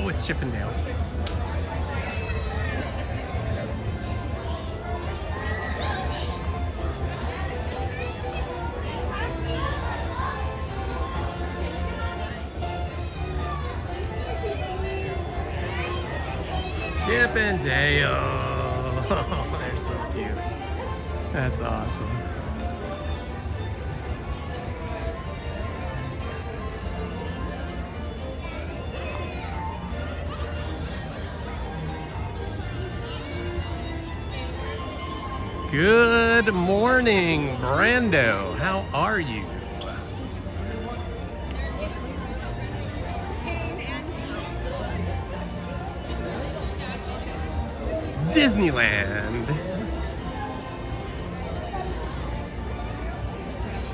Oh, it's Chippendale. Chippendale. Oh, they're so cute. That's awesome. Good morning, Brando. How are you? Disneyland.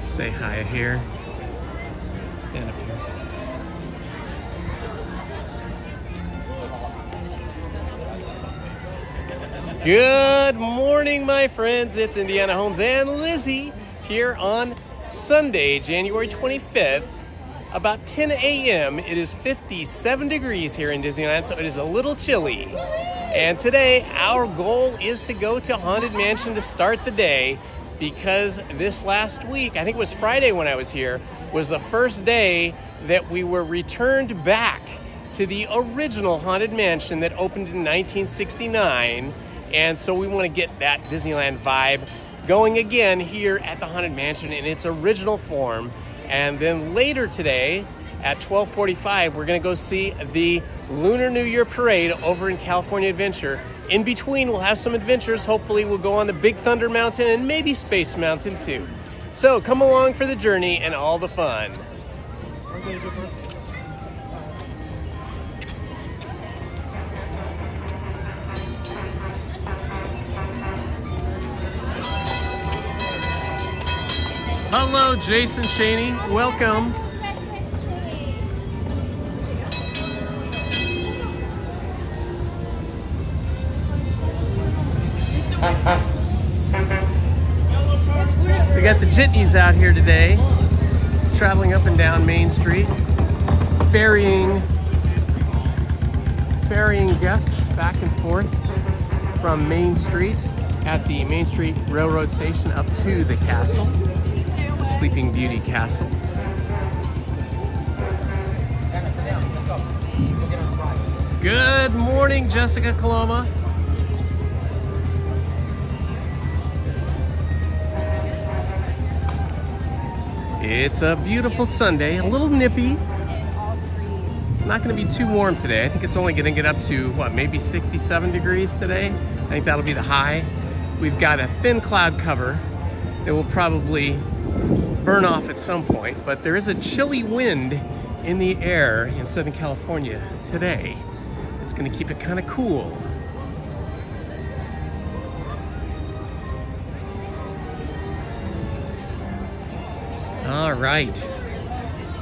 Say hi here. Stand up here. Good morning, my friends. It's Indiana Holmes and Lizzie here on Sunday, January 25th. About 10 a.m. It is 57 degrees here in Disneyland, so it is a little chilly. And today, our goal is to go to Haunted Mansion to start the day, because this last week, I think it was Friday when I was here, was the first day that we were returned back to the original Haunted Mansion that opened in 1969. And so we want to get that Disneyland vibe going again here at the Haunted Mansion in its original form. And then later today at 12:45, we're going to go see the Lunar New Year parade over in California Adventure. In between, we'll have some adventures. Hopefully, we'll go on the Big Thunder Mountain and maybe Space Mountain too. So come along for the journey and all the fun. Hello, Jason Shaney. Welcome. We got the jitneys out here today, traveling up and down Main Street, ferrying guests back and forth from Main Street at the Main Street Railroad Station up to the castle. Sleeping Beauty Castle. Good morning, Jessica Coloma. It's a beautiful Sunday, a little nippy. It's not going to be too warm today. I think it's only going to get up to, what, maybe 67 degrees today? I think that'll be the high. We've got a thin cloud cover that will probably burn off at some point, but there is a chilly wind in the air in Southern California today. It's going to keep it kind of cool. All right,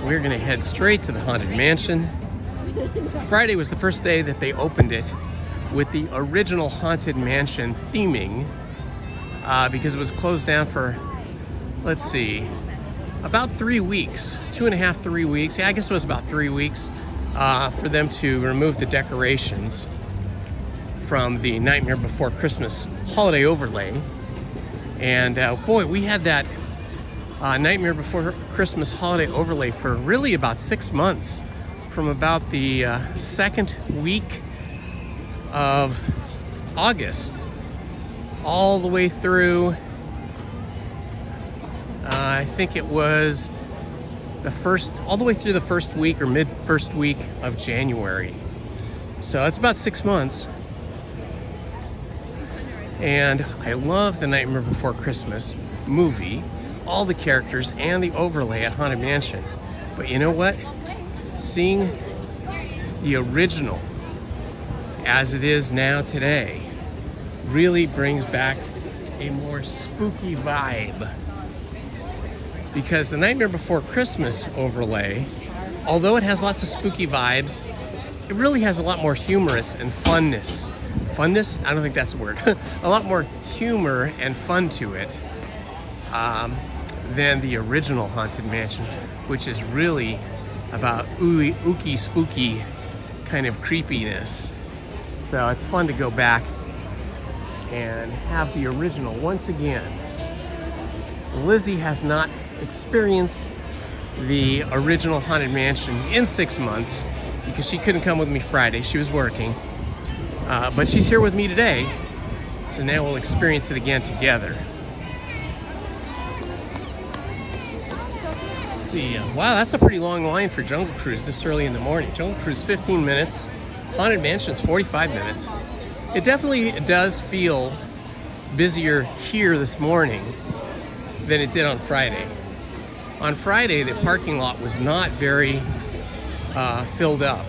we're going to head straight to the Haunted Mansion. Friday was the first day that they opened it with the original Haunted Mansion theming, because it was closed down for, let's see, about 3 weeks, 2.5, 3 weeks. Yeah, I guess it was about 3 weeks for them to remove the decorations from the Nightmare Before Christmas holiday overlay. And boy, we had that Nightmare Before Christmas holiday overlay for really about 6 months, from about the second week of August all the way through, I think it was all the way through the first week or mid-first week of January. So it's about 6 months. And I love the Nightmare Before Christmas movie, all the characters and the overlay at Haunted Mansion. But you know what? Seeing the original as it is now today really brings back a more spooky vibe. Because the Nightmare Before Christmas overlay, although it has lots of spooky vibes, it really has a lot more humorous and funness. Funness? I don't think that's a word. A lot more humor and fun to it than the original Haunted Mansion, which is really about ooky spooky kind of creepiness. So it's fun to go back and have the original once again. Lizzie has not experienced the original Haunted Mansion in 6 months because she couldn't come with me Friday. She was working. But she's here with me today. So now we'll experience it again together. Let's see, wow, that's a pretty long line for Jungle Cruise this early in the morning. Jungle Cruise 15 minutes. Haunted Mansion's 45 minutes. It definitely does feel busier here this morning than it did on Friday. On Friday, the parking lot was not very filled up.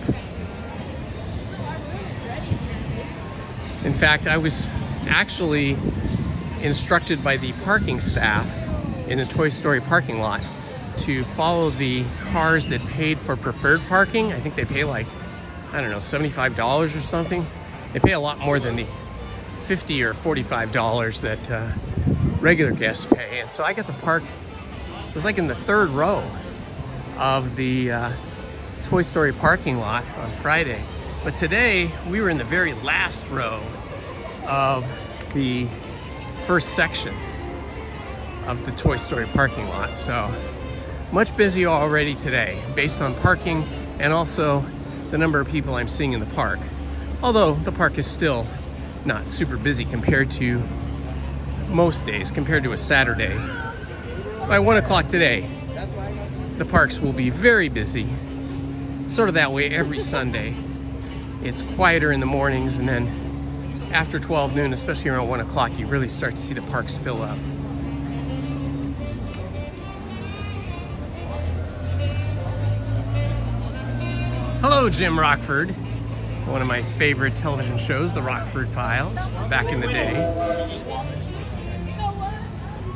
In fact, I was actually instructed by the parking staff in the Toy Story parking lot to follow the cars that paid for preferred parking. I think they pay like, I don't know, $75 or something. They pay a lot more than the $50 or $45 that regular guests pay. And so I got to park, it was like in the 3rd row of the Toy Story parking lot on Friday. But today we were in the very last row of the first section of the Toy Story parking lot. So much busier already today based on parking and also the number of people I'm seeing in the park. Although the park is still not super busy compared to most days, compared to a Saturday. By 1 o'clock today, the parks will be very busy. It's sort of that way every Sunday. It's quieter in the mornings, and then after 12 noon, especially around 1 o'clock, you really start to see the parks fill up. Hello, Jim Rockford. One of my favorite television shows, The Rockford Files, back in the day.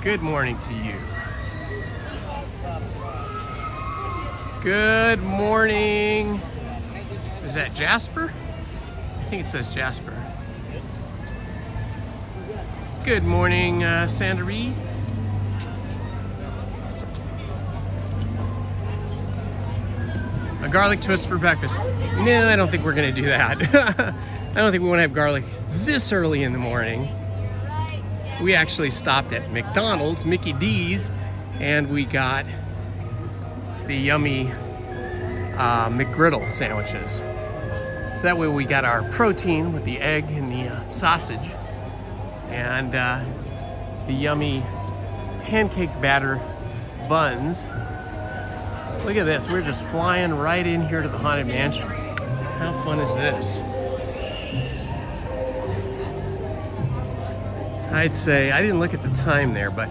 Good morning to you. Good morning. Is that Jasper? I think it says Jasper. Good morning, Sandra Reed. A garlic twist for breakfast. No, I don't think we're gonna do that. I don't think we wanna have garlic this early in the morning. We actually stopped at McDonald's, Mickey D's, and we got the yummy McGriddle sandwiches. So that way we got our protein with the egg and the sausage, and the yummy pancake batter buns. Look at this, we're just flying right in here to the Haunted Mansion. How fun is this? I'd say, I didn't look at the time there, but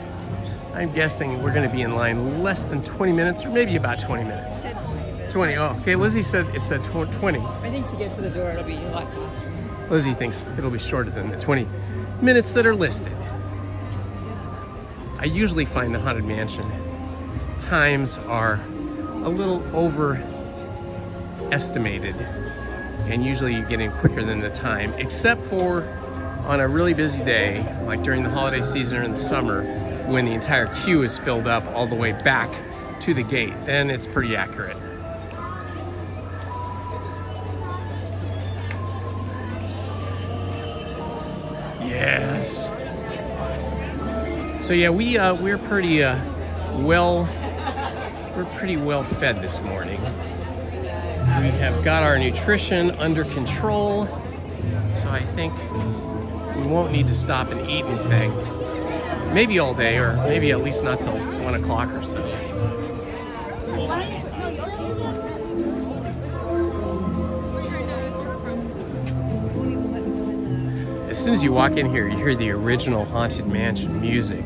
I'm guessing we're gonna be in line less than 20 minutes, or maybe about 20 minutes. 20, oh, okay, Lizzie said it said 20. I think to get to the door, it'll be a lot faster. Lizzie thinks it'll be shorter than the 20 minutes that are listed. I usually find the Haunted Mansion times are a little overestimated, and usually you get in quicker than the time, except for on a really busy day, like during the holiday season or in the summer, when the entire queue is filled up all the way back to the gate. Then it's pretty accurate. Yes. So yeah, we're pretty well fed this morning. We have got our nutrition under control, so I think we won't need to stop and eat anything. Maybe all day, or maybe at least not till 1 o'clock or so. As soon as you walk in here, you hear the original Haunted Mansion music.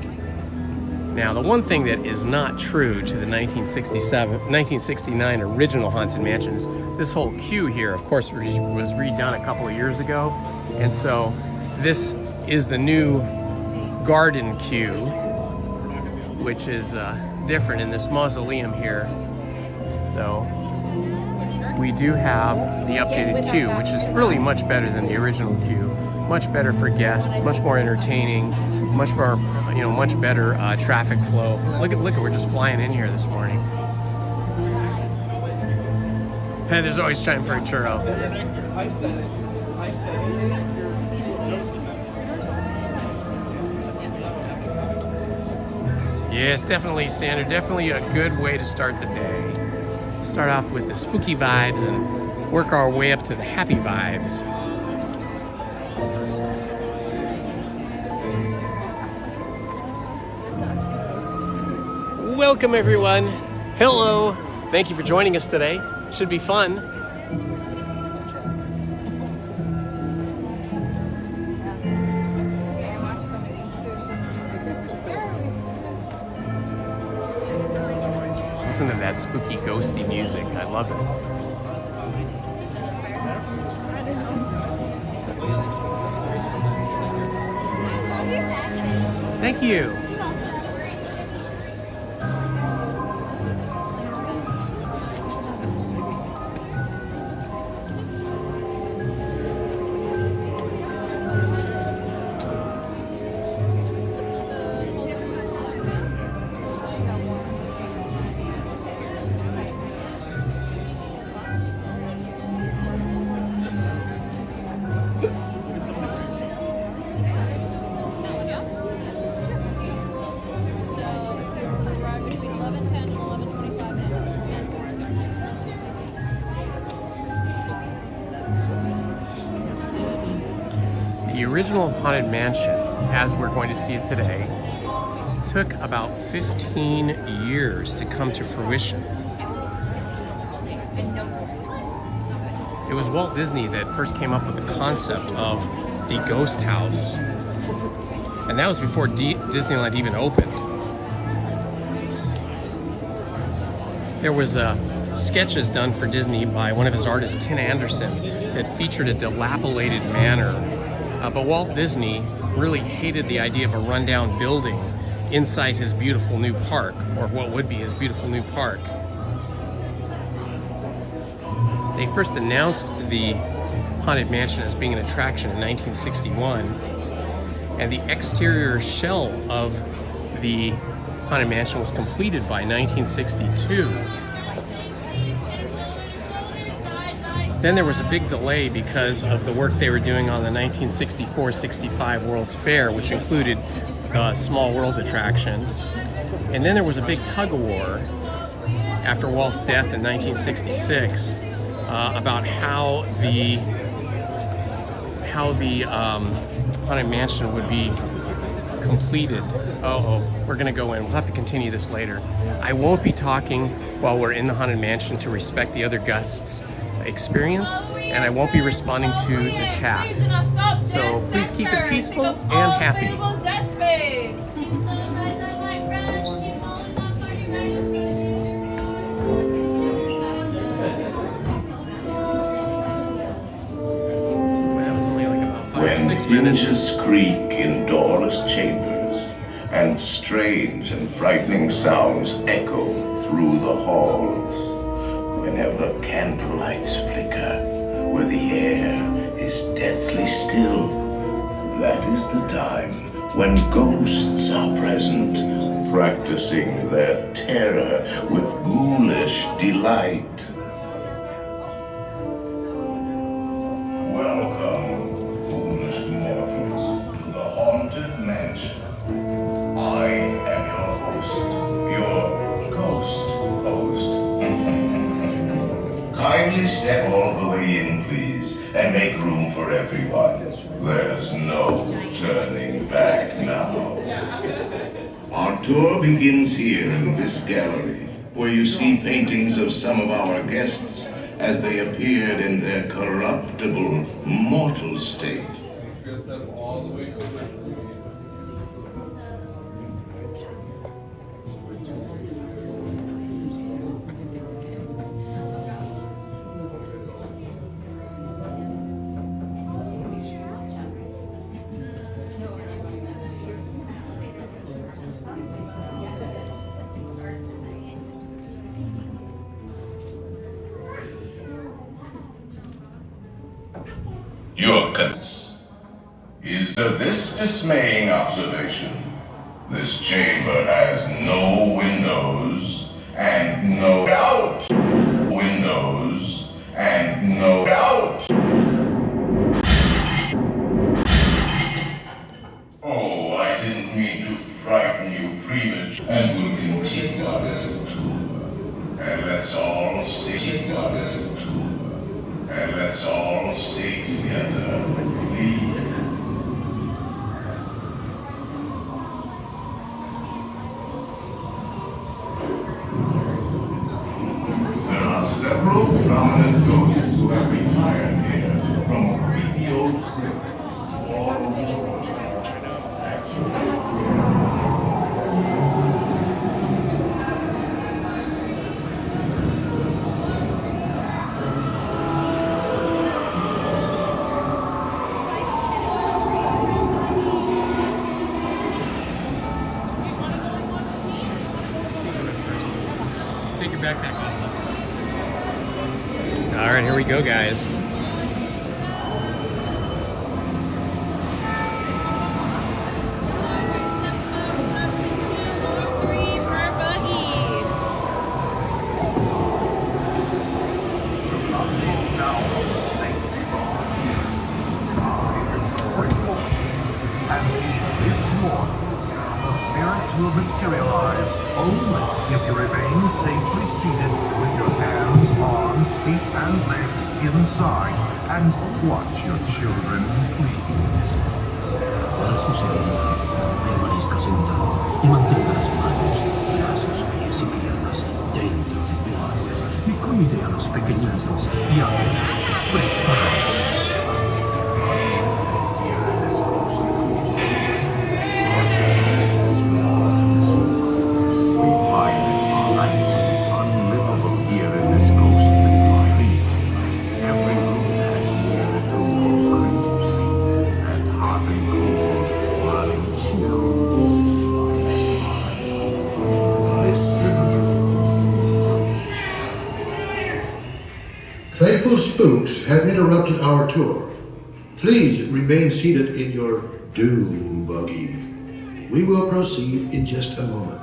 Now, the one thing that is not true to the 1969 original Haunted Mansions, this whole queue here, of course, was redone a couple of years ago. And so this is the new garden queue, which is different in this mausoleum here. So we do have the updated queue, which is really much better than the original queue. Much better for guests, much more entertaining, much more, much better traffic flow. Look at, we're just flying in here this morning. And there's always time for a churro. I said it. Yes, definitely, Sandra. Definitely a good way to start the day. Start off with the spooky vibes and work our way up to the happy vibes. Welcome, everyone. Hello. Thank you for joining us today. Should be fun. Listen to that spooky, ghosty music. I love it. Thank you. The original Haunted Mansion, as we're going to see it today, took about 15 years to come to fruition. It was Walt Disney that first came up with the concept of the ghost house. And that was before Disneyland even opened. There was sketches done for Disney by one of his artists, Ken Anderson, that featured a dilapidated manor. But Walt Disney really hated the idea of a rundown building inside his beautiful new park, or what would be his beautiful new park. They first announced the Haunted Mansion as being an attraction in 1961, and the exterior shell of the Haunted Mansion was completed by 1962. Then there was a big delay because of the work they were doing on the 1964-65 World's Fair, which included a Small World attraction. And then there was a big tug-of-war after Walt's death in 1966 about how the Haunted Mansion would be completed. We're gonna go in. We'll have to continue this later. I won't be talking while we're in the Haunted Mansion to respect the other guests' experience, and I won't be responding to the chat. So please keep it peaceful and happy. When hinges creak in doorless chambers, and strange and frightening sounds echo through the halls, whenever candlelights flicker, where the air is deathly still, that is the time when ghosts are present, practicing their terror with ghoulish delight. Welcome, foolish mortals, to the Haunted Mansion. I am your host, your ghost host. Kindly step all the way in, please, and make room for everyone. There's no turning back now. Our tour begins here in this gallery, where you see paintings of some of our guests as they appeared in their corruptible, mortal state. Your cons is this dismaying observation. This chamber has no windows and no windows let's all stay together. And let's all stay together, please. There are several prominent ghosts who have retired here from creepy old crypts all over the world. Take your backpack off. All right, here we go, guys. Will materialize only if you remain safely seated with your hands, arms, feet, and legs inside and watch your children, please. Al sucedido, permanezcas sentado y mantenga las manos, brazos, pies y piernas dentro del agua y cuide a los pequeñitos y ahora prepárense. Playful spooks have interrupted our tour. Please remain seated in your doom buggy. We will proceed in just a moment.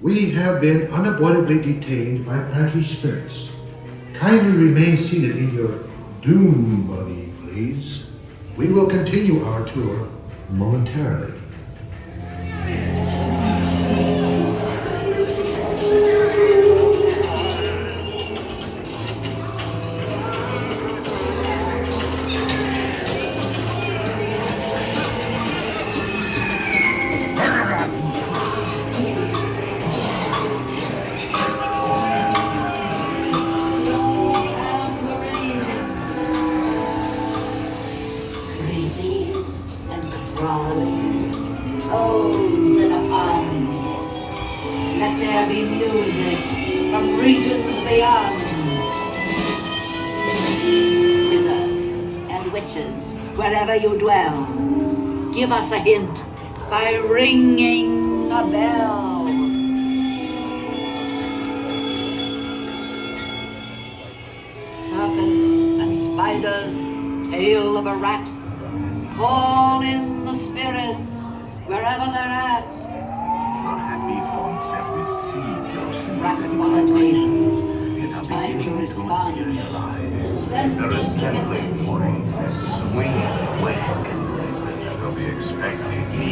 We have been unavoidably detained by pranky spirits. Kindly remain seated in your doom buggy, please. We will continue our tour momentarily. Toads in a pond. Let there be music from regions beyond. Wizards and witches, wherever you dwell, give us a hint by ringing a bell. Serpents and spiders, tail of a rat, call in the spirits wherever they're at. Your happy haunts have received your Rap sympathetic on the vibrations. table. It's It's time to beginning to respond. materialize. They're assembling points, swinging awake. They'll be expecting me.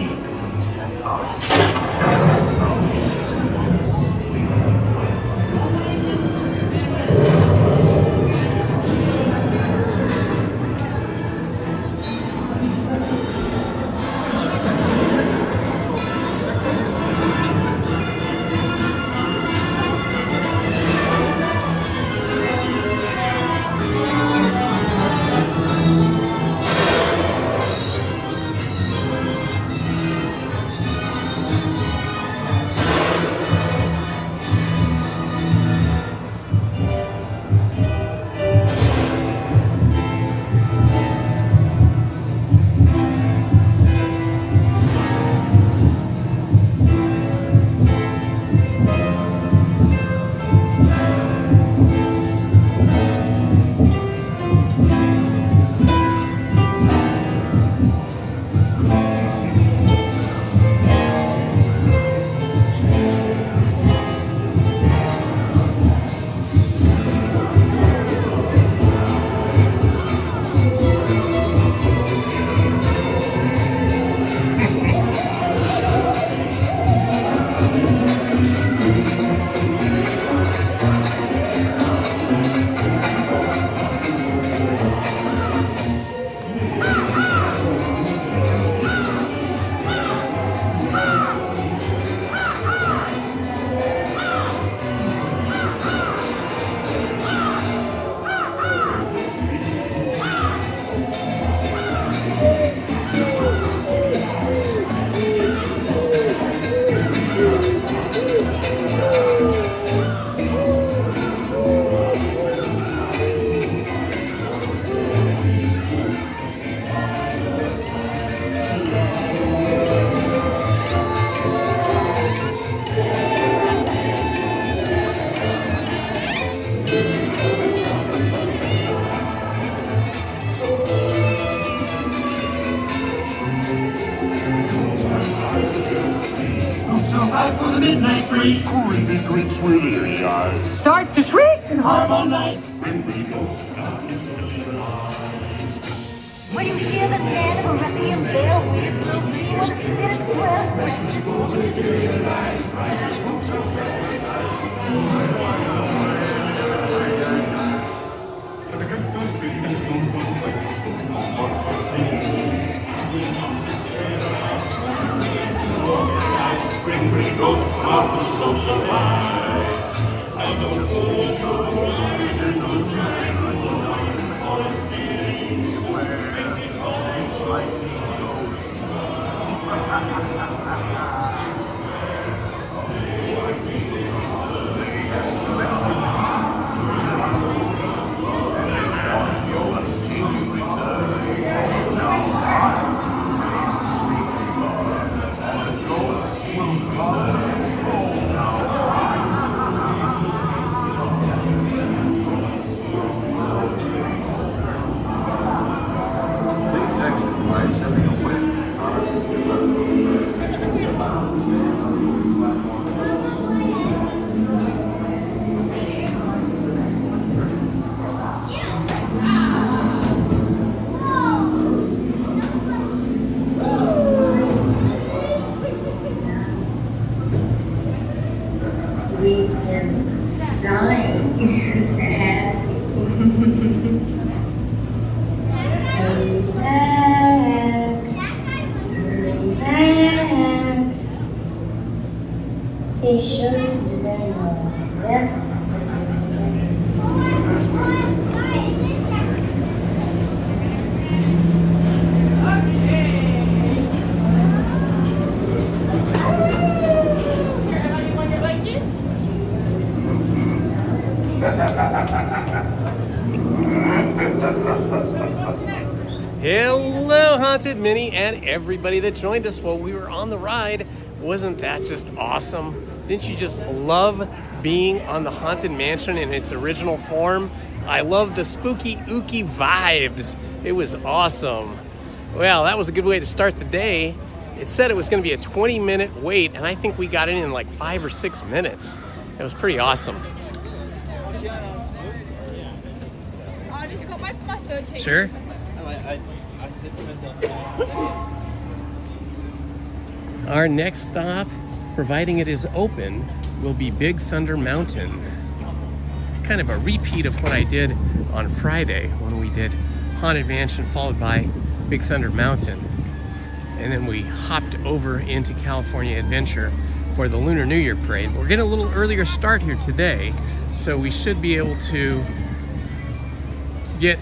Three creepy creeps with eerie eyes Start to shriek and harmonize when we go start to socialize. When you hear the man of a requiem bell, weird little being with a spirit well. Bring ghosts out to socialize. And the whole We've been dying to have you. Hurry back, hurry back. Be sure to wear your death certificate. Hello, Haunted Minnie, and everybody that joined us while we were on the ride. Wasn't that just awesome? Didn't you just love being on the Haunted Mansion in its original form? I love the spooky, ooky vibes. It was awesome. Well, that was a good way to start the day. It said it was going to be a 20-minute wait, and I think we got in like 5 or 6 minutes. It was pretty awesome. I just got my third taste. Sure? I said to myself, Our next stop, providing it is open, will be Big Thunder Mountain. Kind of a repeat of what I did on Friday when we did Haunted Mansion followed by Big Thunder Mountain. And then we hopped over into California Adventure for the Lunar New Year parade. We're getting a little earlier start here today, so we should be able to get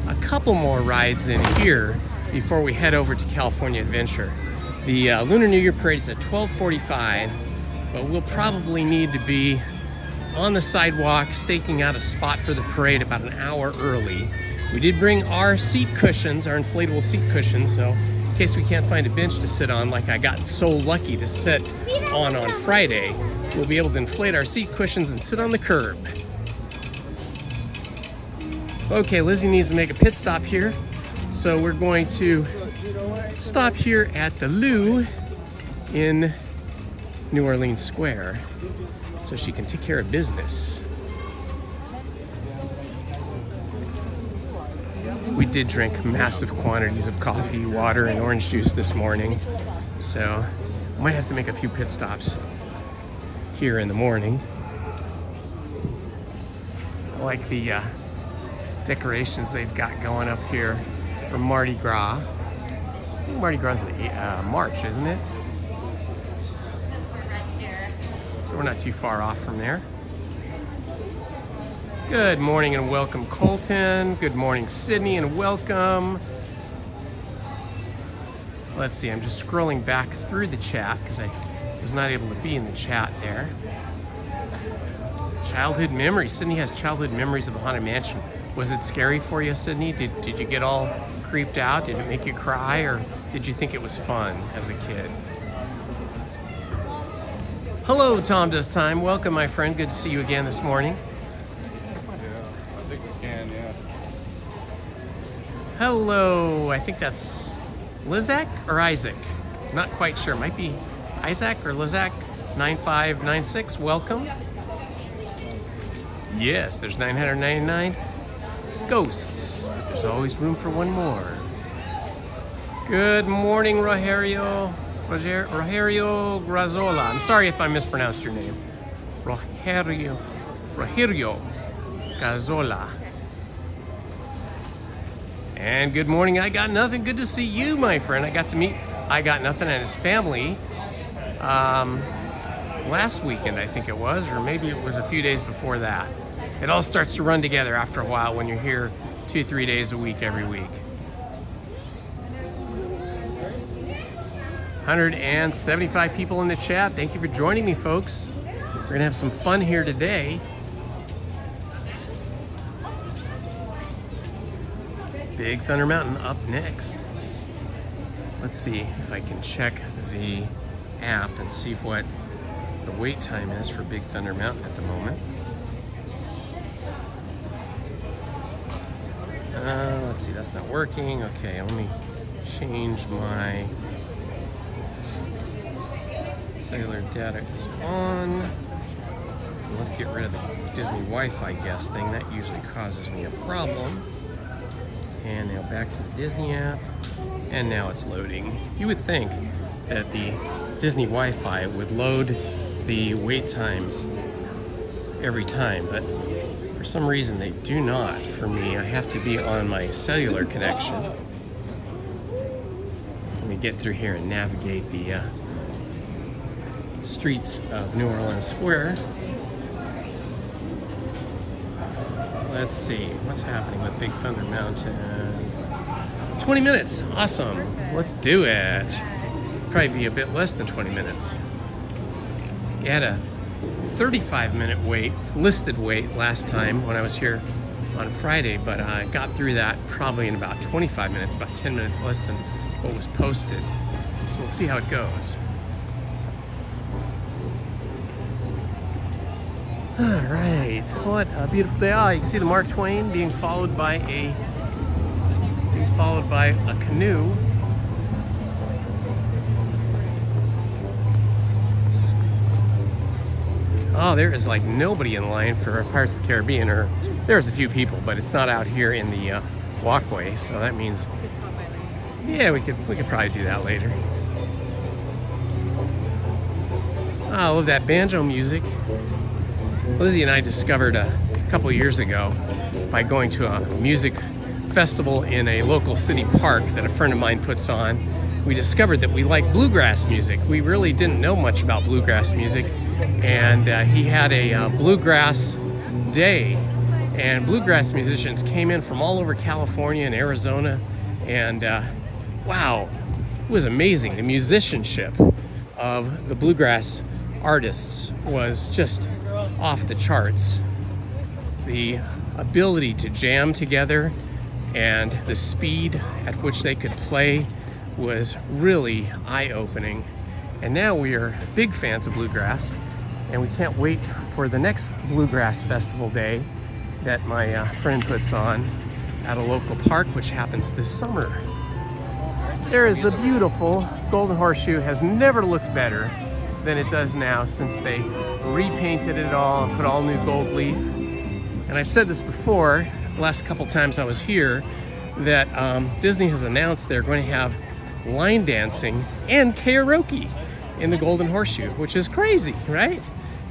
a couple more rides in here before we head over to California Adventure. The Lunar New Year parade is at 12:45, but we'll probably need to be on the sidewalk staking out a spot for the parade about an hour early. We did bring our seat cushions, our inflatable seat cushions, so in case we can't find a bench to sit on like I got so lucky to sit on Friday, we'll be able to inflate our seat cushions and sit on the curb. Okay, Lizzie needs to make a pit stop here, so we're going to stop here at the Lou in New Orleans Square so she can take care of business. We did drink massive quantities of coffee, water, and orange juice this morning, so I might have to make a few pit stops here in the morning. I like the decorations they've got going up here for Mardi Gras. Mardi Gras is March, isn't it? So we're not too far off from there. Good morning and welcome, Colton. Good morning, Sydney, and welcome. Let's see, I'm just scrolling back through the chat because I was not able to be in the chat there. Childhood memories. Sydney has childhood memories of the Haunted Mansion. Was it scary for you, Sydney? Did you get all creeped out? Did it make you cry, or did you think it was fun as a kid? Hello, Tom Does Time. Welcome, my friend. Good to see you again this morning. yeah, I think we can, yeah. Hello, I think that's Lizak or Isaac. Not quite sure. Might be Isaac or Lizak. 9596, welcome. Yes, there's 999 ghosts. There's always room for one more. Good morning, Rogerio Grazola. I'm sorry if I mispronounced your name. Rogerio Grazola. And good morning, I Got Nothing. Good to see you, my friend. I got to meet I Got Nothing and his family last weekend, I think it was, or maybe it was a few days before that. It all starts to run together after a while when you're here 2-3 days a week every week. 175 people in the chat. Thank you for joining me, folks. We're gonna have some fun here today. Big Thunder Mountain up next. Let's see if I can check the app and see what the wait time is for Big Thunder Mountain at the moment. Let's see, that's not working. Okay, let me change my cellular data is on. Let's get rid of the Disney Wi-Fi guest thing. That usually causes me a problem. And now back to the Disney app. And now it's loading. You would think that the Disney Wi-Fi would load the wait times every time, but for some reason they do not for me. I have to be on my cellular connection. Let me get through here and navigate the streets of New Orleans Square. Let's see, what's happening with Big Thunder Mountain? 20 minutes, awesome. Let's do it. Probably be a bit less than 20 minutes. You had a 35-minute wait, listed wait last time when I was here on Friday, but I got through that probably in about 25 minutes, about 10 minutes less than what was posted. So we'll see how it goes. All right, what a beautiful day. Oh, you can see the Mark Twain being followed by a canoe. Oh, there is like nobody in line for Pirates of the Caribbean, or there's a few people, but it's not out here in the walkway, so that means, yeah, we could probably do that later. Oh, I love that banjo music. Lizzie and I discovered a couple years ago by going to a music festival in a local city park that a friend of mine puts on. We discovered that we like bluegrass music. We really didn't know much about bluegrass music, and he had a bluegrass day, and bluegrass musicians came in from all over California and Arizona, and wow, it was amazing. The musicianship of the bluegrass artists was just off the charts. The ability to jam together and the speed at which they could play was really eye-opening. And now we are big fans of bluegrass, and we can't wait for the next bluegrass festival day that my friend puts on at a local park, which happens this summer. There is the beautiful Golden Horseshoe. Has never looked better than it does now since they repainted it all and put all new gold leaf. And I've said this before, the last couple times I was here, that Disney has announced they're going to have line dancing and karaoke in the Golden Horseshoe, which is crazy, right?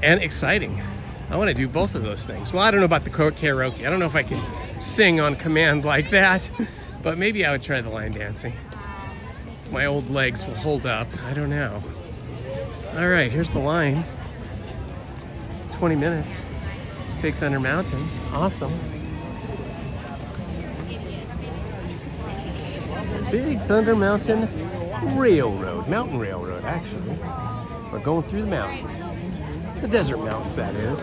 And exciting. I want to do both of those things. Well, I don't know about the karaoke. I don't know if I can sing on command like that, but maybe I would try the line dancing. My old legs will hold up. I don't know. All right, here's the line. 20 minutes. Big Thunder Mountain. Awesome. Big Thunder Mountain Railroad. Mountain Railroad, actually. We're going through the mountains. The desert mountains, that is.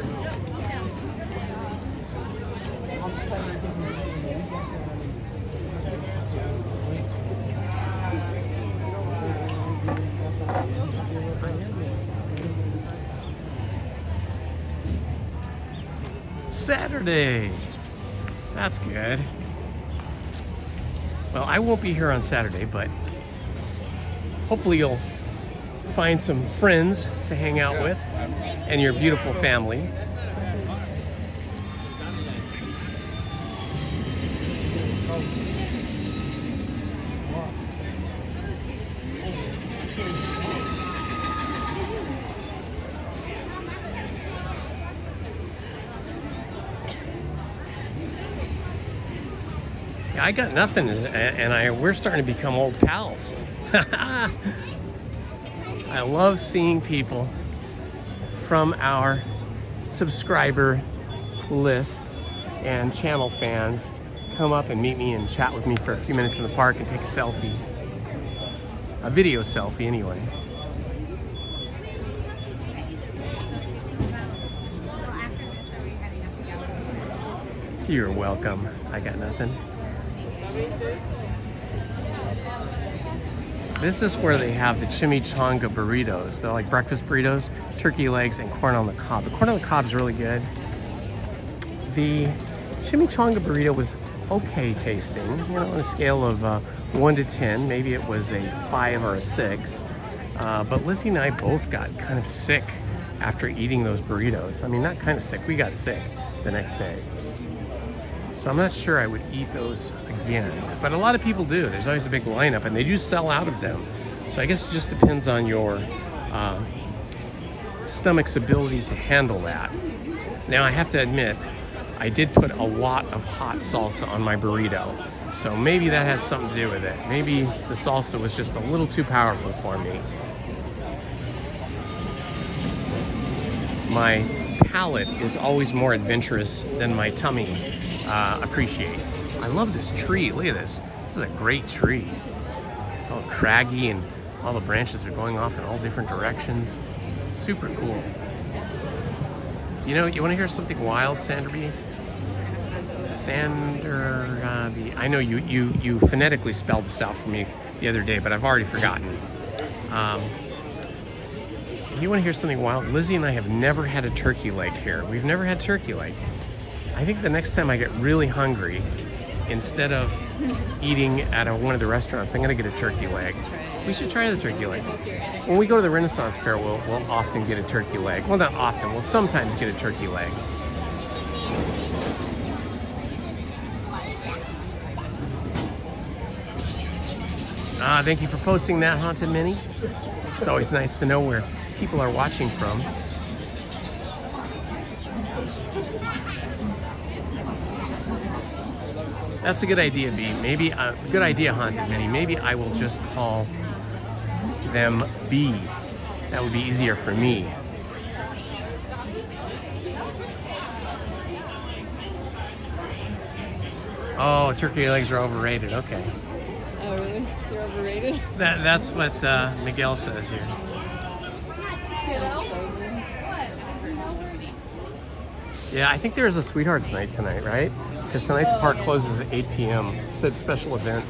Saturday. That's good. Well, I won't be here on Saturday, but hopefully you'll find some friends to hang out with and your beautiful family. I got nothing, and we're starting to become old pals. I love seeing people from our subscriber list and channel fans come up and meet me and chat with me for a few minutes in the park and take a selfie. A video selfie, anyway. You're welcome. I got nothing. This is where they have the chimichanga burritos. They're like breakfast burritos, turkey legs, and corn on the cob. The corn on the cob is really good. The chimichanga burrito was okay tasting, you know, on a scale of 1 to 10. Maybe it was a 5 or a 6. But Lizzie and I both got kind of sick after eating those burritos. I mean, not kind of sick, we got sick the next day. So I'm not sure I would eat those again, but a lot of people do. There's always a big lineup, and they do sell out of them. So I guess it just depends on your stomach's ability to handle that. Now, I have to admit, I did put a lot of hot salsa on my burrito, so maybe that had something to do with it. Maybe the salsa was just a little too powerful for me. My palate is always more adventurous than my tummy appreciates. I love this tree. Look at this. This is a great tree. It's all craggy and all the branches are going off in all different directions. It's super cool. You know, you want to hear something wild, Sanderby? Sanderby. I know you phonetically spelled this out for me the other day, but I've already forgotten. You want to hear something wild? Lizzie and I have never had a turkey leg here. We've never had turkey leg. I think the next time I get really hungry, instead of eating at one of the restaurants, I'm gonna get a turkey leg. We should try the turkey leg. When we go to the Renaissance Fair, we'll often get a turkey leg. Well, not often, we'll sometimes get a turkey leg. Thank you for posting that, Haunted Minnie. It's always nice to know where people are watching from. That's a good idea, B. Maybe a good idea, Haunted Minnie. Maybe I will just call them B. That would be easier for me. Oh, turkey legs are overrated. Okay. Oh, really? They're overrated? That's what Miguel says here. Yeah, I think there's a Sweethearts Night tonight, right? Because tonight the park closes at 8 p.m. It said special event.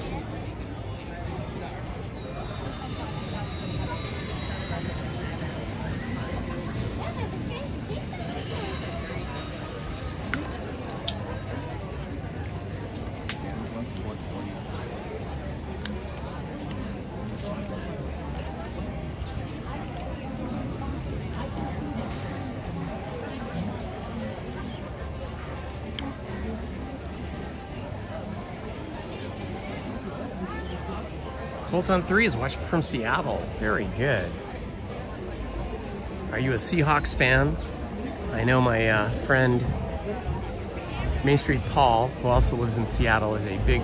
Colt on 3 is watching from Seattle. Very good. Are you a Seahawks fan? I know my friend Main Street Paul, who also lives in Seattle, is a big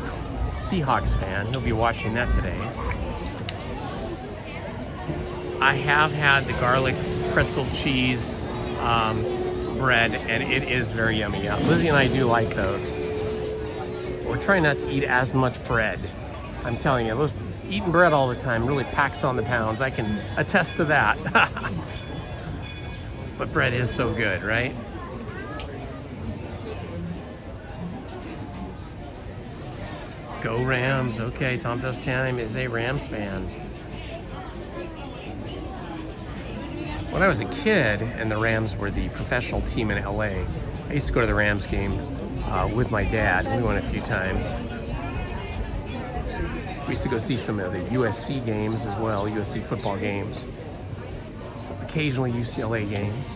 Seahawks fan. He'll be watching that today. I have had the garlic pretzel cheese bread, and it is very yummy. Yeah, Lizzie and I do like those. We're trying not to eat as much bread. I'm telling you, eating bread all the time really packs on the pounds. I can attest to that. But bread is so good, right? Go Rams. Okay, Tom Dust Time is a Rams fan. When I was a kid and the Rams were the professional team in LA, I used to go to the Rams game with my dad. We went a few times. We used to go see some of the USC games as well, USC football games. occasionally UCLA games.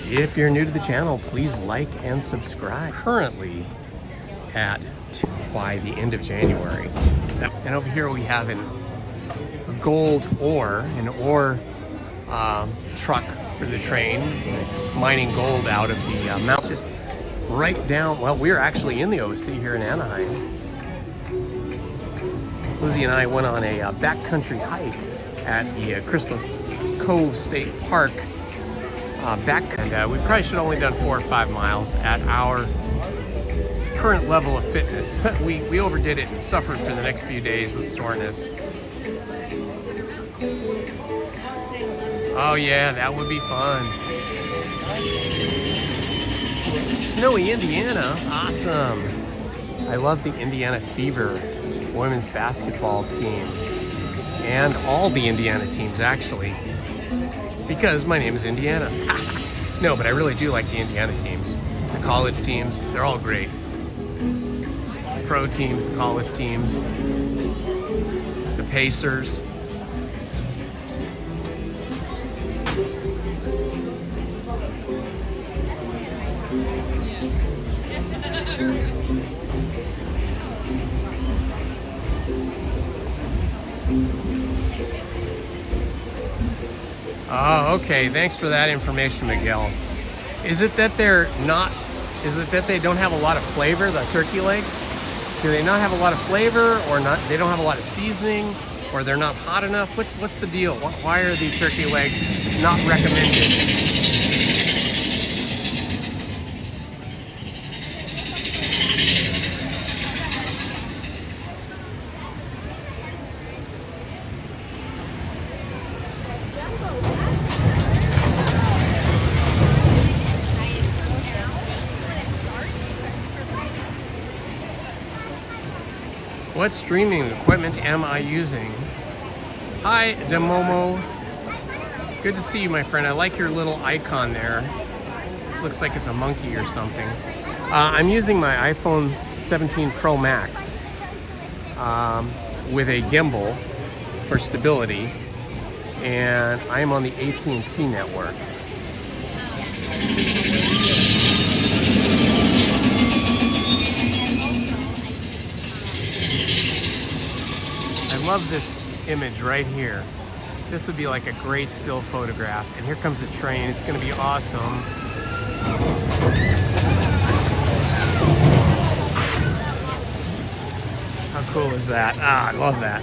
If you're new to the channel, please like and subscribe. Currently at 2 by the end of January. And over here we have a gold ore, an ore truck for the train, mining gold out of the mountain. Just right down, well, we're actually in the OC here in Anaheim. Lizzie and I went on a backcountry hike at the Crystal Cove State Park and we probably should have only done 4 or 5 miles at our current level of fitness. We overdid it and suffered for the next few days with soreness. Oh yeah, that would be fun. Snowy Indiana, awesome. I love the Indiana Fever women's basketball team and all the Indiana teams actually, because my name is Indiana. No, but I really do like the Indiana teams. The college teams, they're all great. The pro teams, the college teams, the Pacers. Oh, okay. Thanks for that information, Miguel. Is it that they're not, is it that they don't have a lot of flavor, the turkey legs? Do they not have a lot of flavor, or not? They don't have a lot of seasoning, or they're not hot enough? What's the deal? Why are the turkey legs not recommended? What streaming equipment am I using? Hi, Demomo. Good to see you, my friend. I like your little icon there. It looks like it's a monkey or something. I'm using my iPhone 17 Pro Max with a gimbal for stability, and I am on the AT&T network. I love this image right here. This would be like a great still photograph. And here comes the train. It's going to be awesome. How cool is that? Ah, I love that.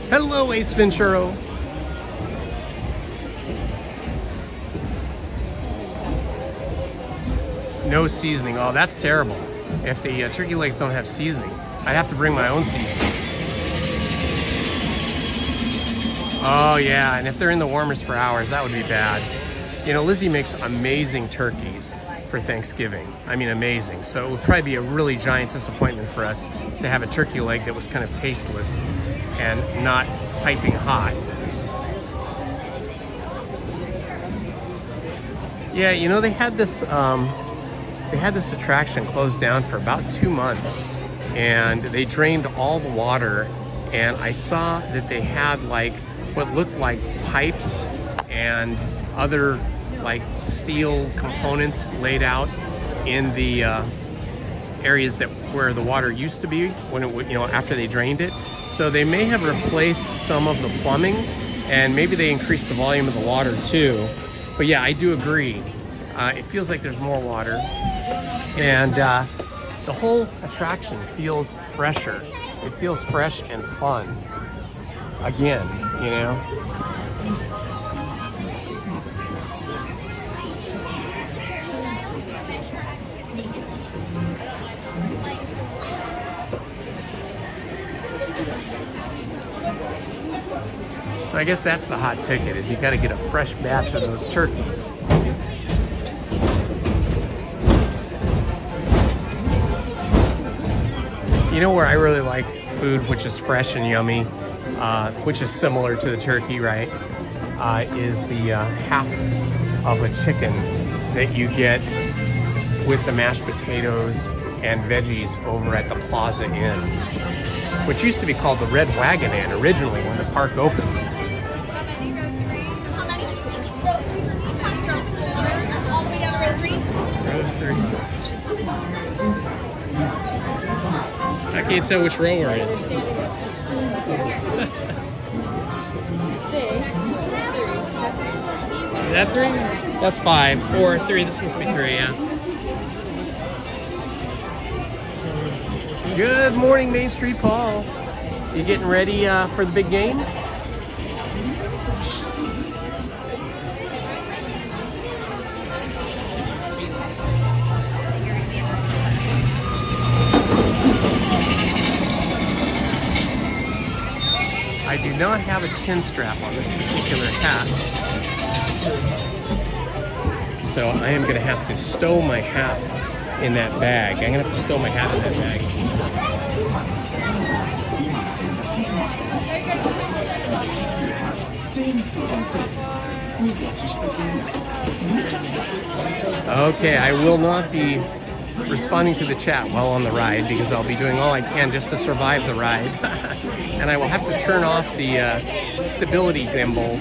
Hello, Ace Venturo. No seasoning. Oh, that's terrible. If the turkey legs don't have seasoning, I'd have to bring my own seasoning. Oh yeah, and if they're in the warmers for hours, that would be bad. You know, Lizzie makes amazing turkeys for Thanksgiving. I mean, amazing. So it would probably be a really giant disappointment for us to have a turkey leg that was kind of tasteless and not piping hot. Yeah, you know, they had this attraction closed down for about 2 months, and they drained all the water, and I saw that they had like what looked like pipes and other like steel components laid out in the areas that where the water used to be when it would, you know, after they drained it. So they may have replaced some of the plumbing, and maybe they increased the volume of the water too. But yeah, I do agree. It feels like there's more water, and the whole attraction feels fresher. It feels fresh and fun again, you know. So I guess that's the hot ticket, is you got to get a fresh batch of those turkeys. You know where I really like food which is fresh and yummy which is similar to the turkey, right? Is the half of a chicken that you get with the mashed potatoes and veggies over at the Plaza Inn, which used to be called the Red Wagon Inn originally when the park opened. I can't tell which row we're in. Is that 3? That's 5, 4, 3. This must be 3, yeah. Good morning, Main Street Paul. You getting ready for the big game? I do not have a chin strap on this particular hat, so I am going to have to stow my hat in that bag. I'm going to have to stow my hat in that bag. Okay, I will not be responding to the chat while on the ride because I'll be doing all I can just to survive the ride. And I will have to turn off the stability gimbal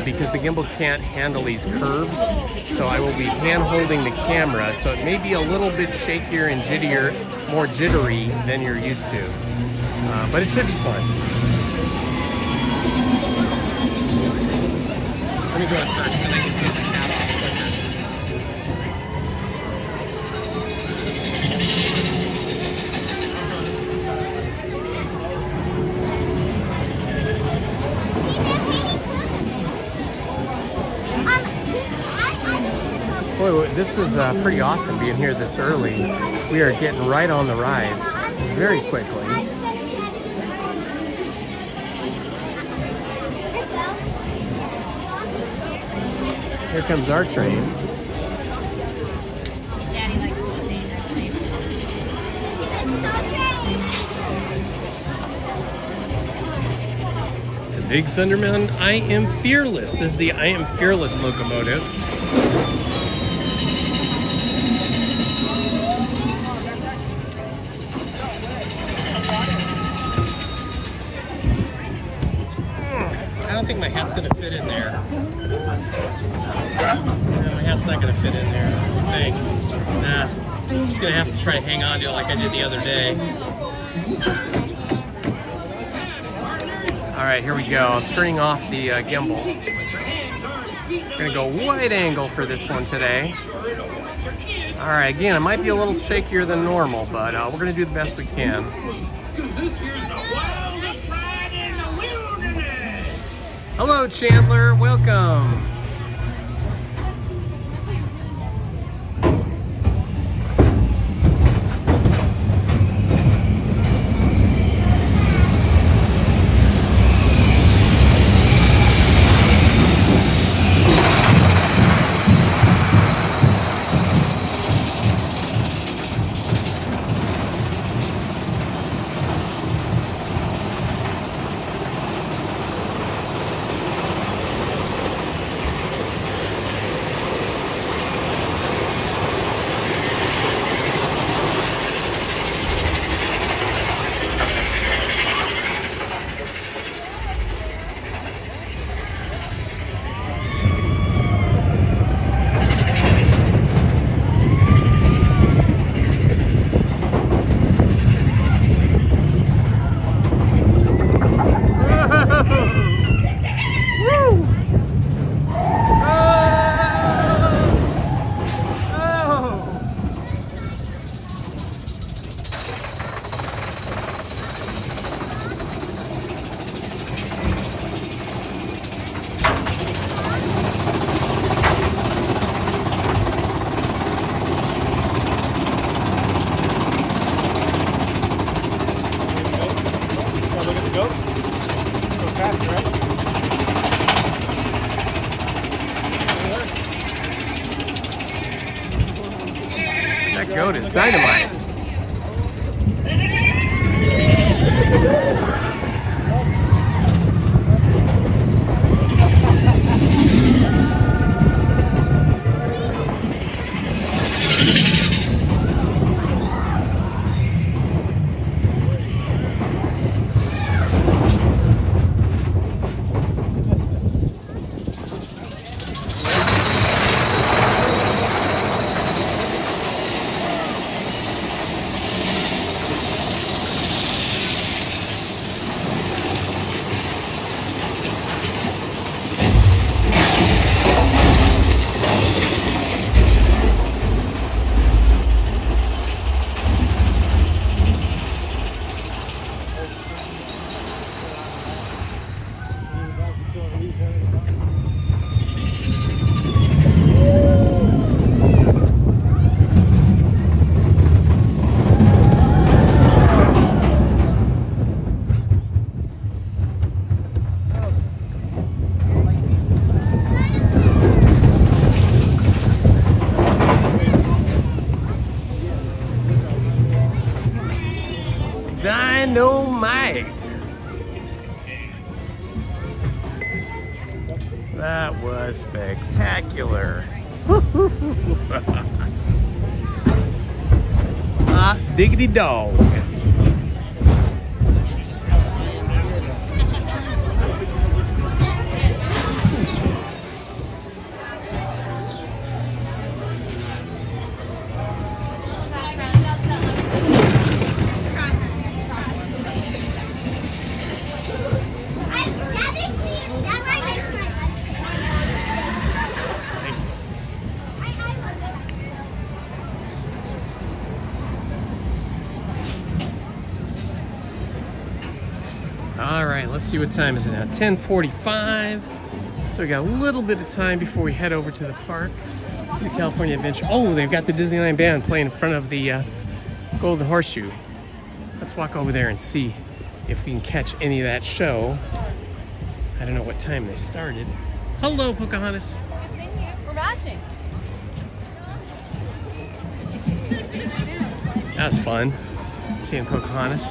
because the gimbal can't handle these curves. So I will be hand holding the camera, so it may be a little bit shakier and jittier, more jittery than you're used to. But it should be fun. Let me go in first, then I can take my hat off quicker. Boy, this is pretty awesome being here this early. We are getting right on the rides very quickly. Here comes our train. Daddy likes the train. The Big Thunderman, I Am Fearless. This is the I Am Fearless locomotive. I don't think my hat's gonna fit in there. No, my hat's not gonna fit in there. I think. Nah, I'm just gonna have to try to hang on to it like I did the other day. All right, here we go. I'm turning off the gimbal. I'm gonna go wide angle for this one today. All right, again, it might be a little shakier than normal, but we're gonna do the best we can. Hello, Chandler. Welcome. That goat is dynamite. Dynamite. That was spectacular. Hot diggity dog. All right, let's see what time is it now. 10:45. So we got a little bit of time before we head over to the park, the California Adventure. Oh, they've got the Disneyland band playing in front of the Golden Horseshoe. Let's walk over there and see if we can catch any of that show. I don't know what time they started. Hello, Pocahontas. It's in here. We're matching. That was fun, seeing Pocahontas.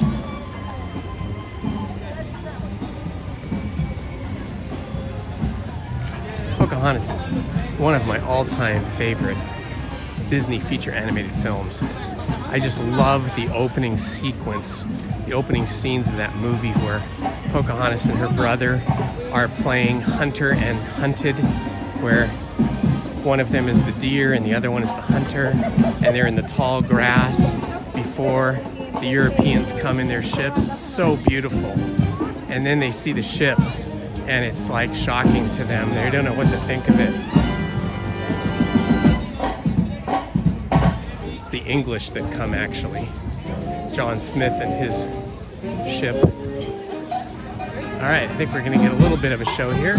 Pocahontas is one of my all-time favorite Disney feature animated films. I just love the opening sequence, the opening scenes of that movie where Pocahontas and her brother are playing hunter and hunted, where one of them is the deer and the other one is the hunter, and they're in the tall grass before the Europeans come in their ships. It's so beautiful. And then they see the ships and it's like shocking to them. They don't know what to think of it. It's the English that come, actually. John Smith and his ship. All right, I think we're gonna get a little bit of a show here.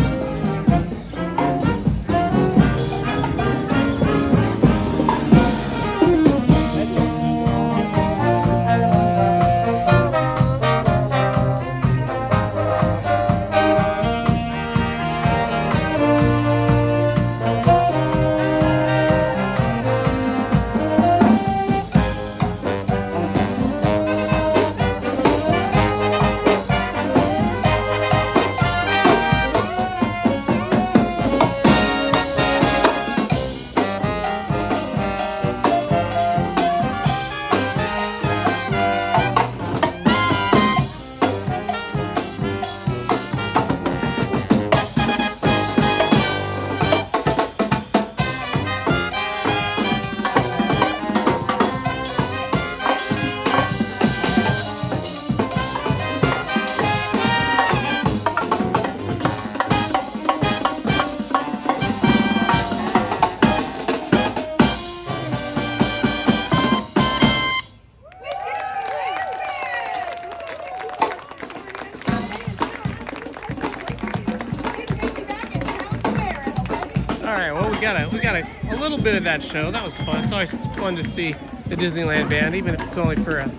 We got a little bit of that show. That was fun. It's always fun to see the Disneyland band, even if it's only for a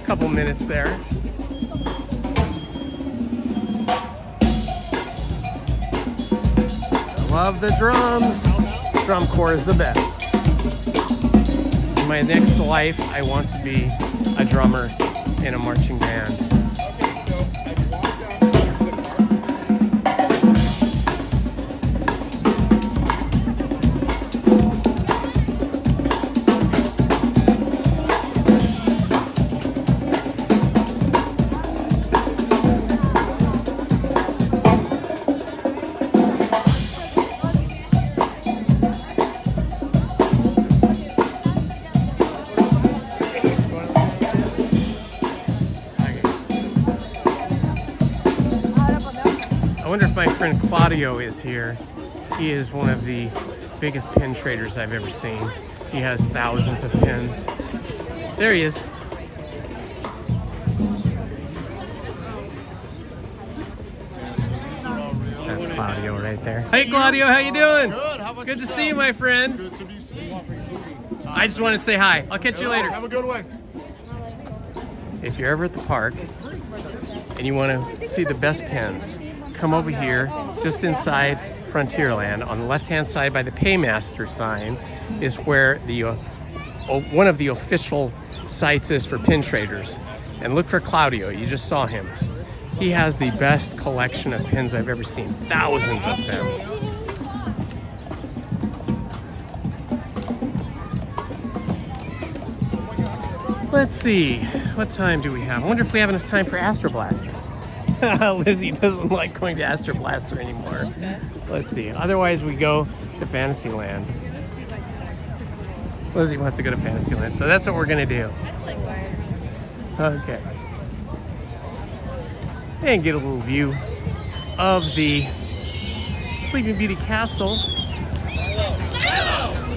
couple minutes there. I love the drums. Drum corps is the best. In my next life, I want to be a drummer in a marching band. I wonder if my friend Claudio is here. He is one of the biggest pin traders I've ever seen. He has thousands of pins. There he is. That's Claudio right there. Hey Claudio, how you doing? Good. How about Good to yourself? see you, my friend. Good to be seen. I just want to say hi. I'll catch you later. Have a good one. If you're ever at the park and you want to see the best pins, come over here just inside Frontierland. On the left-hand side by the Paymaster sign is where the one of the official sites is for pin traders. And look for Claudio, you just saw him. He has the best collection of pins I've ever seen, thousands of them. Let's see, what time do we have? I wonder if we have enough time for Astro Blaster. Lizzie doesn't like going to Astro Blaster anymore. Let's see, otherwise we go to Fantasyland. Lizzie wants to go to Fantasyland, so that's what we're gonna do. Okay. And get a little view of the Sleeping Beauty Castle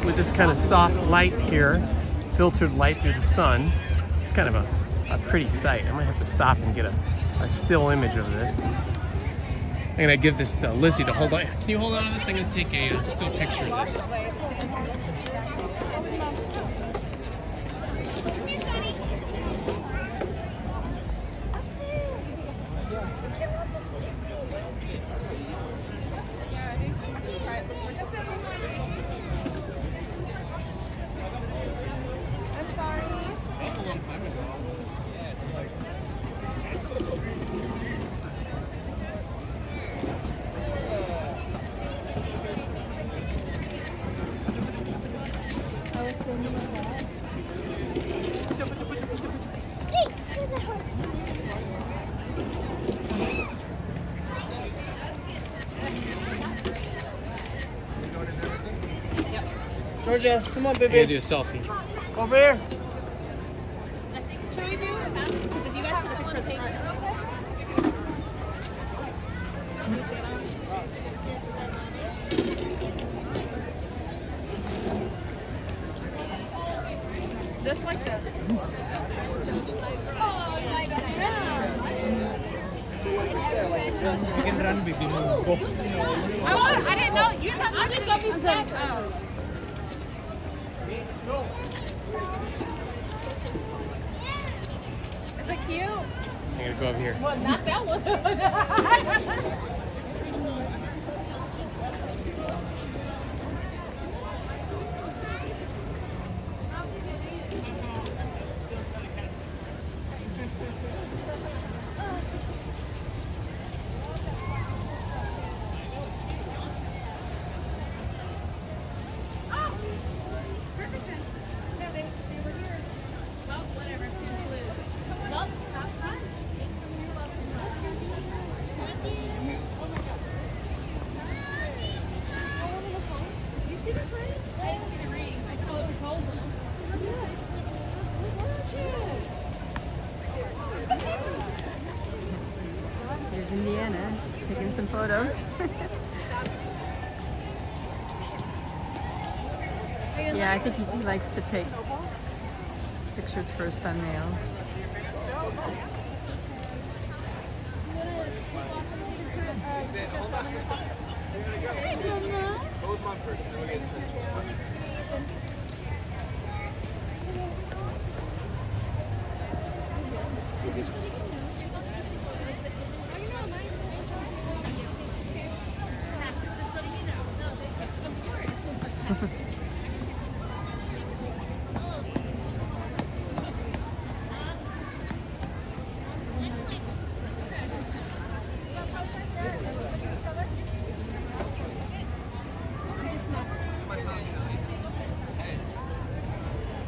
with this kind of soft light here, filtered light through the sun. It's kind of a pretty sight. I might have to stop and get a still image of this. I'm gonna give this to Lizzie to hold on. Can you hold on to this? I'm gonna take a still picture of this. Georgia, come on, I'm baby. gonna do a selfie. Over here. Should we do it fast? Because if you guys take a picture of the page. Just like that. Oh, my best friend. You can run, baby. Go. I didn't know. You have I'm just going to be stuck. Is it cute? I'm gonna go over here. Well, not that one. Here's Indiana taking some photos. Yeah, I think he likes to take pictures for his thumbnail.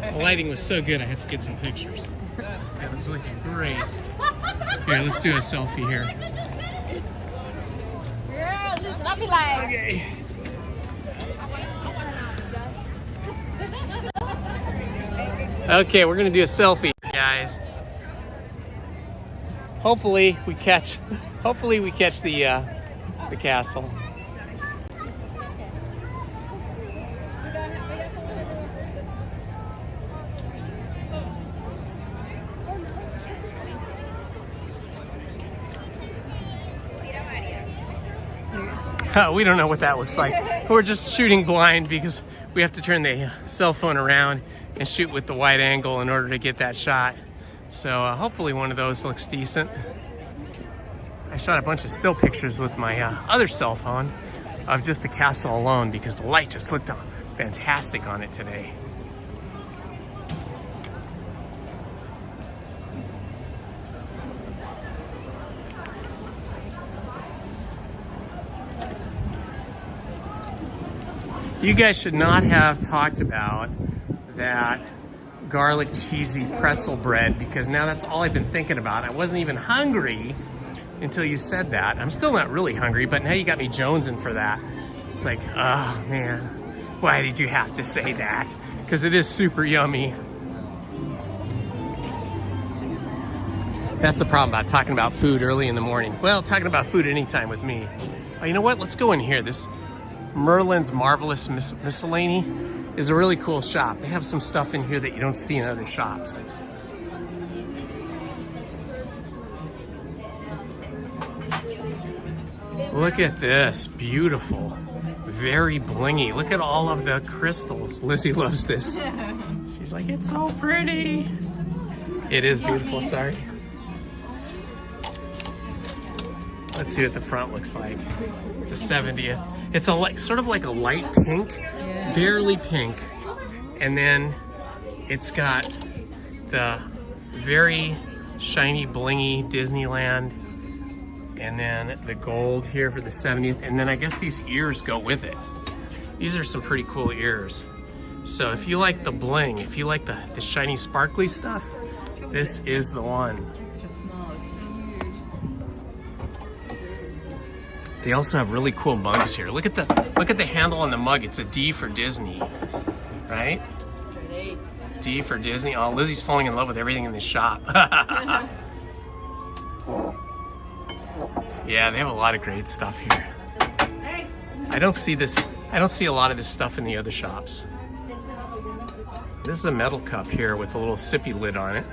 The lighting was so good, I had to get some pictures. That was looking great. Here, let's do a selfie here. Girl, listen, I'll be like. Okay. Okay, we're gonna do a selfie, guys. Hopefully we catch the castle. We don't know what that looks like. We're just shooting blind because we have to turn the cell phone around and shoot with the wide angle in order to get that shot. So hopefully one of those looks decent. I shot a bunch of still pictures with my other cell phone of just the castle alone because the light just looked fantastic on it today. You guys should not have talked about that garlic cheesy pretzel bread, because now that's all I've been thinking about. I wasn't even hungry until you said that. I'm still not really hungry, but now you got me jonesing for that. It's like, oh man, why did you have to say that? Because it is super yummy. That's the problem about talking about food early in the morning. Well, talking about food anytime with me. Oh, you know what? Let's go in here. This Merlin's Marvelous Miscellany is a really cool shop. They have some stuff in here that you don't see in other shops. Look at this, beautiful, very blingy. Look at all of the crystals. Lizzie loves this. She's like, it's so pretty. It is beautiful, sorry. Let's see what the front looks like. The 70th. It's a sort of like a light pink, barely pink. And then it's got the very shiny, blingy Disneyland. And then the gold here for the 70th. And then I guess these ears go with it. These are some pretty cool ears. So if you like the bling, if you like the shiny, sparkly stuff, this is the one. They also have really cool mugs here. Look at the handle on the mug. It's a D for Disney, right? It's pretty. D for Disney. Oh, Lizzie's falling in love with everything in this shop. Yeah, they have a lot of great stuff here. I don't see a lot of this stuff in the other shops. This is a metal cup here with a little sippy lid on it.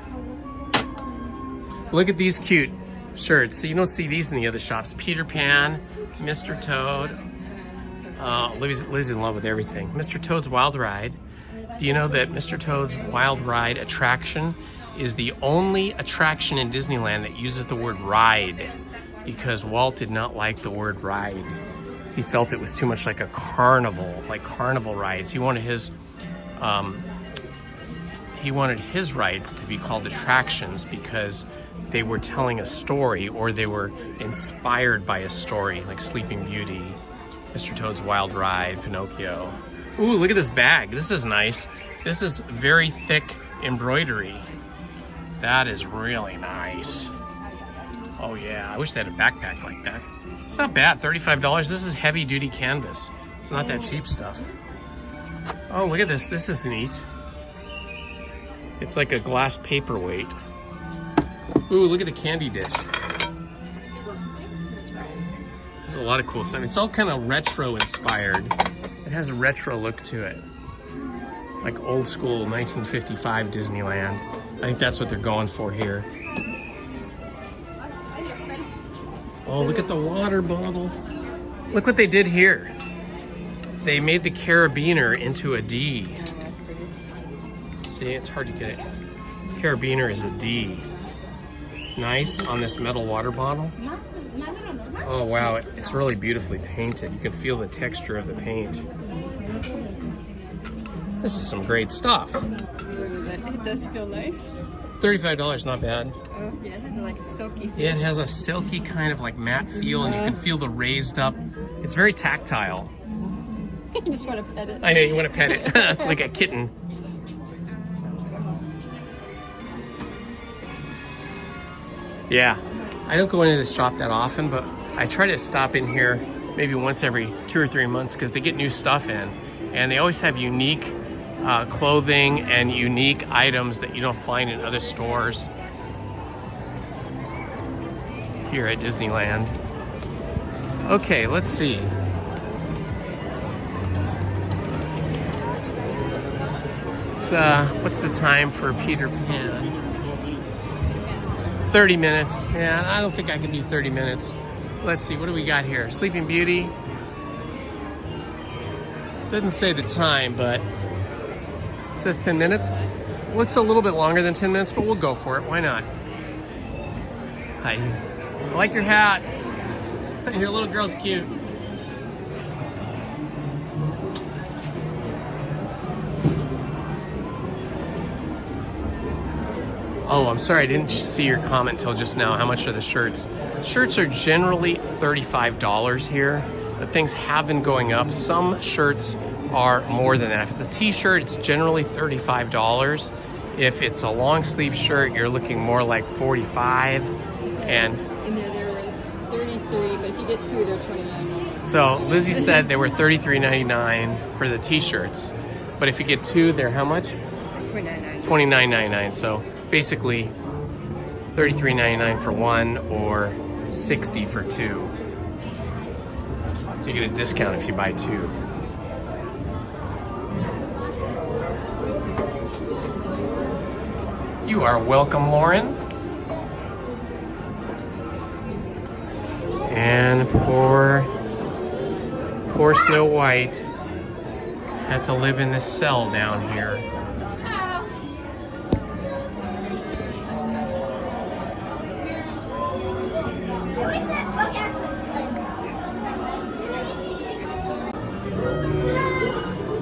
Look at these cute shirts. So you don't see these in the other shops. Peter Pan, Mr. Toad. Lizzie's in love with everything. Mr. Toad's Wild Ride. Do you know that Mr. Toad's Wild Ride attraction is the only attraction in Disneyland that uses the word ride? Because Walt did not like the word ride. He felt it was too much like a carnival, like carnival rides. He wanted his rides to be called attractions because they were telling a story or they were inspired by a story, like Sleeping Beauty, Mr. Toad's Wild Ride, Pinocchio. Ooh, look at this bag. This is nice. This is very thick embroidery. That is really nice. Oh yeah, I wish they had a backpack like that. It's not bad, $35. This is heavy duty canvas. It's not that cheap stuff. Oh, look at this. This is neat. It's like a glass paperweight. Ooh, look at the candy dish. There's a lot of cool stuff. It's all kind of retro inspired. It has a retro look to it. Like old school 1955 Disneyland. I think that's what they're going for here. Oh, look at the water bottle. Look what they did here. They made the carabiner into a D. See, it's hard to get it. Carabiner is a D. Nice on this metal water bottle. Oh wow, it's really beautifully painted. You can feel the texture of the paint. This is some great stuff. It does feel nice. $35, not bad. Oh yeah, it has like a silky feel. Yeah, it has a silky kind of like matte feel, and you can feel the raised up. It's very tactile. You just want to pet it. I know, you want to pet it. It's like a kitten. Yeah, I don't go into this shop that often, but I try to stop in here maybe once every 2 or 3 months because they get new stuff in, and they always have unique clothing and unique items that you don't find in other stores here at Disneyland. Okay, let's see. It's, what's the time for Peter Pan? 30 minutes. Yeah, I don't think I can do 30 minutes. Let's see, what do we got here? Sleeping Beauty. Doesn't say the time, but it says 10 minutes. Looks a little bit longer than 10 minutes, but we'll go for it. Why not? Hi. I like your hat. Your little girl's cute. Oh, I'm sorry, I didn't see your comment until just now. How much are the shirts? Shirts are generally $35 here, but things have been going up. Some shirts are more than that. If it's a t-shirt, it's generally $35. If it's a long sleeve shirt, you're looking more like $45. And in there they were 33, but if you get two, they're $29. so Lizzie said they were $33.99 for the t-shirts, but if you get two, they're how much? $29.99. $29.99. So basically $33.99 for one or $60 for two. So you get a discount if you buy two. You are welcome, Lauren. And poor Snow White had to live in this cell down here.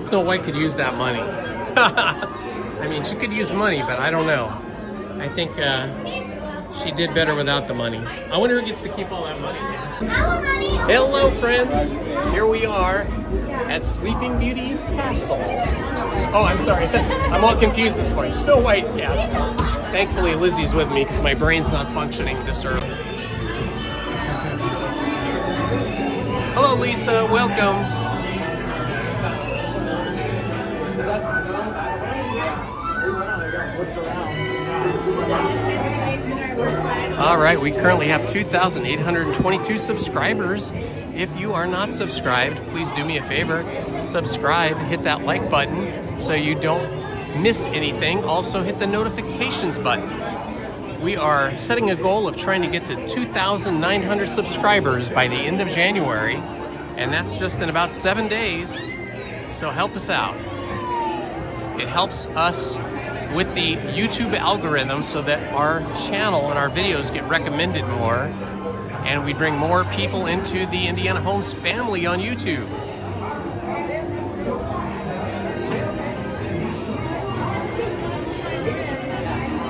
Snow White could use that money. I mean, she could use money, but I don't know. I think she did better without the money. I wonder who gets to keep all that money. Hello, friends. Here we are at Sleeping Beauty's castle. Oh, I'm sorry. I'm all confused this morning. Snow White's castle. Thankfully, Lizzie's with me because my brain's not functioning this early. Hello, Lisa. Welcome. All right, we currently have 2,822 subscribers. If you are not subscribed, please do me a favor. Subscribe, hit that like button so you don't miss anything. Also, hit the notifications button. We are setting a goal of trying to get to 2,900 subscribers by the end of January, and that's just in about 7 days. So help us out. It helps us with the YouTube algorithm so that our channel and our videos get recommended more, and we bring more people into the Indiana Homes family on YouTube.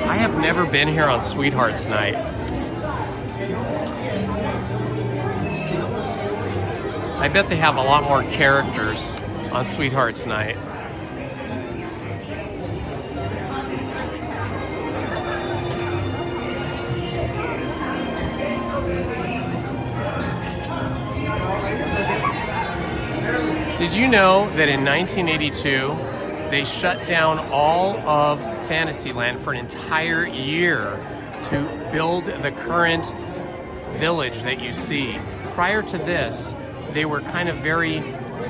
I have never been here on Sweethearts Night. I bet they have a lot more characters on Sweethearts Night. Did you know that in 1982, they shut down all of Fantasyland for an entire year to build the current village that you see? Prior to this, they were kind of very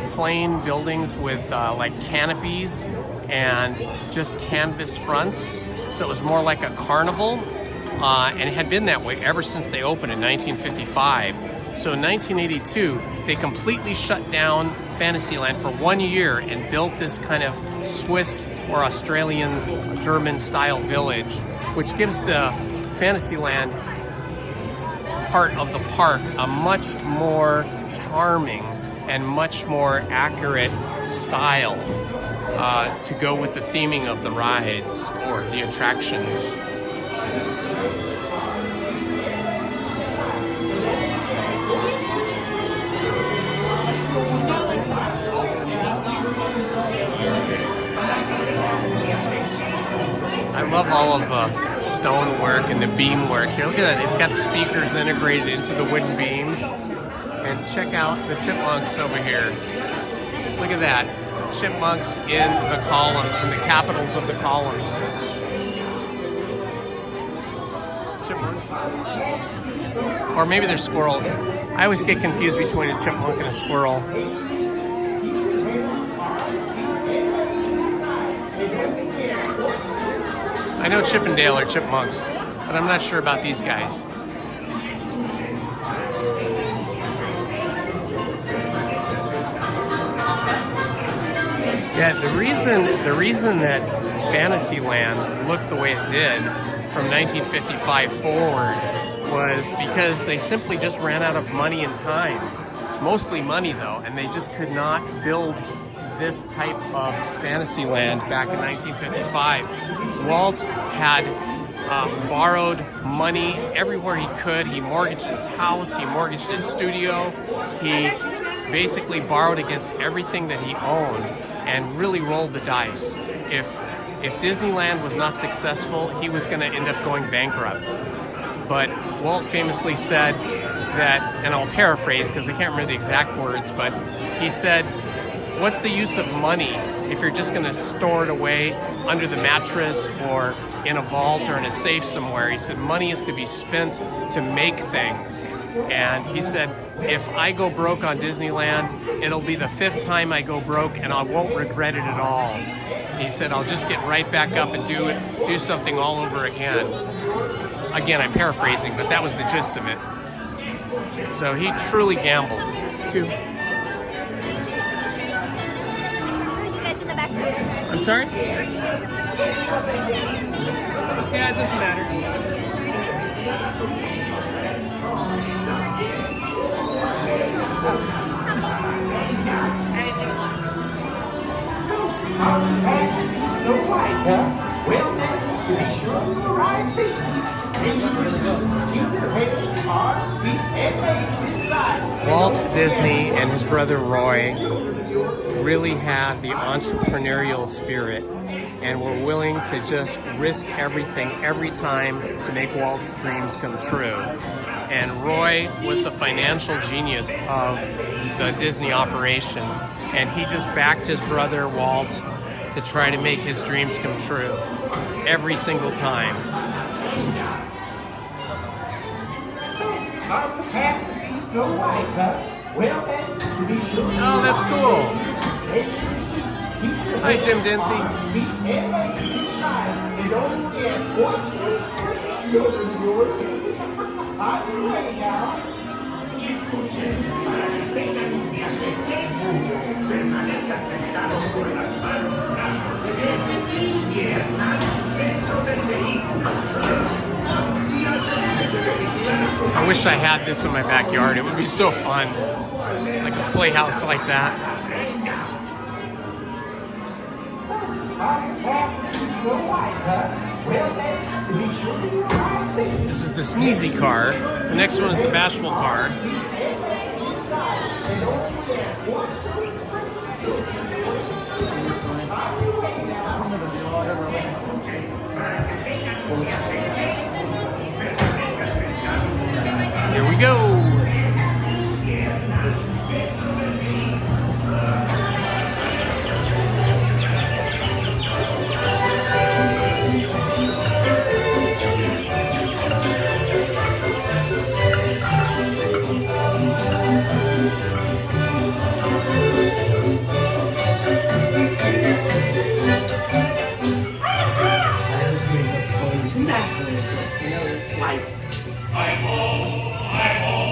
plain buildings with like canopies and just canvas fronts. So it was more like a carnival, and it had been that way ever since they opened in 1955. So in 1982, they completely shut down Fantasyland for 1 year and built this kind of Swiss or Australian German style village, which gives the Fantasyland part of the park a much more charming and much more accurate style to go with the theming of the rides or the attractions. I love all of the stonework and the beam work here. Look at that, they've got speakers integrated into the wooden beams. And check out the chipmunks over here. Look at that, chipmunks in the columns, in the capitals of the columns. Chipmunks. Or maybe they're squirrels. I always get confused between a chipmunk and a squirrel. I know Chip and Dale are chipmunks, but I'm not sure about these guys. Yeah, the reason that Fantasyland looked the way it did from 1955 forward was because they simply just ran out of money and time. Mostly money though, and they just could not build this type of Fantasyland back in 1955. Walt had borrowed money everywhere he could. He mortgaged his house, he mortgaged his studio, he basically borrowed against everything that he owned and really rolled the dice. If Disneyland was not successful, he was going to end up going bankrupt. But Walt famously said that, and I'll paraphrase because I can't remember the exact words, but he said, what's the use of money if you're just going to store it away under the mattress or in a vault or in a safe somewhere? He said money is to be spent to make things. And he said, if I go broke on Disneyland, it'll be the 5th time I go broke and I won't regret it at all. He said, I'll just get right back up and do something all over again. Again, I'm paraphrasing, but that was the gist of it. So he truly gambled too. You guys in the back room? I'm sorry? Yeah, it doesn't matter. Snow White, huh? Well, then, to be sure you arrive safe. Stay in your seat. Keep your head, arms, feet, and legs inside. Walt Disney and his brother Roy really had the entrepreneurial spirit and were willing to just risk everything every time to make Walt's dreams come true. And Roy was the financial genius of the Disney operation, and he just backed his brother Walt to try to make his dreams come true every single time. Oh, that's cool. Hi, Jim Dempsey. I wish I had this in my backyard. It would be so fun. Like a playhouse like that. This is the sneezy car. The next one is the bashful car. Here we go. Isn't that Snow White? I'm home.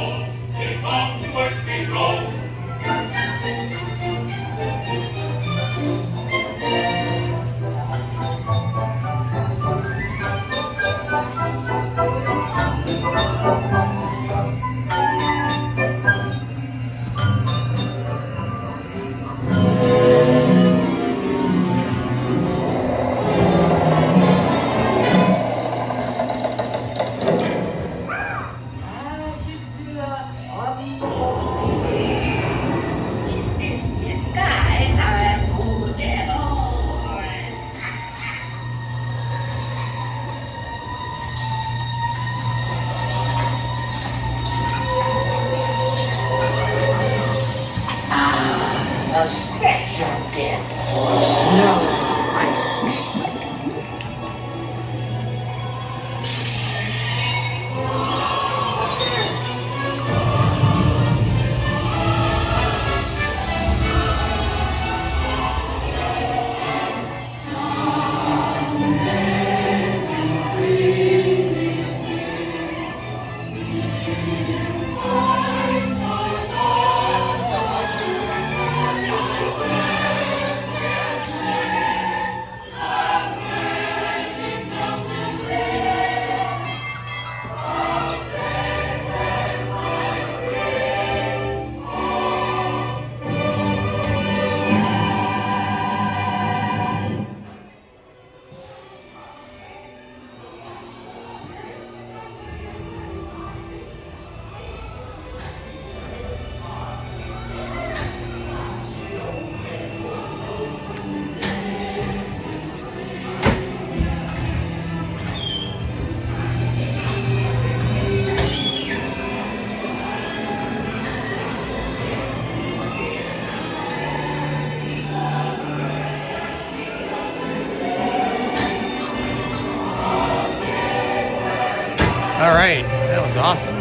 All right, that was awesome.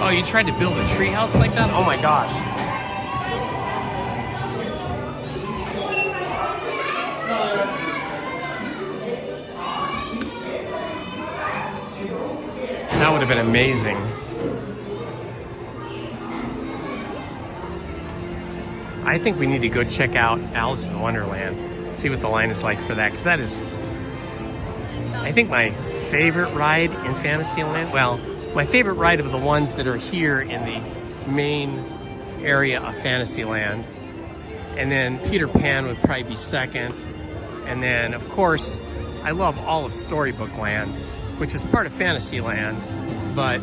Oh, you tried to build a treehouse like that? Oh my gosh. That would have been amazing. I think we need to go check out Alice in Wonderland, see what the line is like for that, because that is, I think, my favorite ride in Fantasyland. Well, my favorite ride of the ones that are here in the main area of Fantasyland. And then Peter Pan would probably be second. And then, of course, I love all of Storybook Land, which is part of Fantasyland, but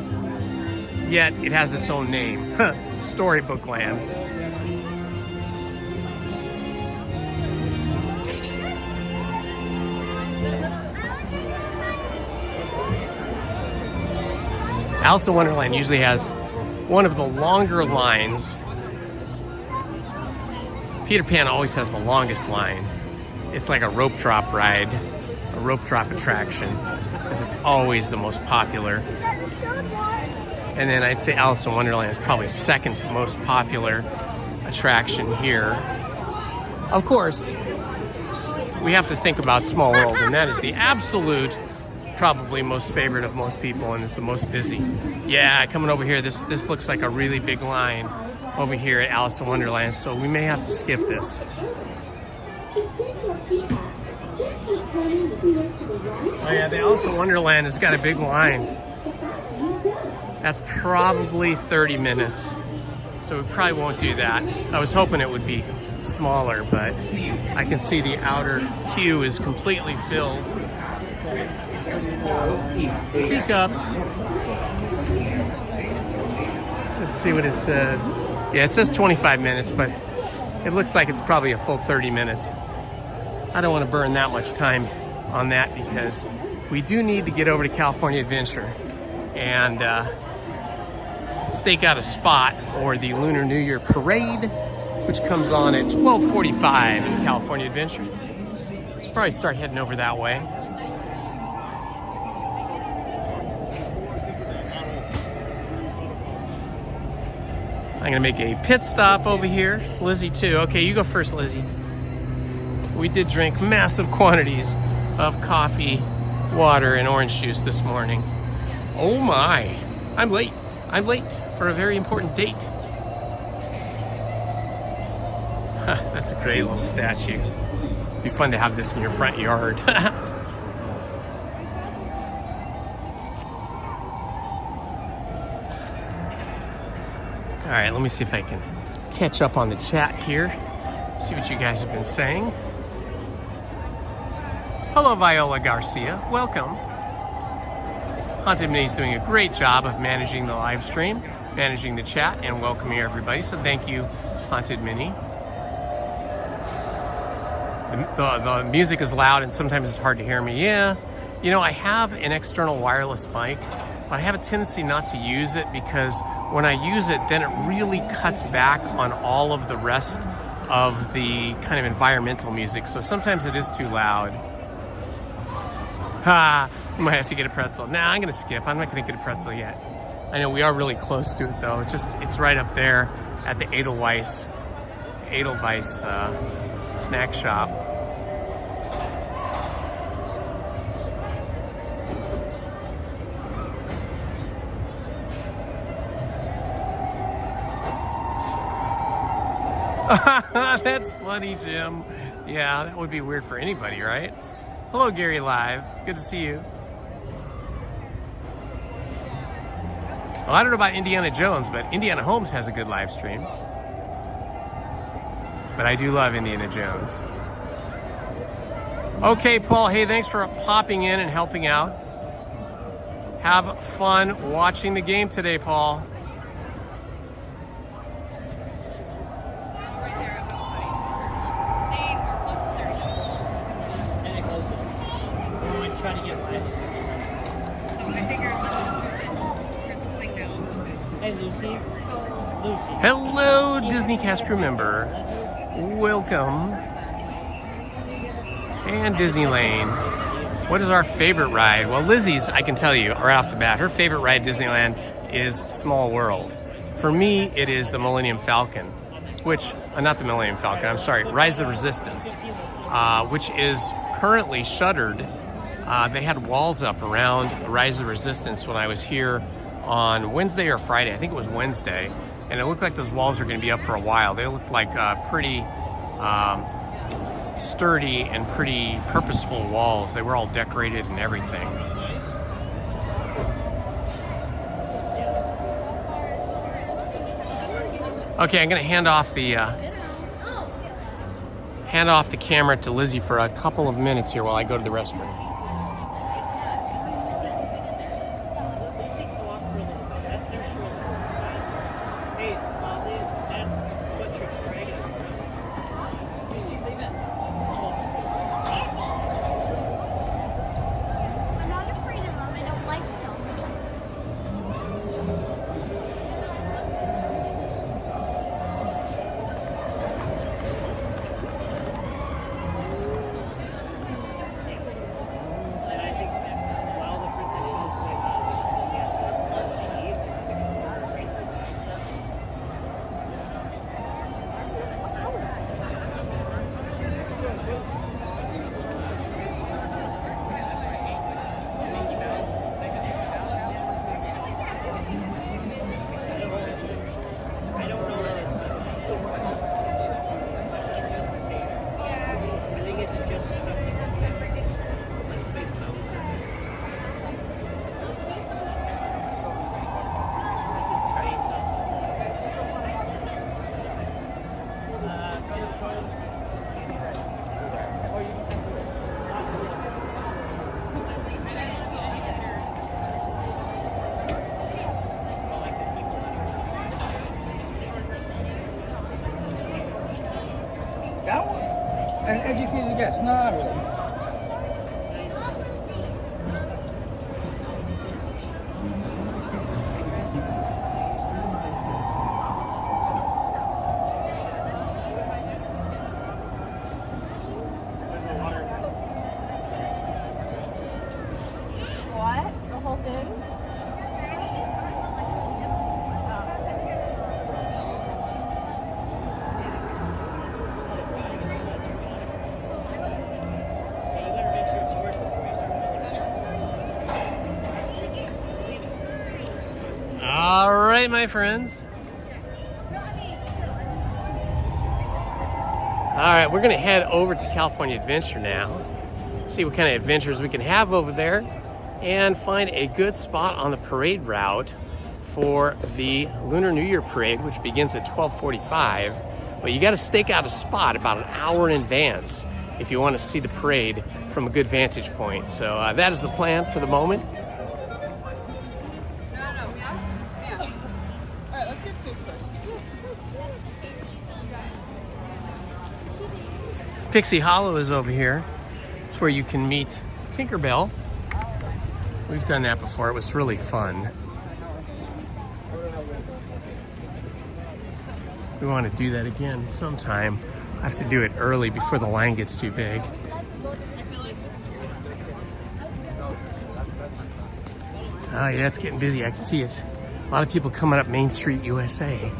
yet it has its own name, Storybook Land. Alice in Wonderland usually has one of the longer lines. Peter Pan always has the longest line. It's like a rope drop ride, a rope drop attraction, because it's always the most popular. And then I'd say Alice in Wonderland is probably second most popular attraction here. Of course, we have to think about Small World, and that is the absolute, probably most favorite of most people, and is the most busy. Yeah, coming over here, this looks like a really big line over here at Alice in Wonderland, so we may have to skip this. Oh yeah, the Alice in Wonderland has got a big line. That's probably 30 minutes, so we probably won't do that. I was hoping it would be smaller, but I can see the outer queue is completely filled. Teacups. Let's see what it says. Yeah, it says 25 minutes, but it looks like it's probably a full 30 minutes. I don't want to burn that much time on that because we do need to get over to California Adventure and stake out a spot for the Lunar New Year parade, which comes on at 12:45 in California Adventure. Let's probably start heading over that way. I'm gonna make a pit stop over here. Lizzie too. Okay, you go first, Lizzie. We did drink massive quantities of coffee, water, and orange juice this morning. Oh my, I'm late. I'm late for a very important date. Huh, that's a great little statue. It'd be fun to have this in your front yard. All right, let me see if I can catch up on the chat here. See what you guys have been saying. Hello, Viola Garcia. Welcome. Haunted Minnie's doing a great job of managing the live stream, managing the chat, and welcoming everybody. So thank you, Haunted Minnie. The music is loud and sometimes it's hard to hear me. Yeah, you know, I have an external wireless mic, but I have a tendency not to use it because when I use it, then it really cuts back on all of the rest of the kind of environmental music. So sometimes it is too loud. Ha, you might have to get a pretzel. Nah, I'm gonna skip. I'm not gonna get a pretzel yet. I know we are really close to it though. It's right up there at the Edelweiss snack shop. That's funny, Jim. Yeah, that would be weird for anybody, right? Hello, Gary Live. Good to see you. Well, I don't know about Indiana Jones, but Indiana Holmes has a good live stream. But I do love Indiana Jones. Okay, Paul. Hey, thanks for popping in and helping out. Have fun watching the game today, Paul. Try to get mine. So I figured let's just press this thing down. Hey, Lucy. Lucy. Hello, Disney cast crew member. Welcome. And Disney Lane. What is our favorite ride? Well, Lizzie's, I can tell you right off the bat, her favorite ride at Disneyland is Small World. For me, it is the Millennium Falcon, which, not the Millennium Falcon, I'm sorry, Rise of the Resistance, which is currently shuttered. They had walls up around Rise of the Resistance when I was here on Wednesday or Friday. I think it was Wednesday. And it looked like those walls are going to be up for a while. They looked like pretty sturdy and pretty purposeful walls. They were all decorated and everything. Okay, I'm going to hand off the camera to Lizzie for a couple of minutes here while I go to the restroom. That was an educated guess. No, not really. What? The whole thing? All right, my friends. All right, we're gonna head over to California Adventure now. See what kind of adventures we can have over there and find a good spot on the parade route for the Lunar New Year parade, which begins at 12:45. But you gotta stake out a spot about an hour in advance if you wanna see the parade from a good vantage point. So that is the plan for the moment. Pixie Hollow is over here. It's where you can meet Tinkerbell. We've done that before. It was really fun. We want to do that again sometime. I have to do it early before the line gets too big. Oh yeah, it's getting busy. I can see it. A lot of people coming up Main Street, USA.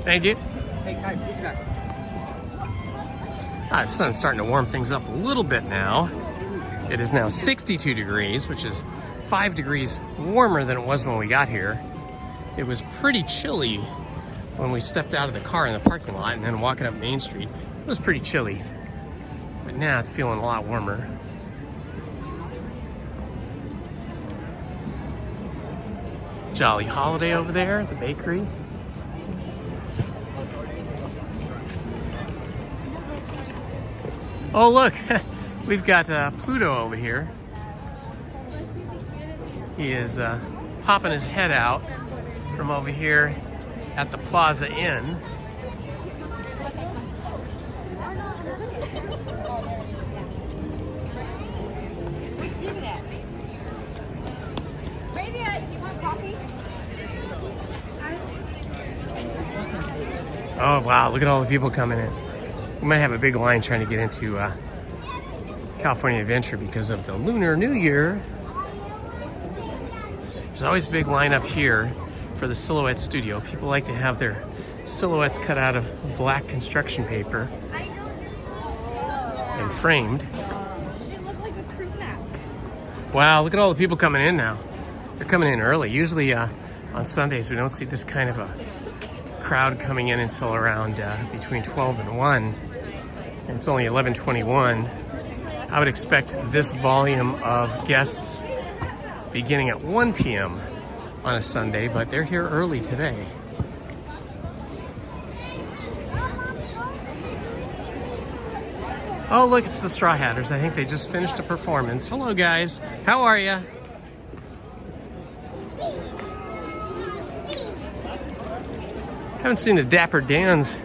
Thank you. The sun's starting to warm things up a little bit now. It is now 62 degrees, which is 5 degrees warmer than it was when we got here. It was pretty chilly when we stepped out of the car in the parking lot and then walking up Main Street. It was pretty chilly, but now it's feeling a lot warmer. Jolly Holiday over there, the bakery. Oh, look, we've got Pluto over here. He is popping his head out from over here at the Plaza Inn. Oh, wow, look at all the people coming in. We might have a big line trying to get into California Adventure because of the Lunar New Year. There's always a big line up here for the Silhouette Studio. People like to have their silhouettes cut out of black construction paper and framed. Wow, look at all the people coming in now. They're coming in early. Usually on Sundays we don't see this kind of a crowd coming in until around between 12 and 1. And it's only 11:21. I would expect this volume of guests beginning at 1 p.m. on a Sunday, but they're here early today. Oh, look, it's the Straw Hatters. I think they just finished a performance. Hello, guys. How are you? Haven't seen the Dapper Dans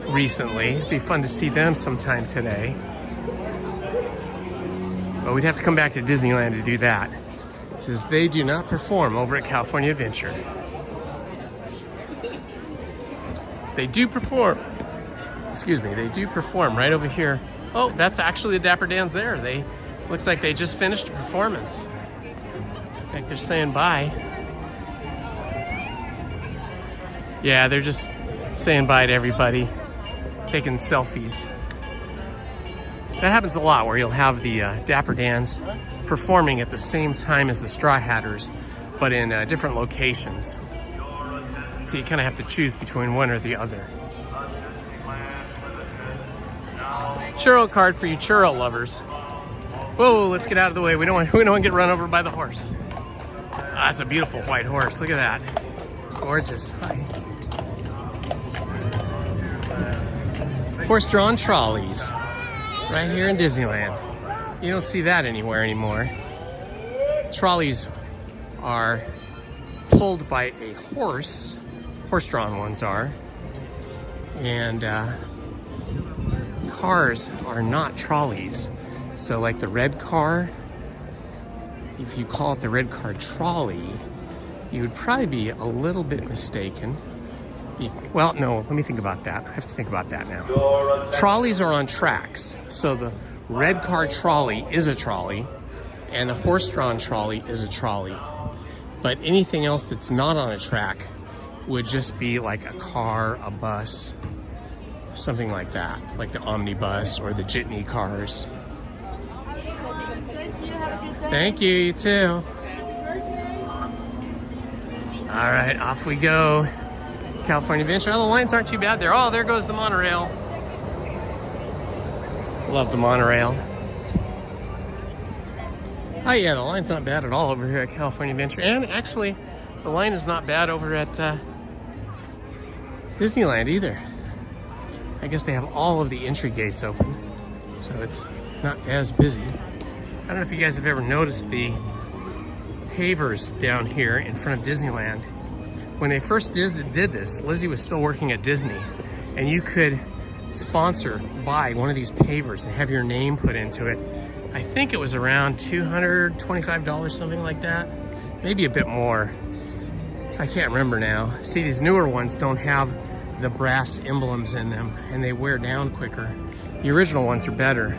recently. It'd be fun to see them sometime today. But we'd have to come back to Disneyland to do that. It says they do not perform over at California Adventure. They do perform. Excuse me, they do perform right over here. Oh, that's actually the Dapper Dans there. Looks like they just finished a performance. Looks like they're saying bye. Yeah, they're just saying bye to everybody, taking selfies. That happens a lot where you'll have the Dapper Dans performing at the same time as the Straw Hatters, but in different locations. So you kind of have to choose between one or the other. Churro card for you churro lovers. Whoa, let's get out of the way. We don't want to get run over by the horse. Ah, that's a beautiful white horse. Look at that. Gorgeous. Hi. Horse-drawn trolleys right here in Disneyland. You don't see that anywhere anymore. Trolleys are pulled by a horse. Horse-drawn ones are. And cars are not trolleys. So like the red car, if you call it the red car trolley, you would probably be a little bit mistaken. Well, no, let me think about that. I have to think about that now. Trolleys are on tracks. So the red car trolley is a trolley, and the horse-drawn trolley is a trolley. But anything else that's not on a track would just be like a car, a bus, something like that, like the omnibus or the jitney cars. Thank you, you too. All right, off we go. California Adventure. Oh, the lines aren't too bad there. Oh, there goes the monorail. Love the monorail. Oh yeah, the line's not bad at all over here at California Adventure. And actually, the line is not bad over at Disneyland either. I guess they have all of the entry gates open, so it's not as busy. I don't know if you guys have ever noticed the pavers down here in front of Disneyland. When they first did this, Lizzie was still working at Disney, and you could buy one of these pavers and have your name put into it. I think it was around $225, something like that. Maybe a bit more. I can't remember now. See, these newer ones don't have the brass emblems in them, and they wear down quicker. The original ones are better.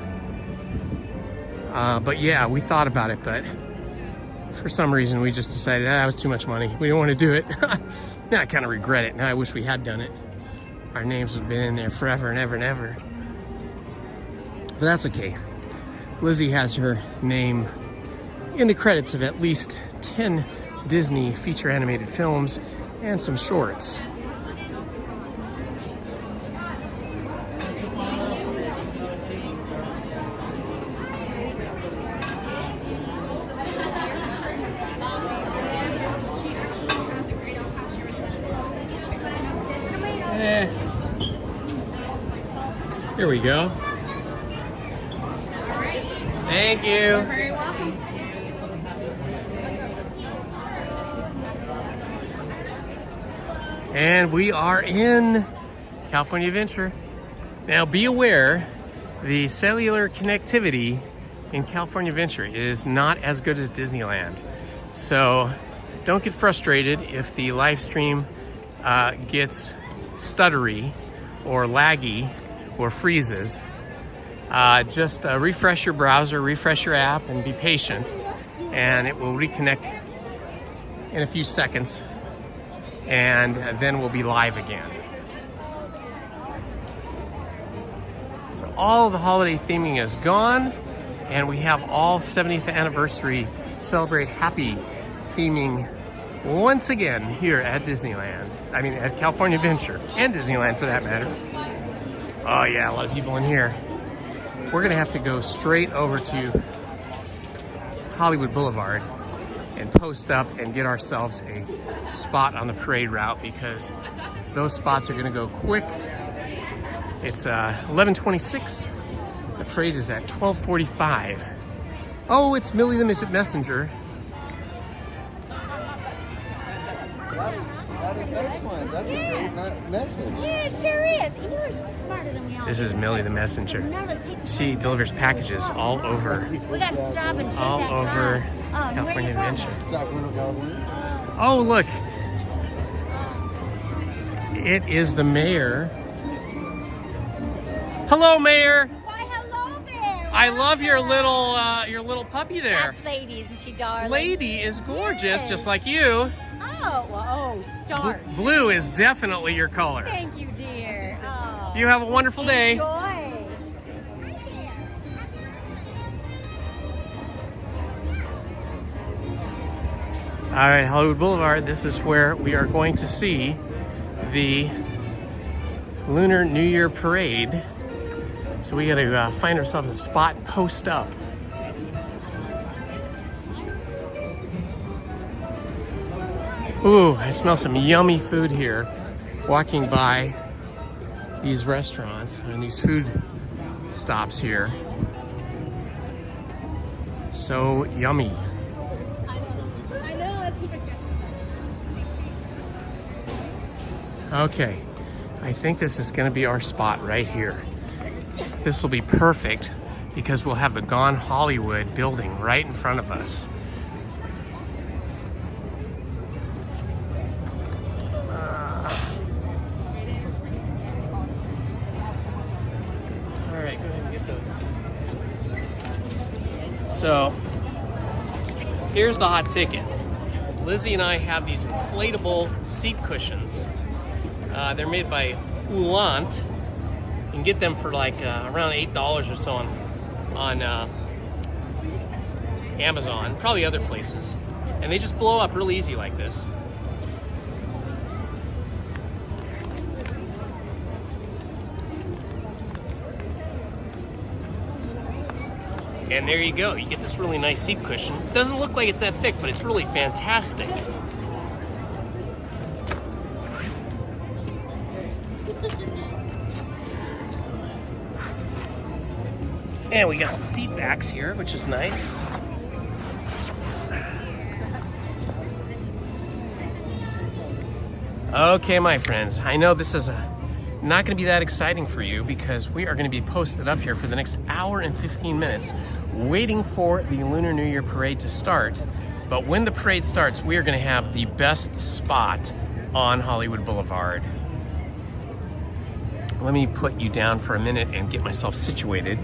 But yeah, we thought about it, but for some reason we just decided that was too much money. We don't want to do it. Now I kind of regret it. Now I wish we had done it. Our names would have been in there forever and ever and ever. But that's okay. Lizzie has her name in the credits of at least 10 Disney feature animated films and some shorts. Here we go. Thank you. You're very welcome. And we are in California Adventure. Now be aware, the cellular connectivity in California Adventure is not as good as Disneyland. So don't get frustrated if the live stream gets stuttery or laggy or freezes. Just refresh your browser, refresh your app, and be patient, and it will reconnect in a few seconds, and then we'll be live again. So all the holiday theming is gone, and we have all 70th anniversary celebrate happy theming once again here at Disneyland. I mean, at California Adventure, and Disneyland for that matter. Oh yeah, a lot of people in here. We're gonna have to go straight over to Hollywood Boulevard and post up and get ourselves a spot on the parade route, because those spots are gonna go quick. It's 11:26. The parade is at 12:45. Oh, it's Millie the Midget Messenger. That is excellent. That's a great message. Yeah, it sure is. You're smarter than we all. This is Millie the Messenger. She delivers packages all over. We got to stop and take all that over time. California Adventure. Sacramento, California. Oh, look. It is the mayor. Hello, Mayor. Why, hello there. I love your little puppy there. That's Lady, isn't she, darling? Lady is gorgeous, Yes. just like you. Oh, well, start. Blue is definitely your color. Thank you, dear. Oh. You have a wonderful day. Enjoy. All right, Hollywood Boulevard. This is where we are going to see the Lunar New Year parade. So we got to find ourselves a spot and post up. Ooh, I smell some yummy food here. Walking by these restaurants and these food stops here. So yummy. I know. Okay, I think this is going to be our spot right here. This will be perfect because we'll have the Gone Hollywood building right in front of us. All right, go ahead and get those. So, here's the hot ticket. Lizzie and I have these inflatable seat cushions. They're made by Oulant. You can get them for like around $8 or so on Amazon, probably other places. And they just blow up real easy like this. And there you go. You get this really nice seat cushion. Doesn't look like it's that thick, but it's really fantastic. And we got some seat backs here, which is nice. Okay, my friends, I know this is not going to be that exciting for you because we are going to be posted up here for the next hour and 15 minutes waiting for the Lunar New Year parade to start. But when the parade starts, we are going to have the best spot on Hollywood Boulevard. Let me put you down for a minute and get myself situated.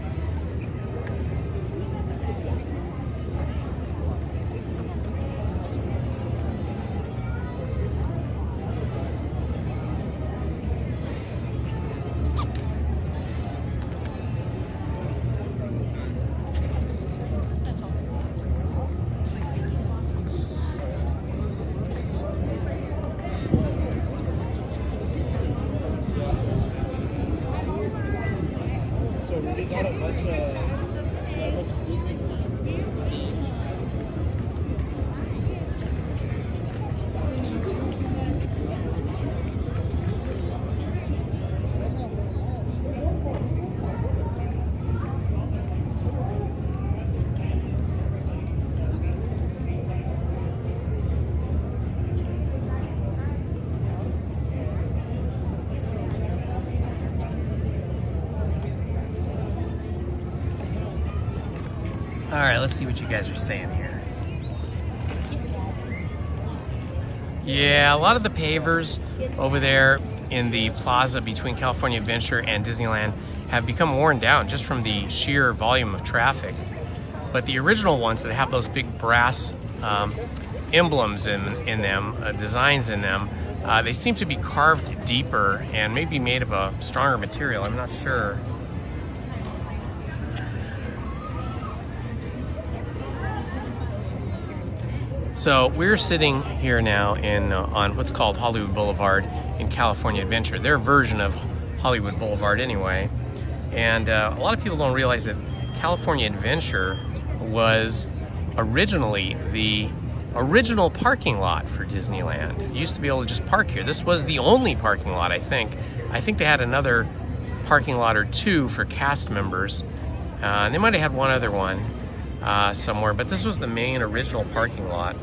All right, let's see what you guys are saying here. Yeah, a lot of the pavers over there in the plaza between California Adventure and Disneyland have become worn down just from the sheer volume of traffic. But the original ones that have those big brass emblems in them, designs in them, they seem to be carved deeper and maybe made of a stronger material. I'm not sure. So we're sitting here now on what's called Hollywood Boulevard in California Adventure, their version of Hollywood Boulevard anyway. And a lot of people don't realize that California Adventure was originally the original parking lot for Disneyland. You used to be able to just park here. This was the only parking lot, I think. I think they had another parking lot or two for cast members. They might have had one other one somewhere, but this was the main original parking lot.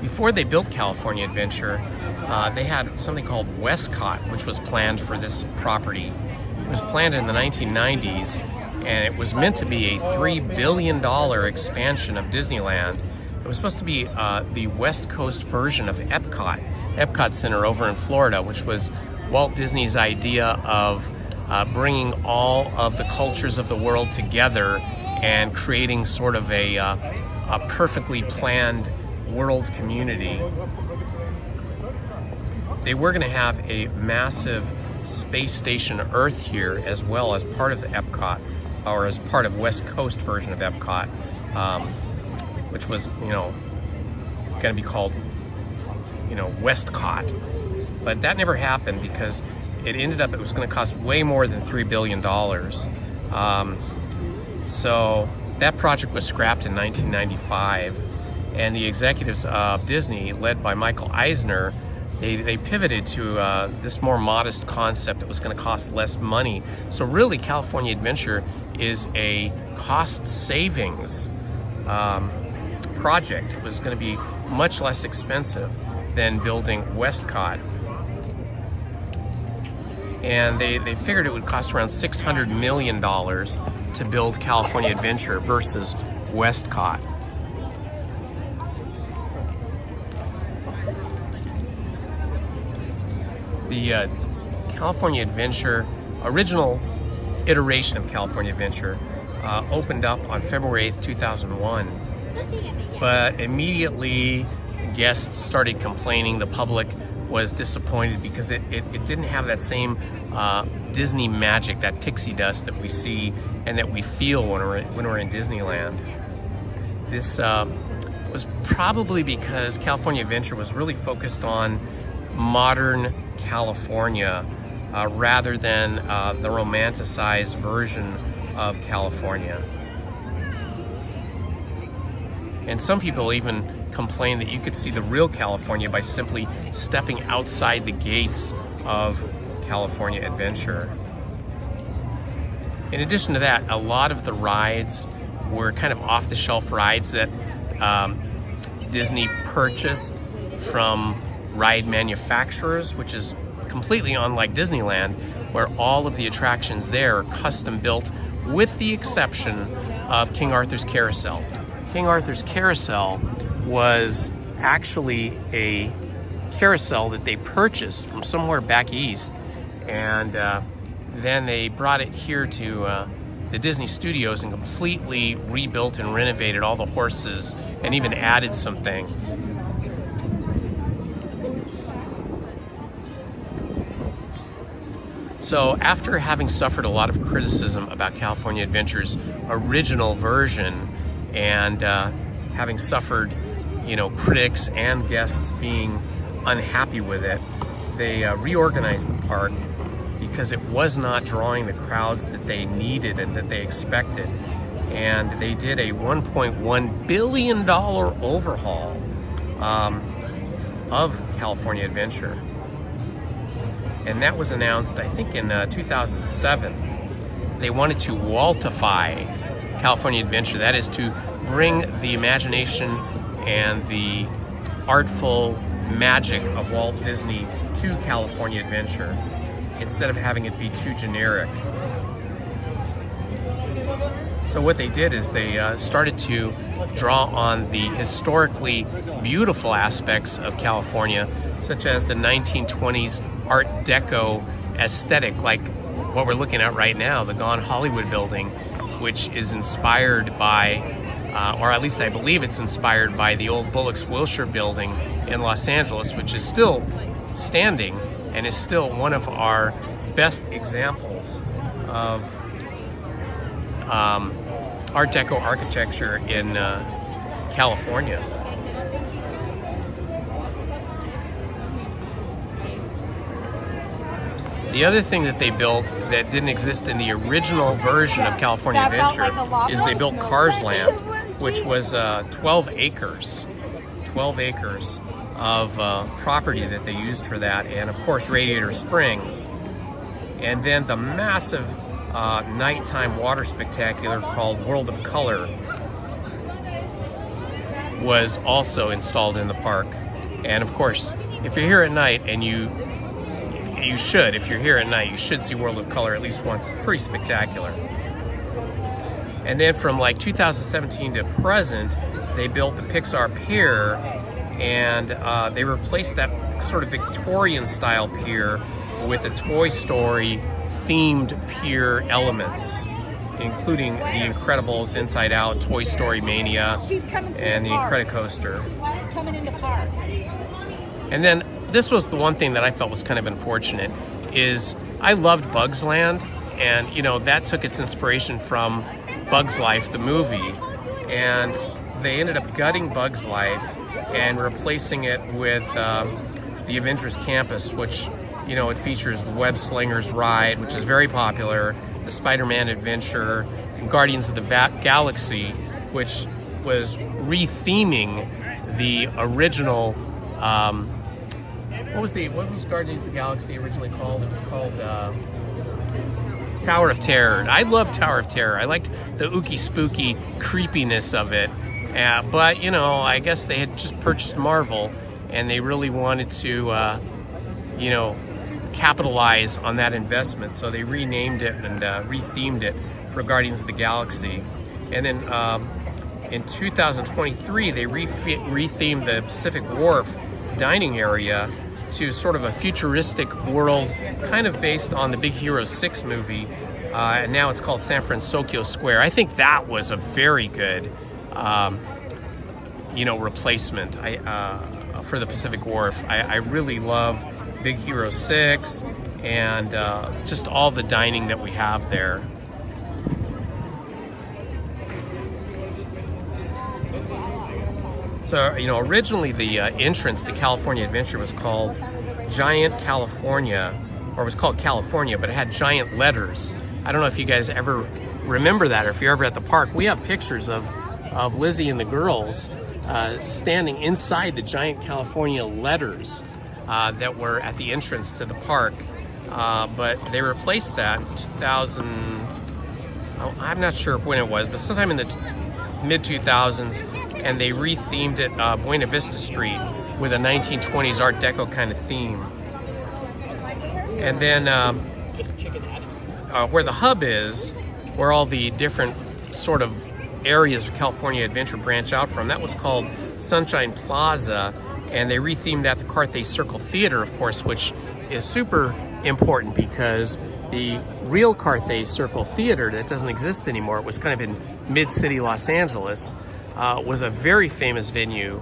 Before they built California Adventure, they had something called Westcott, which was planned for this property. It was planned in the 1990s, and it was meant to be a $3 billion expansion of Disneyland. It was supposed to be the West Coast version of Epcot Center over in Florida, which was Walt Disney's idea of bringing all of the cultures of the world together and creating sort of a perfectly planned world community. They were going to have a massive space station Earth here as well as part of the Epcot, or as part of West Coast version of Epcot, which was, going to be called, Westcott. But that never happened because it ended up, it was going to cost way more than $3 billion. So that project was scrapped in 1995, and the executives of Disney, led by Michael Eisner, they pivoted to this more modest concept that was going to cost less money. So really, California Adventure is a cost savings project. It was going to be much less expensive than building Westcott. And they figured it would cost around $600 million to build California Adventure versus Westcott. The California Adventure, original iteration of California Adventure, opened up on February 8th, 2001. But immediately guests started complaining. The public was disappointed because it didn't have that same Disney magic, that pixie dust that we see and that we feel when we're in Disneyland. This was probably because California Adventure was really focused on modern California rather than the romanticized version of California. And some people even complain that you could see the real California by simply stepping outside the gates of California Adventure. In addition to that, a lot of the rides were kind of off-the-shelf rides that Disney purchased from ride manufacturers, which is completely unlike Disneyland, where all of the attractions there are custom built with the exception of King Arthur's Carousel. King Arthur's Carousel was actually a carousel that they purchased from somewhere back east, and then they brought it here to the Disney Studios and completely rebuilt and renovated all the horses and even added some things. So after having suffered a lot of criticism about California Adventure's original version and having suffered, critics and guests being unhappy with it, they reorganized the park because it was not drawing the crowds that they needed and that they expected. And they did a $1.1 billion overhaul of California Adventure. And that was announced, I think, in 2007. They wanted to Waltify California Adventure. That is to bring the imagination and the artful magic of Walt Disney to California Adventure instead of having it be too generic. So what they did is they started to draw on the historically beautiful aspects of California, such as the 1920s Art Deco aesthetic, like what we're looking at right now, the Gone Hollywood building, which is inspired by, or at least I believe it's inspired by, the old Bullock's Wilshire building in Los Angeles, which is still standing and is still one of our best examples of Art Deco architecture in California. The other thing that they built that didn't exist in the original version of California Adventure is they built Carsland, which was 12 acres of property that they used for that, and of course Radiator Springs. And then the massive nighttime water spectacular called World of Color was also installed in the park. And of course, if you're here at night, and if you're here at night, you should see World of Color at least once. It's pretty spectacular. And then from like 2017 to present, they built the Pixar Pier, and they replaced that sort of Victorian style pier with a Toy Story themed pier elements, including The Incredibles, Inside Out, Toy Story Mania, and the Incredicoaster. Coming in the park. And then this was the one thing that I felt was kind of unfortunate, is I loved Bugs Land, and that took its inspiration from Bugs Life, the movie, and they ended up gutting Bugs Life and replacing it with the Avengers Campus, which it features the Web Slingers ride, which is very popular, the Spider-Man Adventure, and Guardians of the Galaxy, which was re-theming the original. What was Guardians of the Galaxy originally called? It was called Tower of Terror. I love Tower of Terror. I liked the ooky spooky creepiness of it. But I guess they had just purchased Marvel, and they really wanted to capitalize on that investment, so they renamed it and rethemed it for Guardians of the Galaxy. And then in 2023, they rethemed the Pacific Wharf dining area to sort of a futuristic world, kind of based on the Big Hero 6 movie, and now it's called San Francisco Square. I think that was a very good replacement for the Pacific Wharf. I really love Big Hero 6 and just all the dining that we have there. So, originally the entrance to California Adventure was called Giant California, or was called California, but it had giant letters. I don't know if you guys ever remember that, or if you're ever at the park. We have pictures of Lizzie and the girls standing inside the Giant California letters that were at the entrance to the park. But they replaced that in 2000, I'm not sure when it was, but sometime in the mid-2000s, and they rethemed it Buena Vista Street with a 1920s Art Deco kind of theme. And then where the hub is, where all the different sort of areas of California Adventure branch out from, that was called Sunshine Plaza, and they rethemed that the Carthay Circle Theater, of course, which is super important because the real Carthay Circle Theater that doesn't exist anymore, it was kind of in mid-city Los Angeles, was a very famous venue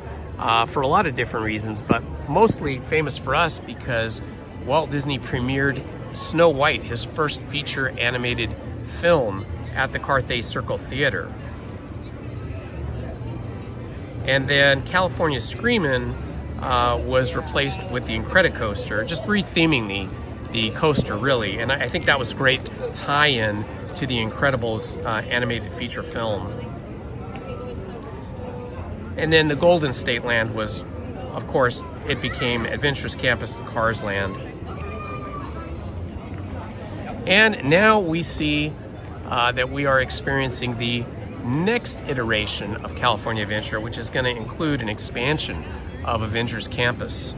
for a lot of different reasons, but mostly famous for us because Walt Disney premiered Snow White, his first feature animated film, at the Carthay Circle Theater. And then California Screamin' was replaced with the Incredicoaster, just retheming the coaster, really. And I think that was a great tie-in to the Incredibles animated feature film. And then the Golden State Land was, of course, it became Adventures Campus and Cars Land. And now we see that we are experiencing the next iteration of California Adventure, which is going to include an expansion of Avengers Campus.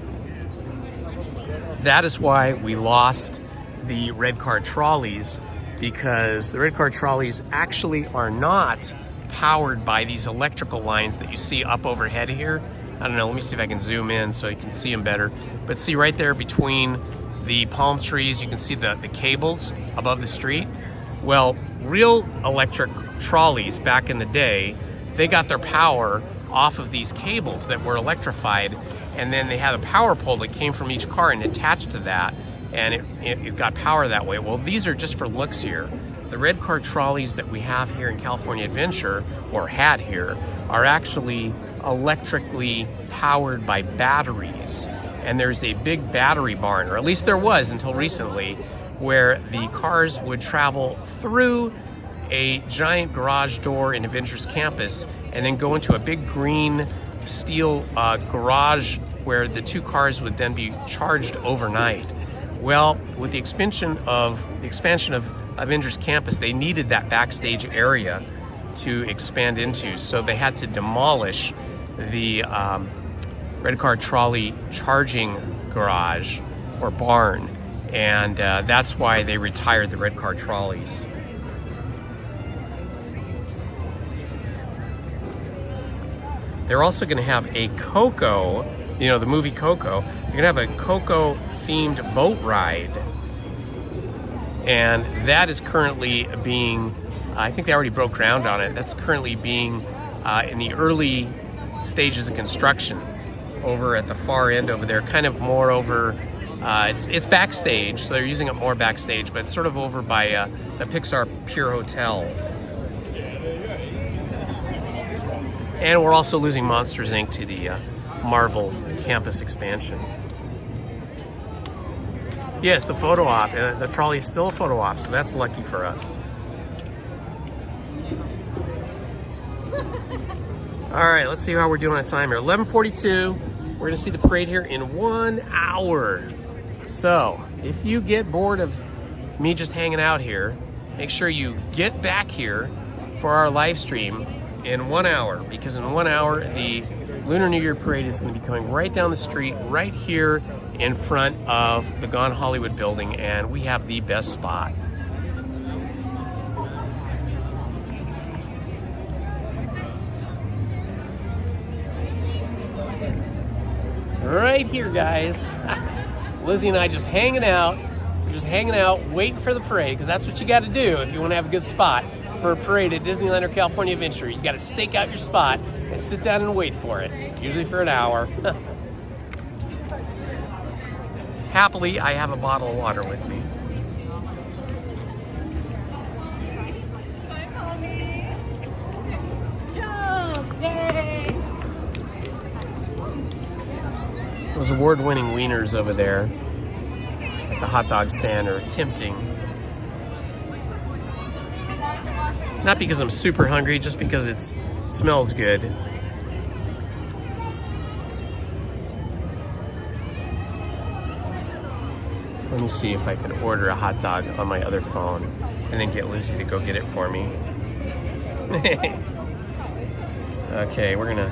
That is why we lost the red car trolleys, because the red car trolleys actually are not powered by these electrical lines that you see up overhead here. I don't know, let me see if I can zoom in so you can see them better. But see right there between the palm trees, you can see the cables above the street. Well, real electric trolleys back in the day, they got their power off of these cables that were electrified, and then they had a power pole that came from each car and attached to that, and it got power that way. Well, these are just for looks here. The red car trolleys that we have here in California Adventure, or had here, are actually electrically powered by batteries. And there's a big battery barn, or at least there was until recently, where the cars would travel through a giant garage door in Adventures Campus and then go into a big green steel garage where the two cars would then be charged overnight. Well, with the expansion of Avengers Campus, they needed that backstage area to expand into, so they had to demolish the red car trolley charging garage or barn, and that's why they retired the red car trolleys. They're also going to have a Coco, you know, the movie Coco. They're going to have a Coco themed boat ride, and that is currently being, I think they already broke ground on it. That's currently being in the early stages of construction over at the far end over there, kind of more over, it's backstage, so they're using it more backstage, but it's sort of over by the Pixar Pier Hotel. And we're also losing Monsters, Inc. to the Marvel campus expansion. Yes, the photo op. The trolley is still a photo op, so that's lucky for us. All right, let's see how we're doing on time here. 11:42. We're gonna see the parade here in 1 hour. So if you get bored of me just hanging out here, make sure you get back here for our live stream in 1 hour, because in 1 hour, the Lunar New Year parade is gonna be coming right down the street, right here in front of the Gone Hollywood building, and we have the best spot. Right here, guys. Lizzie and I just hanging out. We're just hanging out, waiting for the parade, because that's what you got to do if you want to have a good spot for a parade at Disneyland or California Adventure. You got to stake out your spot and sit down and wait for it, usually for an hour. Happily, I have a bottle of water with me. Jump! Yay! Those award-winning wieners over there at the hot dog stand are tempting. Not because I'm super hungry, just because it smells good. Let me see if I can order a hot dog on my other phone and then get Lizzie to go get it for me. Okay, we're gonna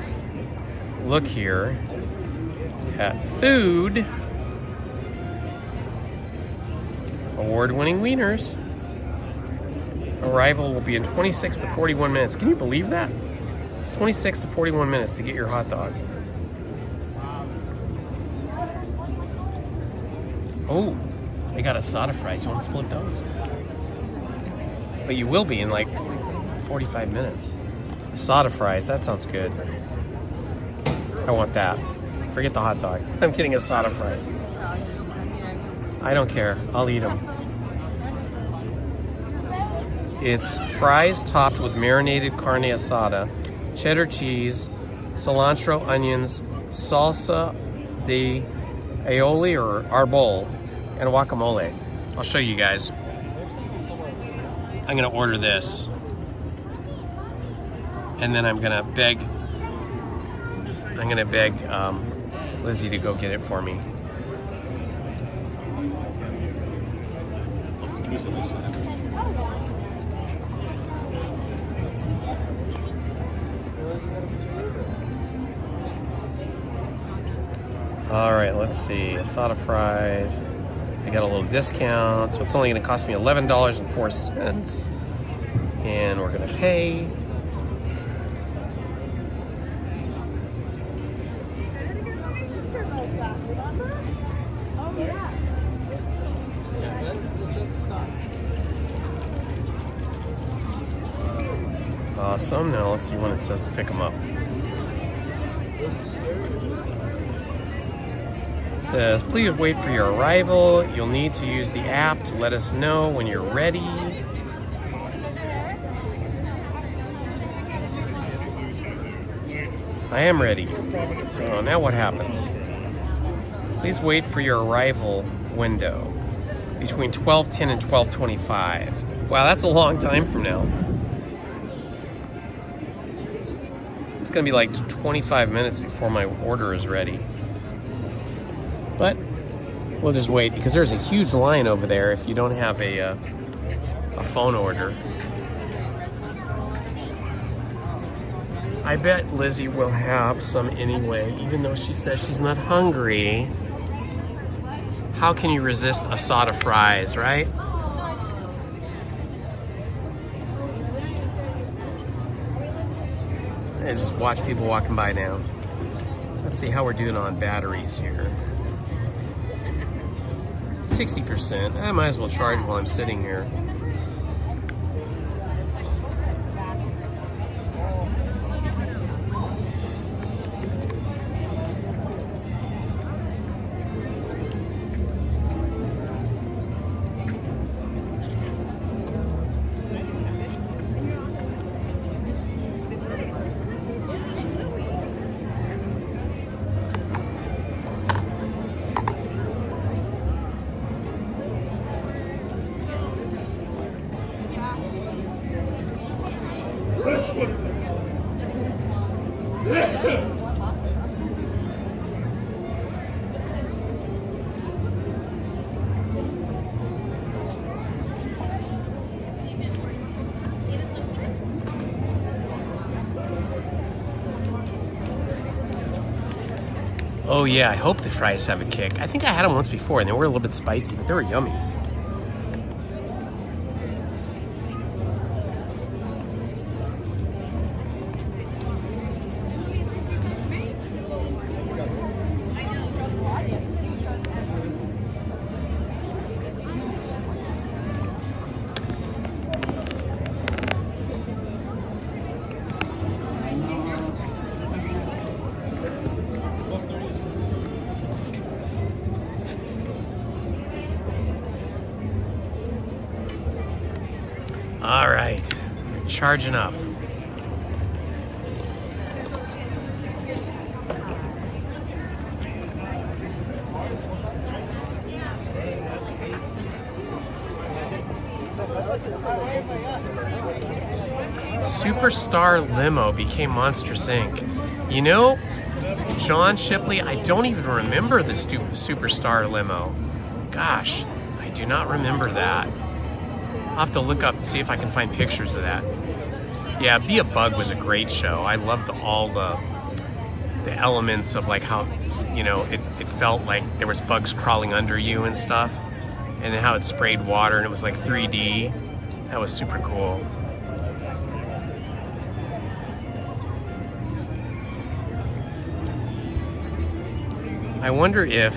look here at food. Award-winning wieners. Arrival will be in 26 to 41 minutes. Can you believe that? 26 to 41 minutes to get your hot dog. Oh, they got asada fries. You want to split those? But you will be in like 45 minutes. Asada fries, that sounds good. I want that. Forget the hot dog. I'm getting asada fries. I don't care. I'll eat them. It's fries topped with marinated carne asada, cheddar cheese, cilantro, onions, salsa de aioli or arbol, and guacamole. I'll show you guys. I'm gonna order this. And then I'm gonna beg Lizzie to go get it for me. All right, let's see. Asada fries. I got a little discount, so it's only going to cost me $11.04. And we're going to pay. Awesome. Now let's see when it says to pick them up. It says, please wait for your arrival. You'll need to use the app to let us know when you're ready. I am ready. So now what happens? Please wait for your arrival window between 12:10 and 12:25. Wow, that's a long time from now. It's gonna be like 25 minutes before my order is ready. But we'll just wait because there's a huge line over there if you don't have a phone order. I bet Lizzie will have some anyway, even though she says she's not hungry. How can you resist a side of fries, right? And just watch people walking by now. Let's see how we're doing on batteries here. 60%. I might as well charge while I'm sitting here. Oh yeah, I hope the fries have a kick. I think I had them once before and they were a little bit spicy, but they were yummy. All right, charging up. Superstar Limo became Monsters Inc. You know, John Shipley, I don't even remember the Superstar Limo. Gosh, I do not remember that. I'll have to look up and see if I can find pictures of that. Yeah, Be a Bug was a great show. I loved all the elements of like how, you know, it felt like there was bugs crawling under you and stuff. And then how it sprayed water and it was like 3D. That was super cool. I wonder if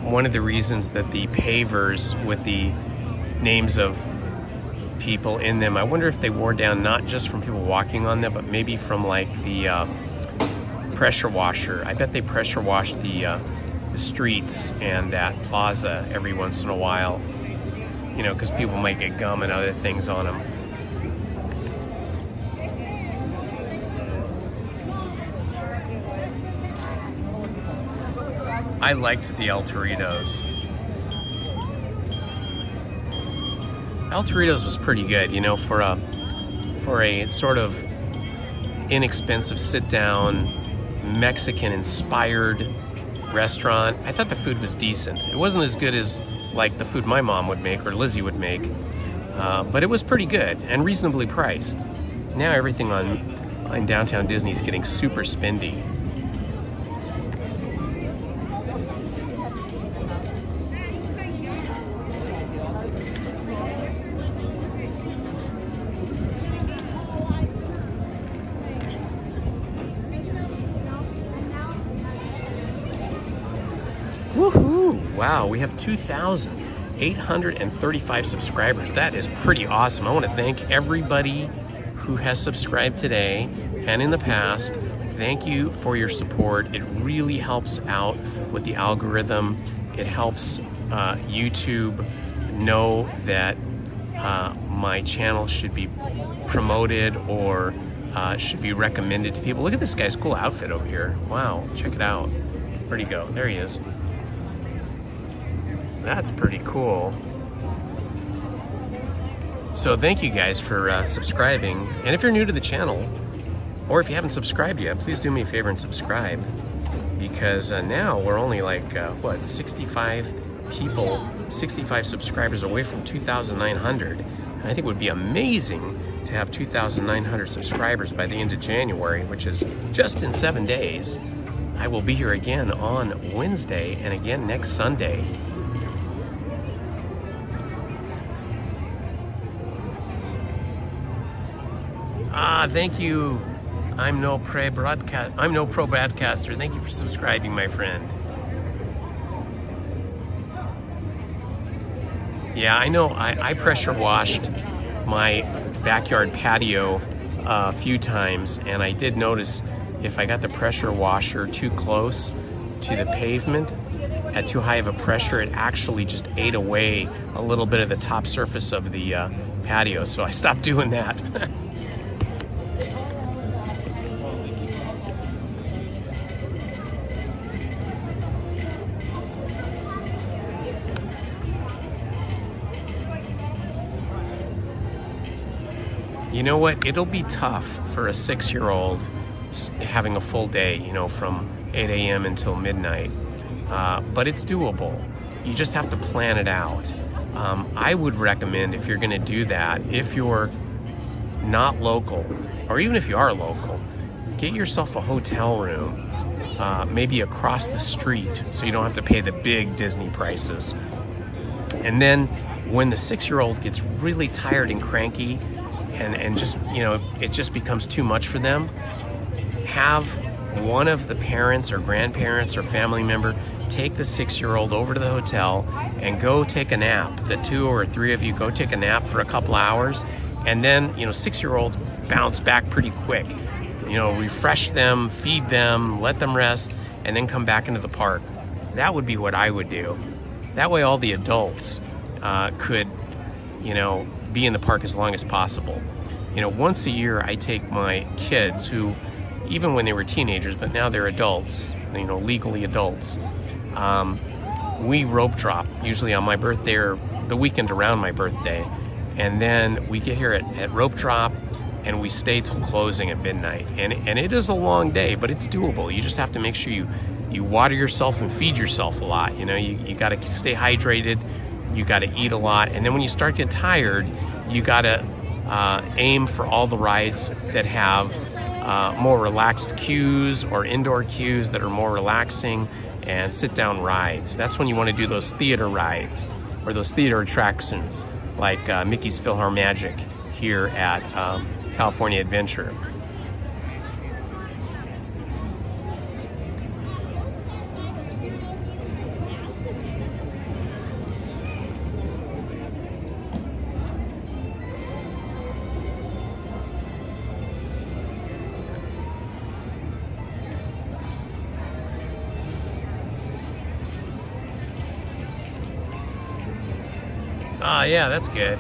one of the reasons that the pavers with the names of people in them, I wonder if they wore down not just from people walking on them, but maybe from like the pressure washer. I bet they pressure washed the streets and that plaza every once in a while, you know, because people might get gum and other things on them. I liked the El Torritos. El Torritos was pretty good, you know, for a sort of inexpensive sit-down Mexican-inspired restaurant. I thought the food was decent. It wasn't as good as like the food my mom would make or Lizzie would make, but it was pretty good and reasonably priced. Now everything in downtown Disney is getting super spendy. Wow, we have 2,835 subscribers. That is pretty awesome. I want to thank everybody who has subscribed today and in the past. Thank you for your support. It really helps out with the algorithm. It helps YouTube know that my channel should be promoted or should be recommended to people. Look at this guy's cool outfit over here. Wow, check it out. Where'd he go? There he is. That's pretty cool. So thank you guys for subscribing. And if you're new to the channel, or if you haven't subscribed yet, please do me a favor and subscribe. Because now we're only like, 65 people, 65 subscribers away from 2,900. And I think it would be amazing to have 2,900 subscribers by the end of January, which is just in 7 days. I will be here again on Wednesday and again next Sunday. Thank you. I'm no pro broadcaster. Thank you for subscribing, my friend. Yeah, I know. I pressure washed my backyard patio a few times, and I did notice if I got the pressure washer too close to the pavement at too high of a pressure, it actually just ate away a little bit of the top surface of the patio. So I stopped doing that. You know what? It'll be tough for a 6-year-old having a full day, you know, from 8 a.m. until midnight. But it's doable. You just have to plan it out. I would recommend, if you're going to do that, if you're not local, or even if you are local, get yourself a hotel room, maybe across the street, so you don't have to pay the big Disney prices. And then when the 6-year-old gets really tired and cranky, and just, you know, it just becomes too much for them, have one of the parents or grandparents or family member take the 6-year-old over to the hotel and go take a nap. The 2 or 3 of you go take a nap for a couple hours, and then, you know, 6-year-olds bounce back pretty quick. You know, refresh them, feed them, let them rest, and then come back into the park. That would be what I would do. That way all the adults could, you know, be in the park as long as possible. You know, once a year I take my kids, who, even when they were teenagers, but now they're adults, you know, legally adults, we rope drop, usually on my birthday or the weekend around my birthday. And then we get here at rope drop and we stay till closing at midnight. And it is a long day, but it's doable. You just have to make sure you water yourself and feed yourself a lot. You know, you got to stay hydrated. You got to eat a lot, and then when you start getting tired, you got to aim for all the rides that have more relaxed queues or indoor queues that are more relaxing, and sit-down rides. That's when you want to do those theater rides or those theater attractions like Mickey's PhilharMagic here at California Adventure. Yeah, that's good.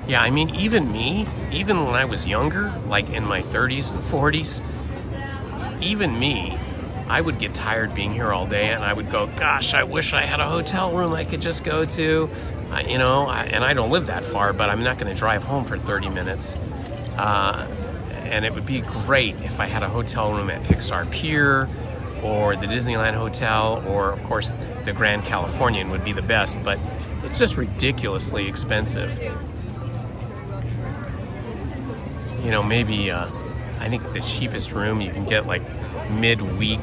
Yeah, I mean, even me, even when I was younger, like in my 30s and 40s, even me, I would get tired being here all day, and I would go, gosh, I wish I had a hotel room I could just go to, you know, and I don't live that far, but I'm not going to drive home for 30 minutes. And it would be great if I had a hotel room at Pixar Pier or the Disneyland Hotel, or of course the Grand Californian would be the best, but it's just ridiculously expensive. You know, maybe I think the cheapest room you can get like midweek,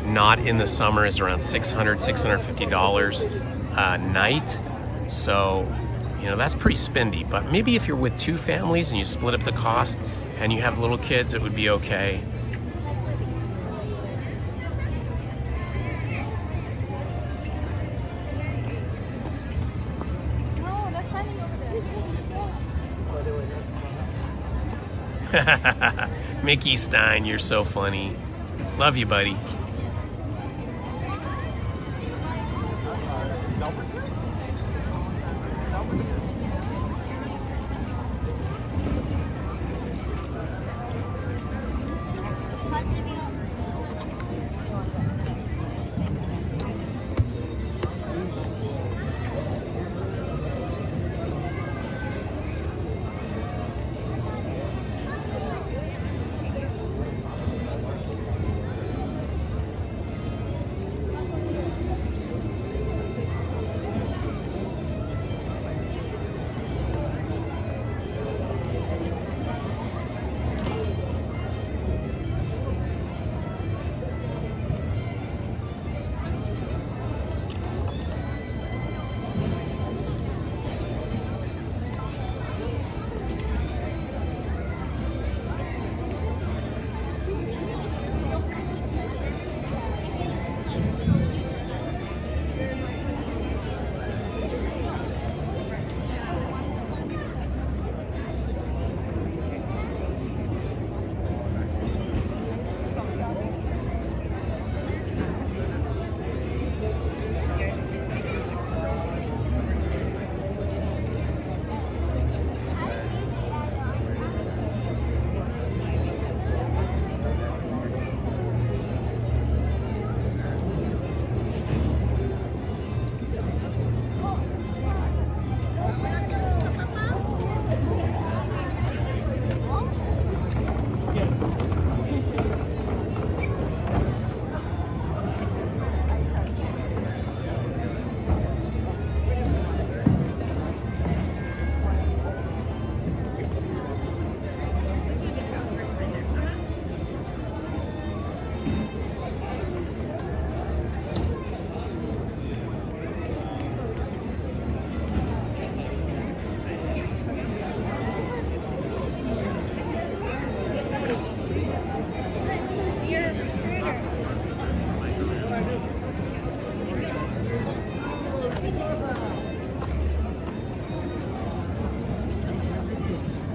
not in the summer, is around $650 a night. So, you know, that's pretty spendy. But maybe if you're with 2 families and you split up the cost and you have little kids, it would be okay. Mickey Stein, you're so funny. Love you, buddy.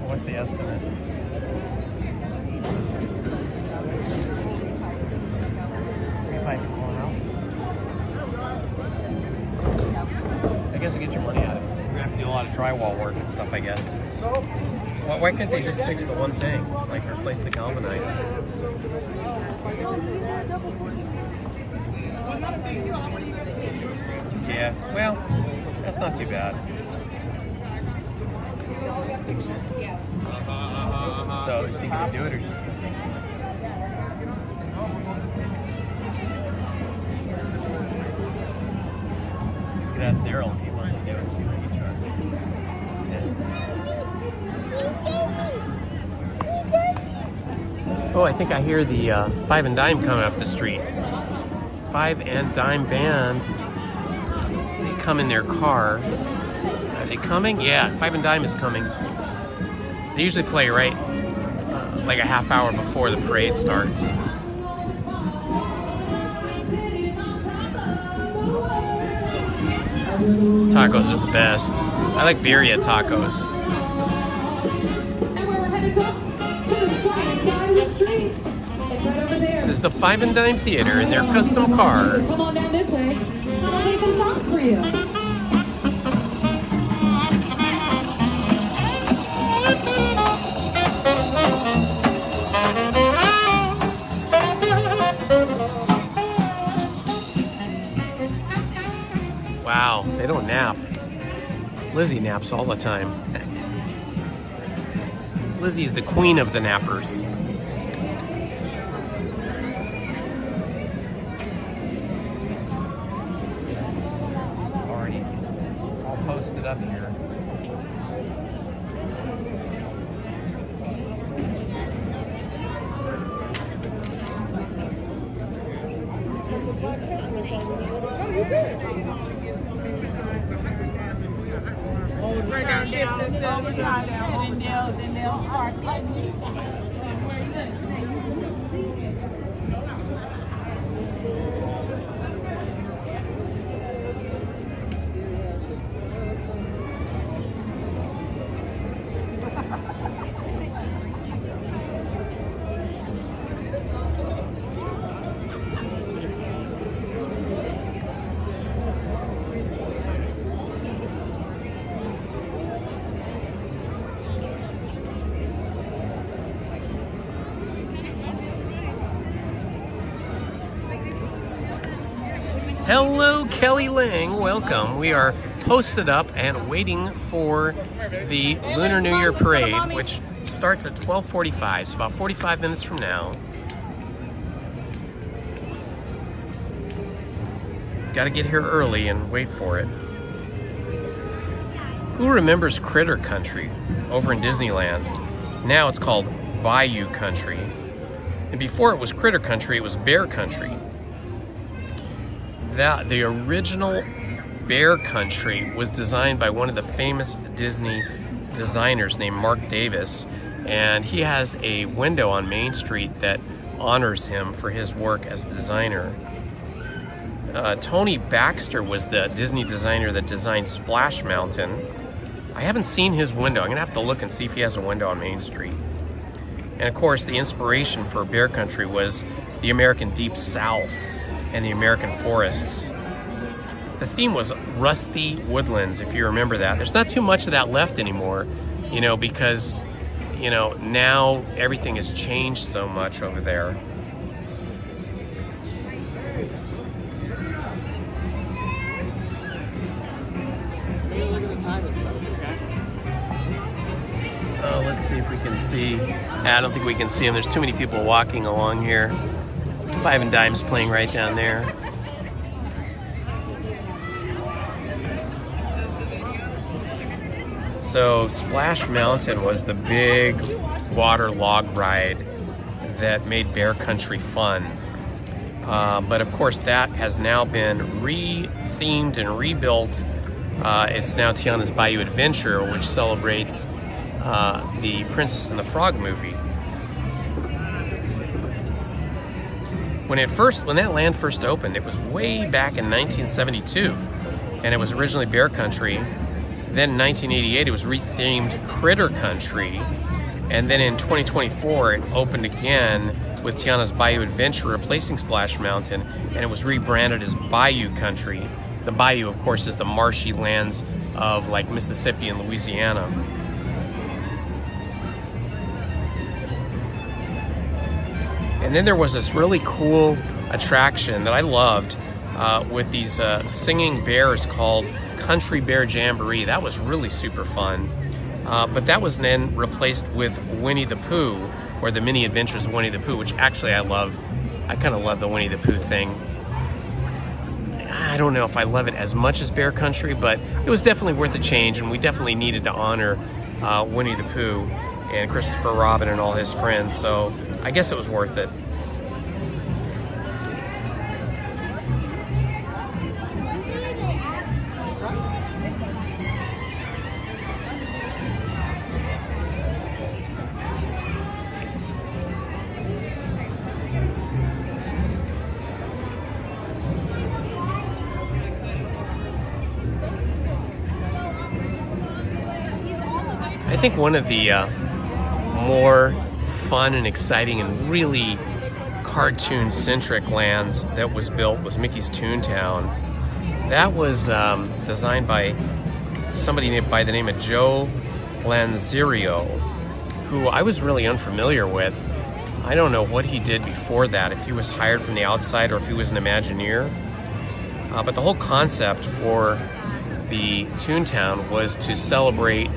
What's the estimate? I guess to get your money out of it, we're gonna have to do a lot of drywall work and stuff, I guess. Why can't they just fix the one thing, like replace the galvanized? Yeah, well, that's not too bad. So is she gonna do it, or she's still taking it? You could ask Daryl if he wants to do it and see what he charges. Oh, I think I hear the Five and Dime coming up the street. Five and Dime band. They come in their car. Are they coming? Yeah, Five and Dime is coming. They usually play right like a half hour before the parade starts. Tacos are the best. I like birria tacos. And where we're headed, folks, to the side of the street. It's right over there. This is the Five and Dime Theater in their custom car. Come on down this way. I'll play some songs for you. Wow, they don't nap. Lizzie naps all the time. Lizzie's the queen of the nappers. It's already all posted up here. Turn down shifts and stuff. And then they'll start cutting. Hello, Kelly Lang. Welcome. We are posted up and waiting for the Lunar New Year parade, which starts at 12:45, so about 45 minutes from now. Got to get here early and wait for it. Who remembers Critter Country over in Disneyland? Now it's called Bayou Country. And before it was Critter Country, it was Bear Country. The original Bear Country was designed by one of the famous Disney designers named Mark Davis, and he has a window on Main Street that honors him for his work as the designer. Tony Baxter was the Disney designer that designed Splash Mountain. I haven't seen his window. I'm gonna have to look and see if he has a window on Main Street. And of course, the inspiration for Bear Country was the American Deep South and the American forests. The theme was rusty woodlands, if you remember that. There's not too much of that left anymore, you know, because, you know, now everything has changed so much over there. Oh, let's see if we can see. I don't think we can see them. There's too many people walking along here. Five and Dime's playing right down there. So Splash Mountain was the big water log ride that made Bear Country fun. But of course that has now been re-themed and rebuilt. It's now Tiana's Bayou Adventure, which celebrates the Princess and the Frog movie. When that land first opened, it was way back in 1972, and it was originally Bear Country. Then in 1988, it was rethemed Critter Country, and then in 2024, it opened again with Tiana's Bayou Adventure, replacing Splash Mountain, and it was rebranded as Bayou Country. The bayou, of course, is the marshy lands of like Mississippi and Louisiana. And then there was this really cool attraction that I loved with these singing bears called Country Bear Jamboree. That was really super fun. But that was then replaced with Winnie the Pooh, or the Mini Adventures of Winnie the Pooh, which actually I love. I kind of love the Winnie the Pooh thing. I don't know if I love it as much as Bear Country, but it was definitely worth the change, and we definitely needed to honor Winnie the Pooh and Christopher Robin and all his friends, so I guess it was worth it. I think one of the more fun and exciting and really cartoon-centric lands that was built was Mickey's Toontown. That was designed by somebody by the name of Joe Lanzerio, who I was really unfamiliar with. I don't know what he did before that, if he was hired from the outside or if he was an Imagineer. But the whole concept for the Toontown was to celebrate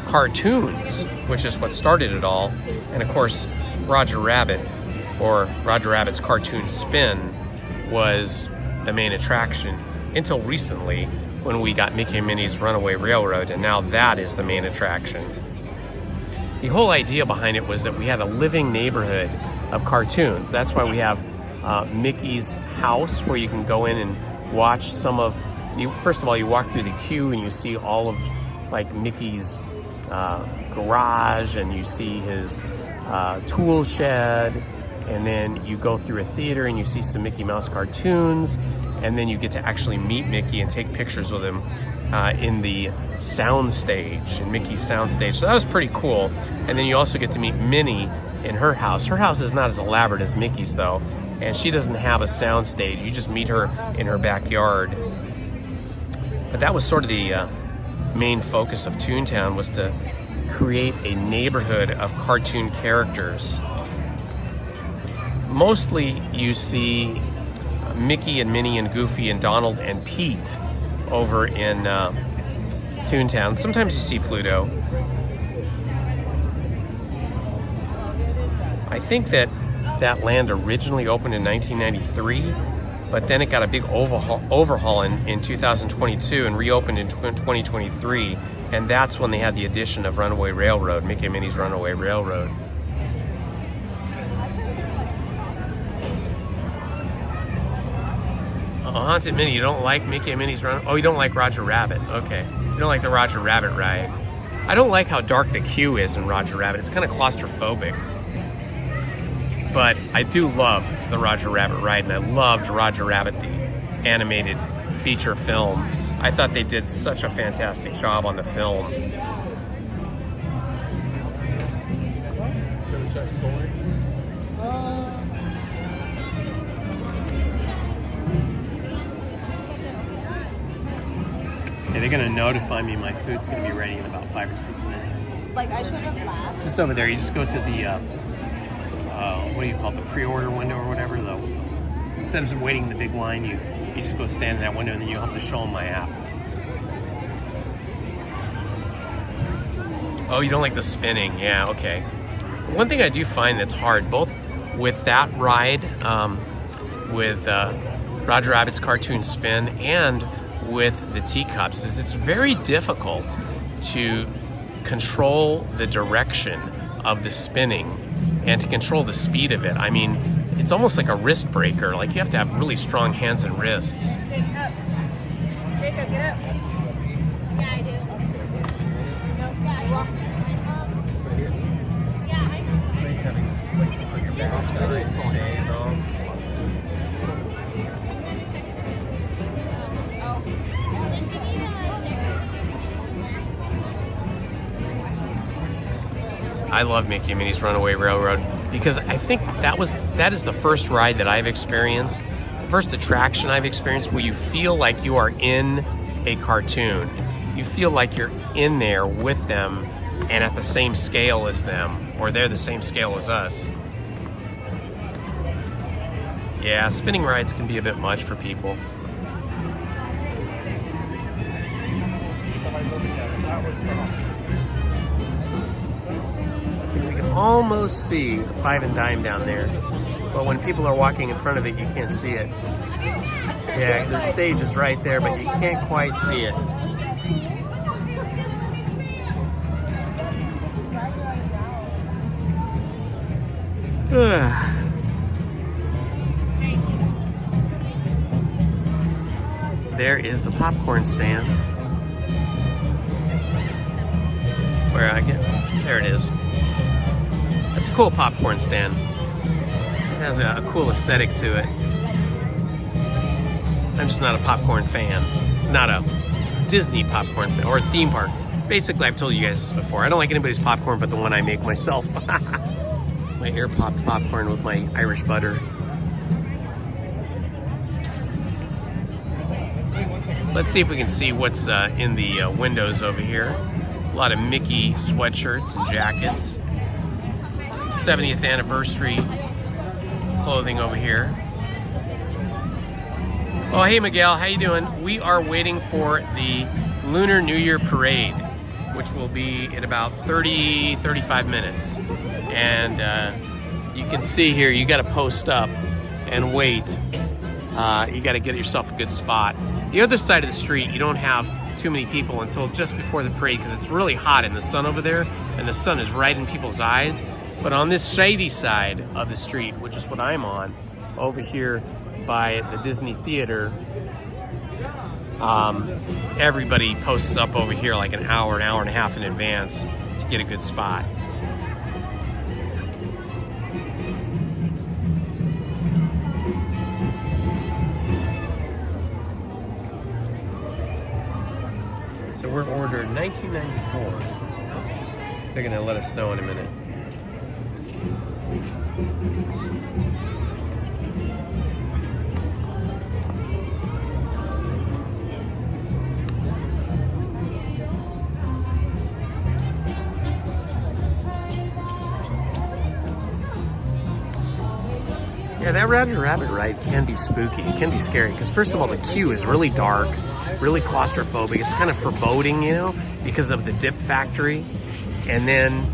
cartoons, which is what started it all. And of course, Roger Rabbit, or Roger Rabbit's Cartoon Spin, was the main attraction until recently when we got Mickey and Minnie's Runaway Railroad, and now that is the main attraction. The whole idea behind it was that we had a living neighborhood of cartoons. That's why we have Mickey's house, where you can go in and watch some of, first of all, you walk through the queue and you see all of like Mickey's garage, and you see his tool shed, and then you go through a theater and you see some Mickey Mouse cartoons, and then you get to actually meet Mickey and take pictures with him in the sound stage, in Mickey's sound stage. So that was pretty cool. And then you also get to meet Minnie in her house. Her house is not as elaborate as Mickey's though, and she doesn't have a sound stage. You just meet her in her backyard. But that was sort of the main focus of Toontown, was to create a neighborhood of cartoon characters. Mostly you see Mickey and Minnie and Goofy and Donald and Pete over in Toontown. Sometimes you see Pluto. I think that land originally opened in 1993, but then it got a big overhaul in 2022 and reopened in 2023, and that's when they had the addition of Runaway Railroad, Mickey and Minnie's Runaway Railroad. Haunted Minnie, you don't like Mickey and Minnie's Run? Oh, you don't like Roger Rabbit. Okay. You don't like the Roger Rabbit ride. I don't like how dark the queue is in Roger Rabbit. It's kind of claustrophobic. But I do love the Roger Rabbit ride, and I loved Roger Rabbit, the animated feature film. I thought they did such a fantastic job on the film. They're gonna notify me my food's gonna be ready in about 5 or 6 minutes. Like I should have laughed. Just over there, you just go to the, what do you call it, the pre-order window or whatever. Instead of waiting in the big line, you just go stand in that window and then you'll have to show them my app. Oh, you don't like the spinning? Yeah, okay. One thing I do find that's hard, both with that ride, with Roger Rabbit's Cartoon Spin, and with the teacups, is it's very difficult to control the direction of the spinning and to control the speed of it. I mean, it's almost like a wrist breaker. Like you have to have really strong hands and wrists. Jacob, get up. Yeah, I do. It's nice having this place on your back. I love Mickey and Minnie's Runaway Railroad because I think that is the first ride that I've experienced, the first attraction I've experienced where you feel like you are in a cartoon. You feel like you're in there with them and at the same scale as them, or they're the same scale as us. Yeah, spinning rides can be a bit much for people. We can almost see the Five and Dime down there, but when people are walking in front of it, you can't see it. Yeah, the stage is right there, but you can't quite see it. There is the popcorn stand. Where I get, there it is. It's a cool popcorn stand. It has a cool aesthetic to it. I'm just not a popcorn fan. Not a Disney popcorn fan, or a theme park. Basically, I've told you guys this before. I don't like anybody's popcorn but the one I make myself. My air popped popcorn with my Irish butter. Let's see if we can see what's in the windows over here. A lot of Mickey sweatshirts and jackets. Some 70th anniversary clothing over here. Oh, hey Miguel, how you doing? We are waiting for the Lunar New Year parade, which will be in about 35 minutes. And you can see here, you gotta post up and wait. You gotta get yourself a good spot. The other side of the street, you don't have too many people until just before the parade because it's really hot in the sun over there and the sun is right in people's eyes. But on this shady side of the street, which is what I'm on, over here by the Disney Theater, everybody posts up over here like an hour and a half in advance to get a good spot. So we're ordered $19.94. They're gonna let us know in a minute. Yeah, that Roger Rabbit ride can be spooky. It can be scary because first of all, the queue is really dark, really claustrophobic. It's kind of foreboding, you know, because of the dip factory. And then,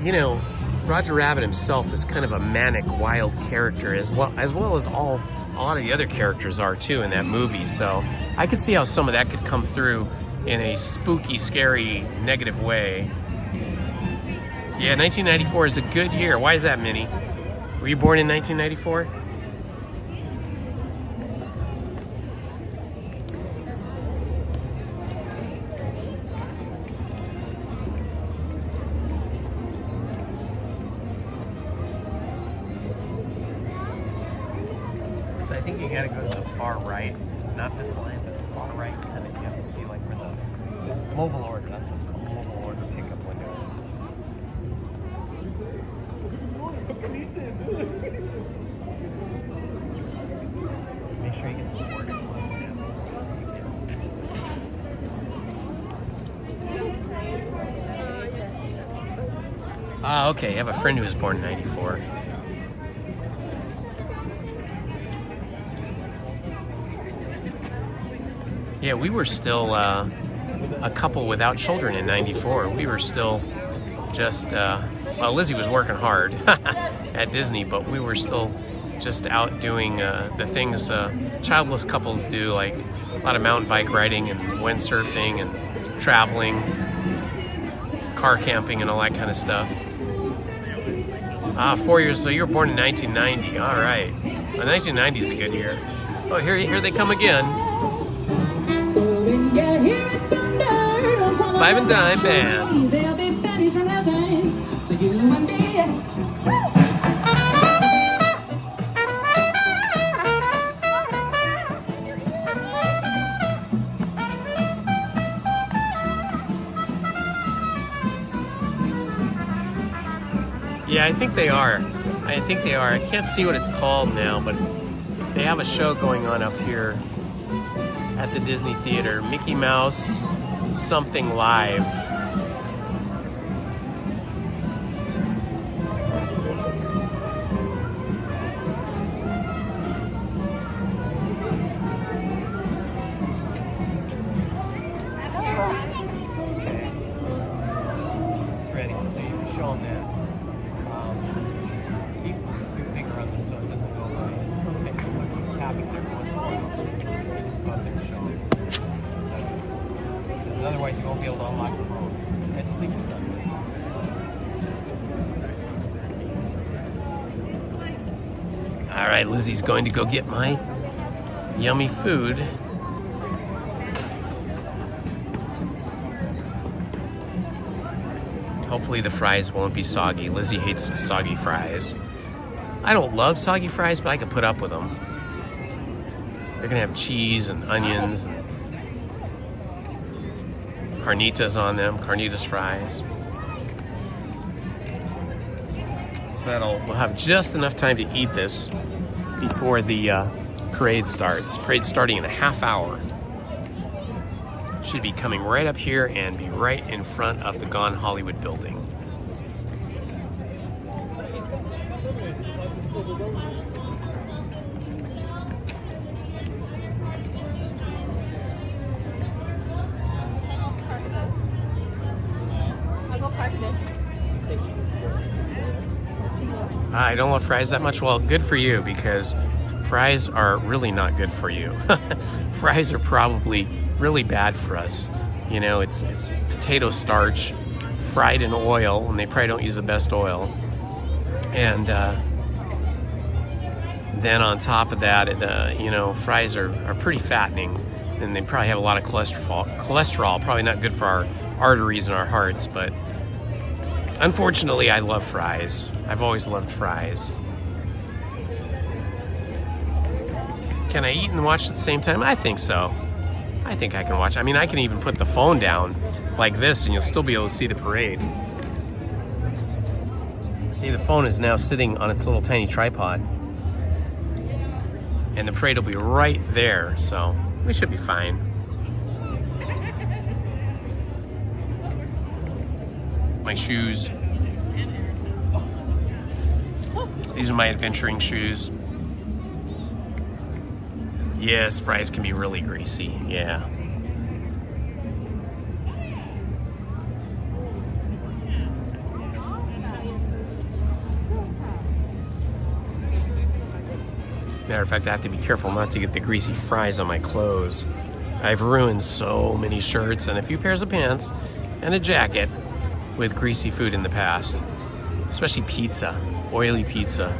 you know, Roger Rabbit himself is kind of a manic, wild character as well as a lot of the other characters are too in that movie. So I could see how some of that could come through in a spooky, scary, negative way. Yeah, 1994 is a good year. Why is that, Minnie? Were you born in 1994? So I think you gotta go to the far right, not this line, but the far right, and then you have to see like where the mobile order, that's what's called, mobile order pickup windows. Make sure you get some forks. Ah, okay, I have a friend who was born in 94. Yeah, we were still a couple without children in 94. We were still just, well, Lizzie was working hard at Disney, but we were still just out doing the things childless couples do, like a lot of mountain bike riding and windsurfing and traveling, car camping and all that kind of stuff. 4 years, so you were born in 1990, all right. Well, 1990 is a good year. Oh, here they come again. Five and Dime Band. There'll be baddies from heaven for you and me. Yeah, I think they are. I think they are. I can't see what it's called now, but they have a show going on up here at the Disney Theater. Mickey Mouse something live. Okay. It's ready, so you can show them that. Keep your finger on this so it doesn't go away. Okay, keep tapping it every once in a while. Just go up there and show them. Because otherwise you won't be able to unlock the phone. Yeah, just leave your stuff. All right, Lizzie's going to go get my yummy food. Hopefully the fries won't be soggy. Lizzie hates soggy fries. I don't love soggy fries, but I can put up with them. They're gonna have cheese and onions and carnitas on them, carnitas fries. So we'll have just enough time to eat this before the parade starts. Parade's starting in a half hour. Should be coming right up here and be right in front of the Gone Hollywood building. I don't love fries that much. Well, good for you, because fries are really not good for you. Fries are probably really bad for us. You know, it's potato starch fried in oil, and they probably don't use the best oil. And then on top of that, you know, fries are pretty fattening, and they probably have a lot of cholesterol. Probably not good for our arteries and our hearts, but unfortunately, I love fries. I've always loved fries. Can I eat and watch at the same time? I think so. I think I can watch. I mean, I can even put the phone down like this and you'll still be able to see the parade. See, the phone is now sitting on its little tiny tripod. And the parade will be right there, so we should be fine. My shoes. These are my adventuring shoes. Yes, fries can be really greasy. Yeah. Matter of fact, I have to be careful not to get the greasy fries on my clothes. I've ruined so many shirts and a few pairs of pants and a jacket with greasy food in the past. Especially pizza, oily pizza.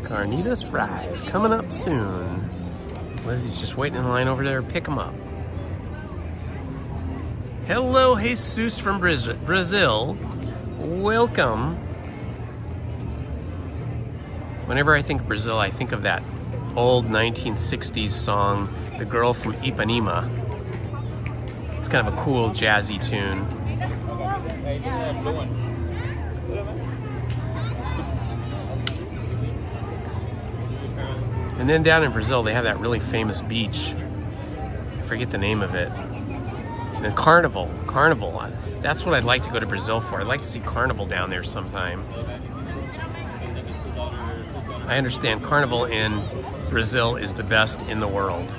Carnitas fries coming up soon. Lizzie's just waiting in line over there to pick them up. Hello, Jesus from Brazil. Welcome. Whenever I think Brazil, I think of that old 1960s song, The Girl from Ipanema. It's kind of a cool jazzy tune. And then down in Brazil, they have that really famous beach. I forget the name of it. And Carnival. That's what I'd like to go to Brazil for. I'd like to see Carnival down there sometime. I understand Carnival in Brazil is the best in the world.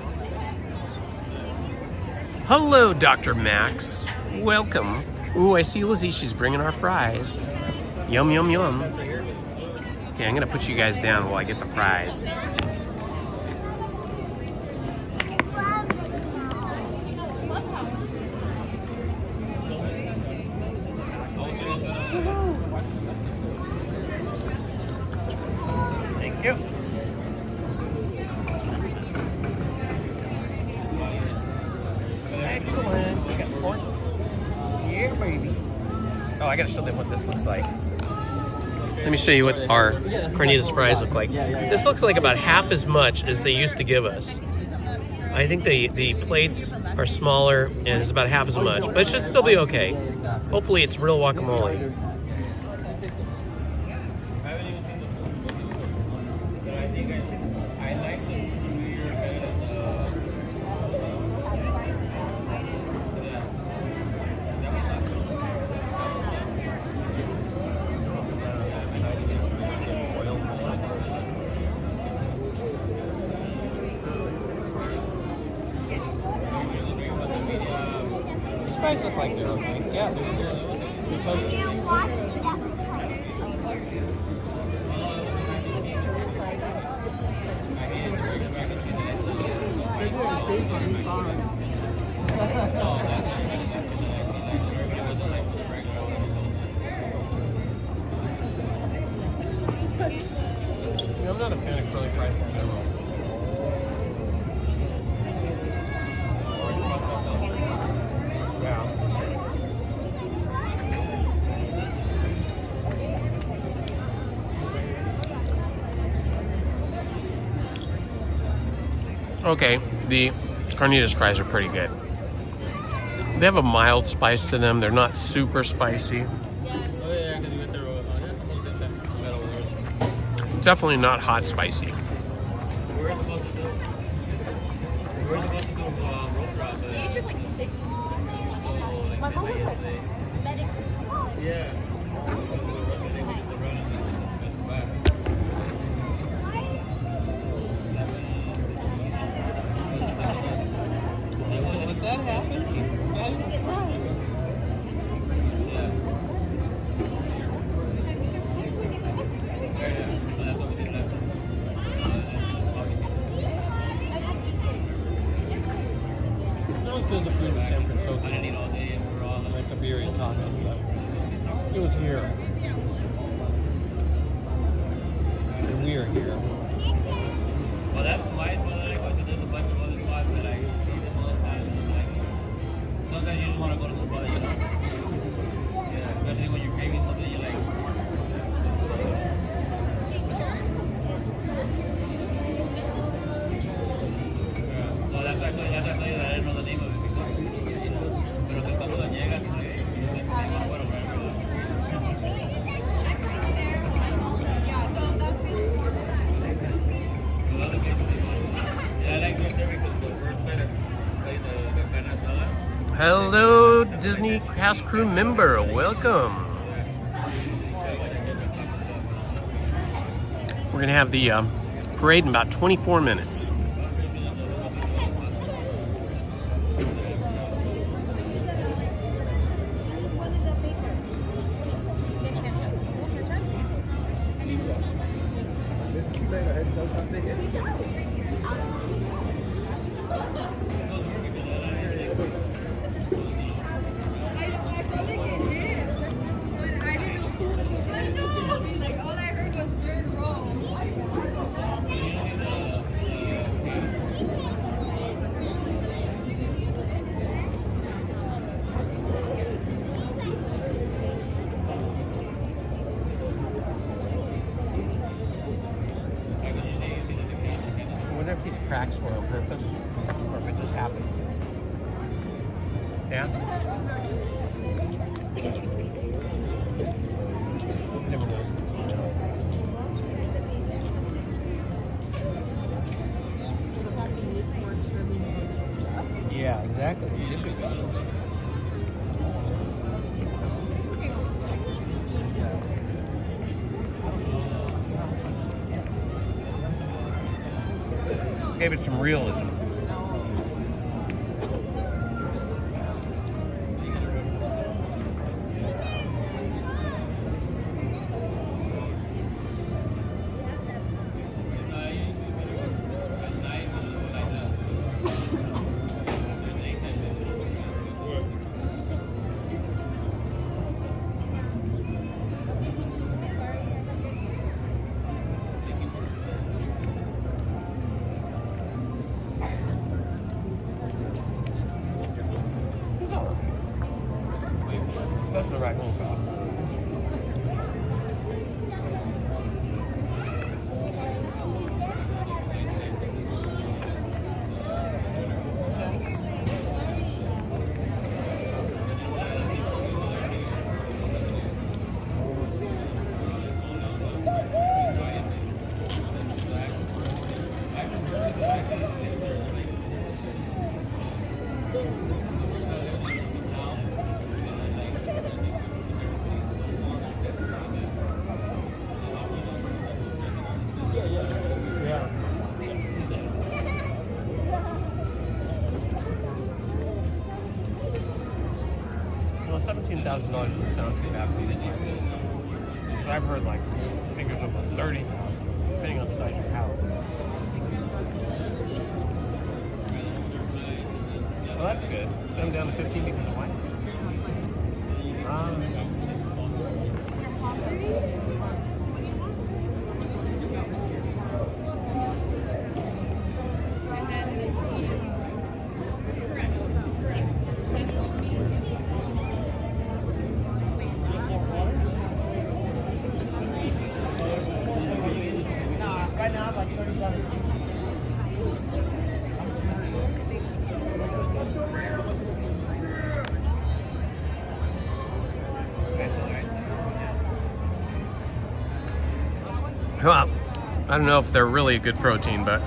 Hello, Dr. Max. Welcome. Ooh, I see Lizzie. She's bringing our fries. Yum, yum, yum. Okay, I'm gonna put you guys down while I get the fries. Thank you. Excellent. We got forks. Yeah, baby. Oh, I gotta show them what this looks like. Let me show you what our carnitas fries look like. This looks like about half as much as they used to give us. I think the plates are smaller and it's about half as much, but it should still be okay. Hopefully it's real guacamole. Fries look like they're okay. Yeah, they're toasted. I'm not a fan of curly fries in general. Okay, the carnitas fries are pretty good. They have a mild spice to them. They're not super spicy. Definitely not hot spicy. There's a food in San Francisco. I didn't eat all day. I went to Beer and Tacos, but it was here. And we are here. Well, that's why I go to there's a bunch of other spots that I eat all the time. Like, sometimes you just want to go to the spot, you know? Yeah, especially when you're craving something you like. So that's why I told you that I didn't know the name of it. Hello, Orlando Disney cast crew member. Welcome. We're gonna have the parade in about 24 minutes. I wonder if these cracks were on purpose or if it just happened. Yeah? Never knows. Yeah, exactly. Gave it some realism. That's the right one, pal. Well, $17,000 doesn't sound too bad for the Because I've heard like figures of like 30,000, depending on the size of your house. Well, that's good. It's come down to 15 because of what? Well, I don't know if they're really a good protein, but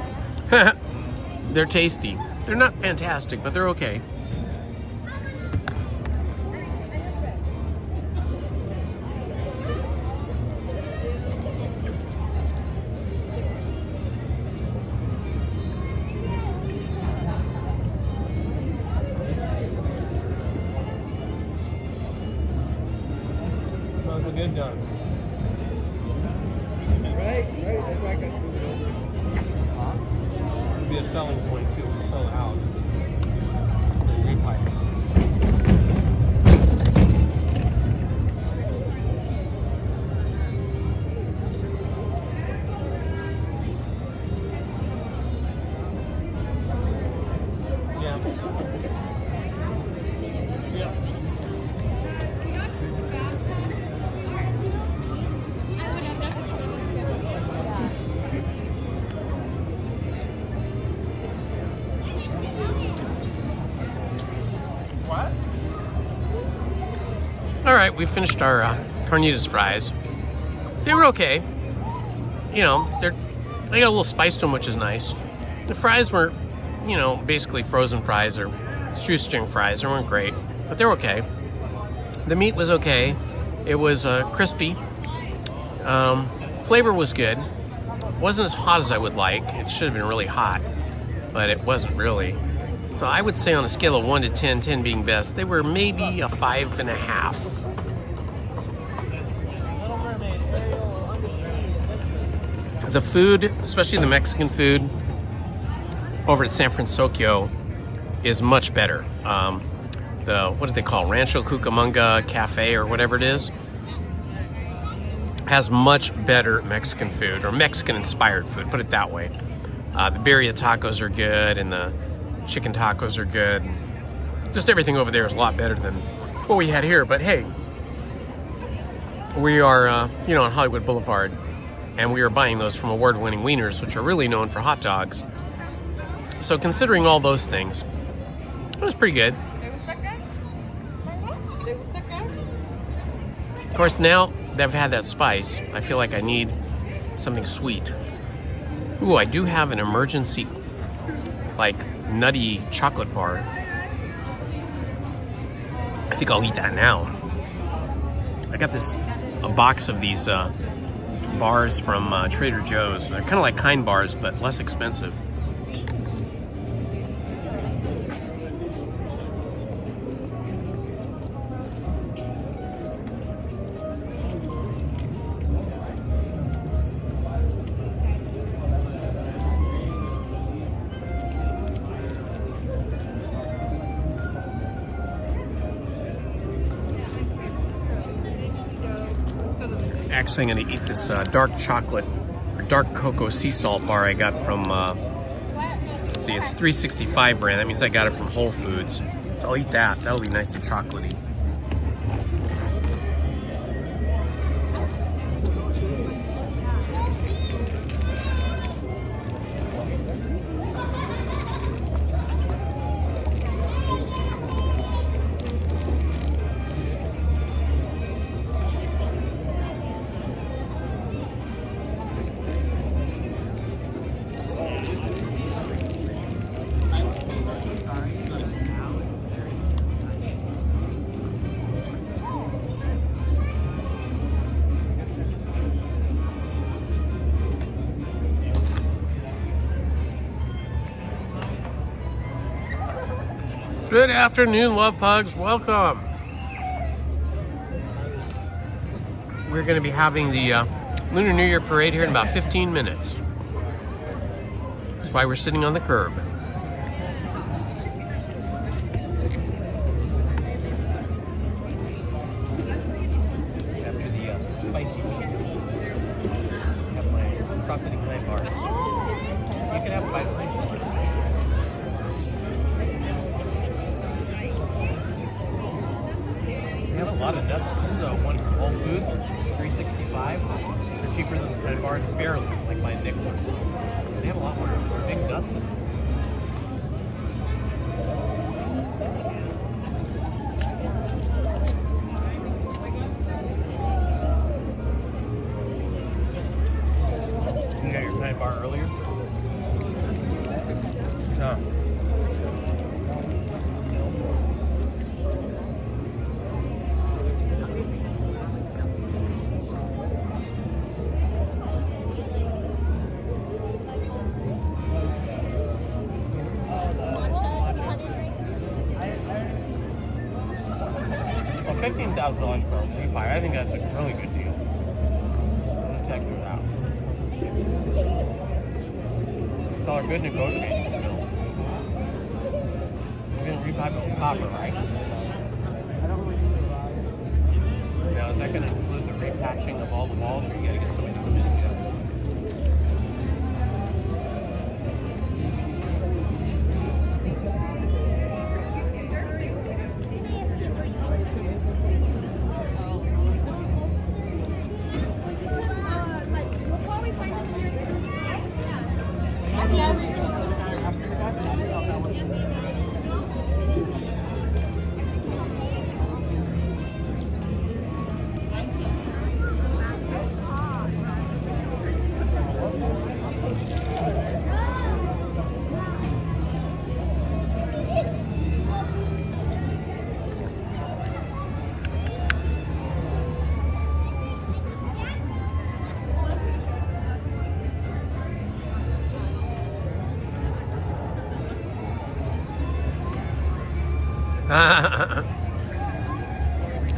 they're tasty. They're not fantastic, but they're okay. Those are good done. It'd be a selling point too. We sell a house. Repipe. Yeah. Yeah. All right, we finished our carnitas fries. They were okay. You know, they got a little spice to them, which is nice. The fries were, you know, basically frozen fries or shoestring fries. They weren't great. but they're okay. The meat was okay. It was crispy. Flavor was good. Wasn't as hot as I would like. It should have been really hot, but it wasn't really. So I would say on a scale of 1 to 10, 10 being best, they were maybe a 5.5. The food, especially the Mexican food over at San Francisco, is much better. What do they call Rancho Cucamonga Cafe or whatever it is, has much better Mexican food, or Mexican-inspired food, put it that way. The birria tacos are good, and the chicken tacos are good. Just everything over there is a lot better than what we had here. But hey, we are, on Hollywood Boulevard, and we are buying those from award-winning wieners, which are really known for hot dogs. So considering all those things, it was pretty good. Of course, now that I've had that spice, I feel like I need something sweet. Ooh, I do have an emergency, like, nutty chocolate bar. I think I'll eat that now. I got a box of these bars from Trader Joe's. They're kind of like Kind bars, but less expensive. Actually, I'm going to eat this dark chocolate or dark cocoa sea salt bar I got from, let's see, it's 365 brand. That means I got it from Whole Foods. So I'll eat that. That'll be nice and chocolatey. Good afternoon, love pugs. Welcome. We're going to be having the Lunar New Year parade here in about 15 minutes. That's why we're sitting on the curb. After the spicy meat, I have my chocolatey Kind bars. You can have a bite of it. They have a lot of nuts. This is one from Whole Foods, 365. They're cheaper than the Kind bars, barely, like by a nickel or so. They have a lot more big nuts in them. You got your Kind bar earlier? No. $15,000 for a meat pie. I think that's a really good deal. The texture of that. It's all our good negotiating skills. You're gonna repipe it with copper, right? Now, is that gonna include the repatching of all the walls, or you gotta get somebody to come in and do that?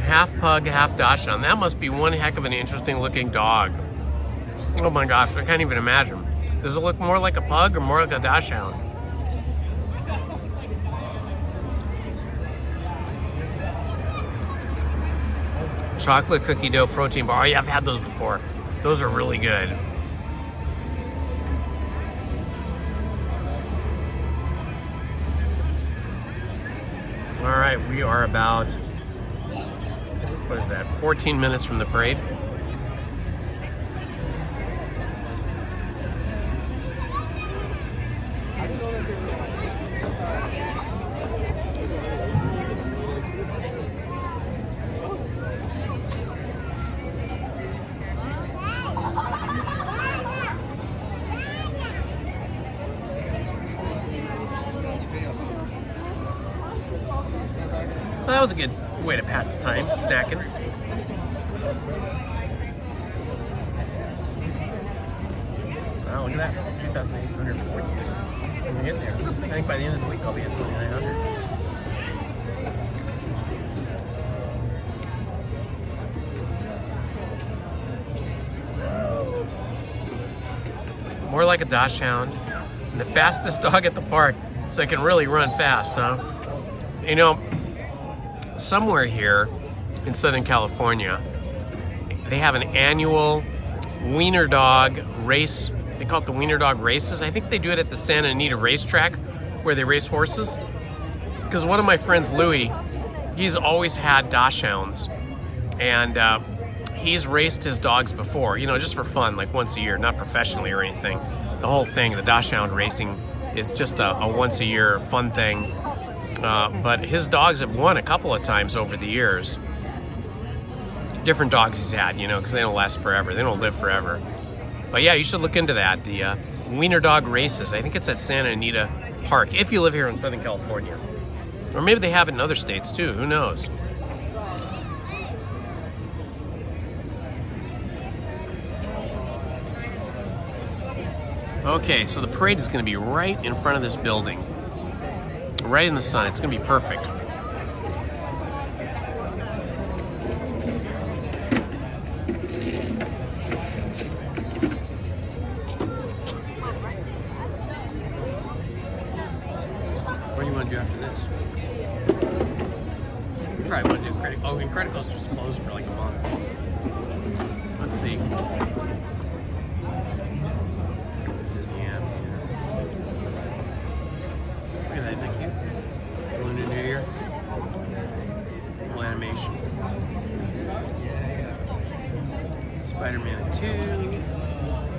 Half pug, half dachshund. That must be one heck of an interesting looking dog. Oh my gosh, I can't even imagine. Does it look more like a pug or more like a dachshund? Chocolate cookie dough protein bar. Oh yeah, I've had those before. Those are really good. All right, we are about, what is that, 14 minutes from the parade. Well, that was a good way to pass the time, snacking. Wow, look at that, 2,840. When we get there, I think by the end of the week I'll be at 2,900. More like a dachshund. And the fastest dog at the park, so it can really run fast, huh? You know, somewhere here in Southern California, they have an annual wiener dog race. They call it the wiener dog races. I think they do it at the Santa Anita racetrack where they race horses. Because one of my friends, Louie, he's always had dachshunds. And he's raced his dogs before, you know, just for fun, like once a year, not professionally or anything. The whole thing, the dachshund racing, is just a once a year fun thing. But his dogs have won a couple of times over the years. Different dogs he's had, you know, because they don't last forever. They don't live forever. But yeah, you should look into that. The wiener dog races. I think it's at Santa Anita Park, if you live here in Southern California. Or maybe they have it in other states too, who knows? Okay, so the parade is going to be right in front of this building. Right in the sun. It's going to be perfect. What do you want to do after this? You probably want to do credit. Oh, and credit coaster's closed for like a month. Let's see. Disneyland. Look at that, thank you. Lunar New Year. Full animation. Spider-Man 2.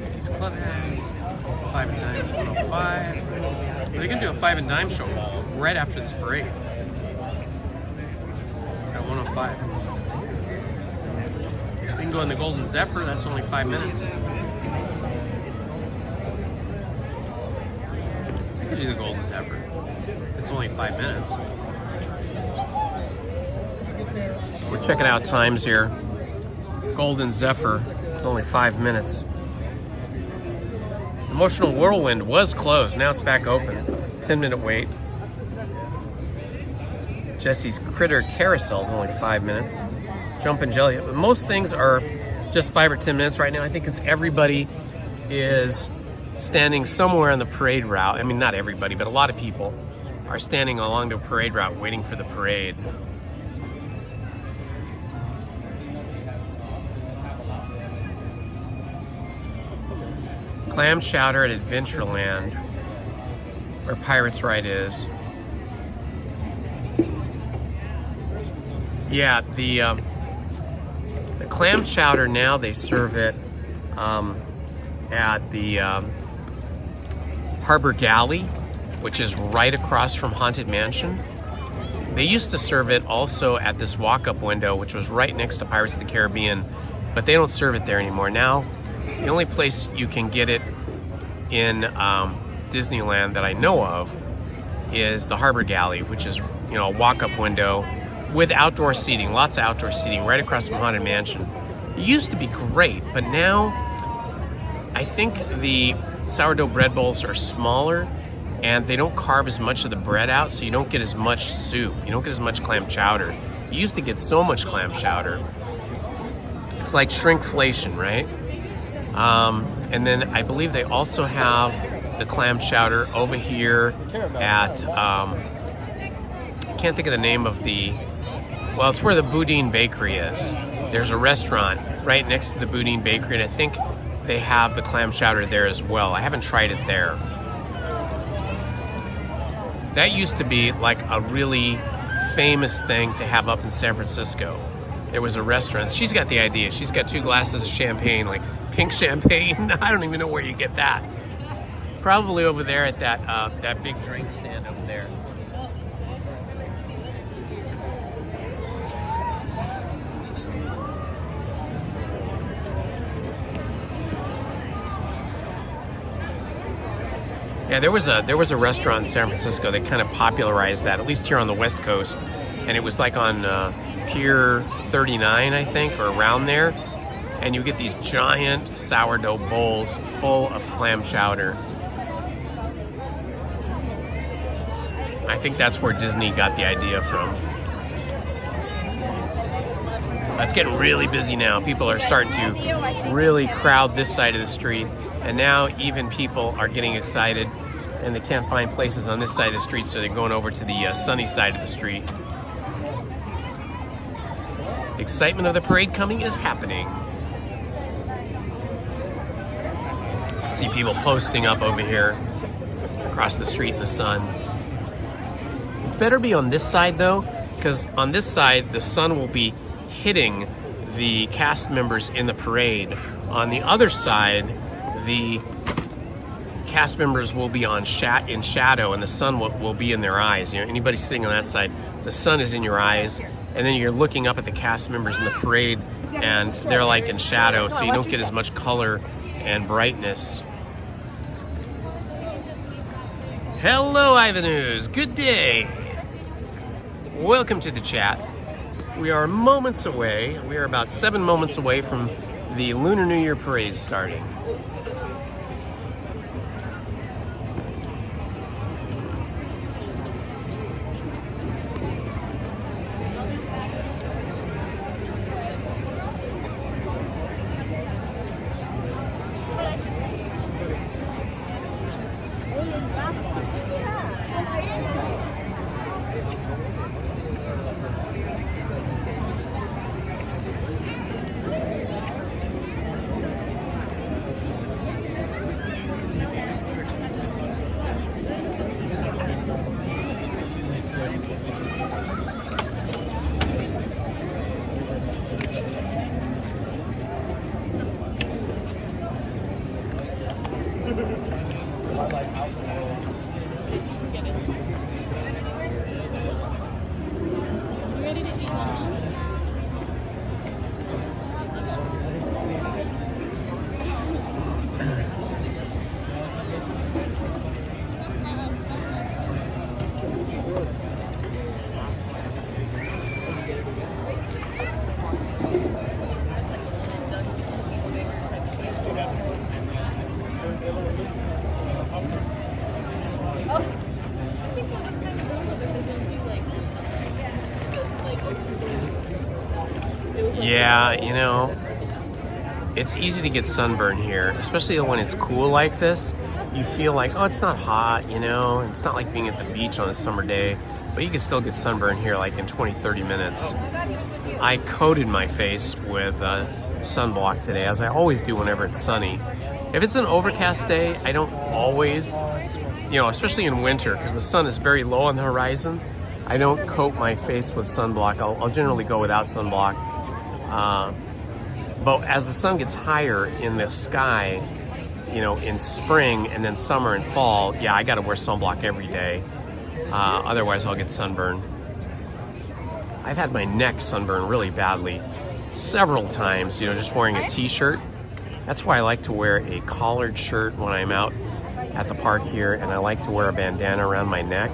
Mickey's Clubhouse. 5 and Dime 105. They're going to do a 5 and Dime show right after this parade. At 105. You can go in the Golden Zephyr, that's only 5 minutes. I could do the Golden Zephyr. It's only 5 minutes. We're checking out times here. Golden Zephyr, it's only 5 minutes. Emotional Whirlwind was closed, now it's back open. 10-minute wait. Jesse's Critter Carousel is only 5 minutes. Jumpin' Jelly. Most things are just 5 or 10 minutes right now, I think, because everybody is standing somewhere on the parade route. I mean, not everybody, but a lot of people are standing along the parade route waiting for the parade. Clam chowder at Adventureland, where Pirates Ride is. Yeah, the clam chowder now, they serve it at the Harbor Galley, which is right across from Haunted Mansion. They used to serve it also at this walk-up window, which was right next to Pirates of the Caribbean, but they don't serve it there anymore. Now, the only place you can get it in Disneyland that I know of is the Harbor Galley, which is, you know, a walk-up window with outdoor seating, lots of outdoor seating right across from Haunted Mansion. It used to be great, but now I think the sourdough bread bowls are smaller and they don't carve as much of the bread out, so you don't get as much soup. You don't get as much clam chowder. You used to get so much clam chowder. It's like shrinkflation, right? And then I believe they also have the clam chowder over here at, I can't think of the name of the, well, it's where the Boudin Bakery is. There's a restaurant right next to the Boudin Bakery, and I think they have the clam chowder there as well. I haven't tried it there. That used to be like a really famous thing to have up in San Francisco. There was a restaurant. She's got the idea. She's got 2 glasses of champagne, like pink champagne. I don't even know where you get that. Probably over there at that big drink stand over there. Yeah, there was a restaurant in San Francisco that kind of popularized that, at least here on the West Coast, and it was like on Pier 39, I think, or around there, and you get these giant sourdough bowls full of clam chowder. I think that's where Disney got the idea from. It's getting really busy now. People are starting to really crowd this side of the street. And now even people are getting excited and they can't find places on this side of the street, so they're going over to the sunny side of the street. Excitement of the parade coming is happening. See people posting up over here across the street in the sun. It's better be on this side though, because on this side the sun will be hitting the cast members in the parade. On the other side, the cast members will be in shadow, and the sun will be in their eyes. You know, anybody sitting on that side, the sun is in your eyes, and then you're looking up at the cast members in the parade, and they're like in shadow, so you don't get as much color and brightness. Hello, Ivanus. Good day. Welcome to the chat. We are moments away. We are about 7 moments away from the Lunar New Year parade starting. Yeah, you know, it's easy to get sunburn here, especially when it's cool like this. You feel like, oh, it's not hot, you know, it's not like being at the beach on a summer day, but you can still get sunburn here like in 20-30 minutes. I coated my face with sunblock today, as I always do whenever it's sunny. If it's an overcast day, I don't always, you know, especially in winter, because the sun is very low on the horizon, I don't coat my face with sunblock. I'll generally go without sunblock. But as the sun gets higher in the sky, you know, in spring and then summer and fall, yeah, I gotta wear sunblock every day. Otherwise I'll get sunburn. I've had my neck sunburn really badly several times, you know, just wearing a t-shirt. That's why I like to wear a collared shirt when I'm out at the park here, and I like to wear a bandana around my neck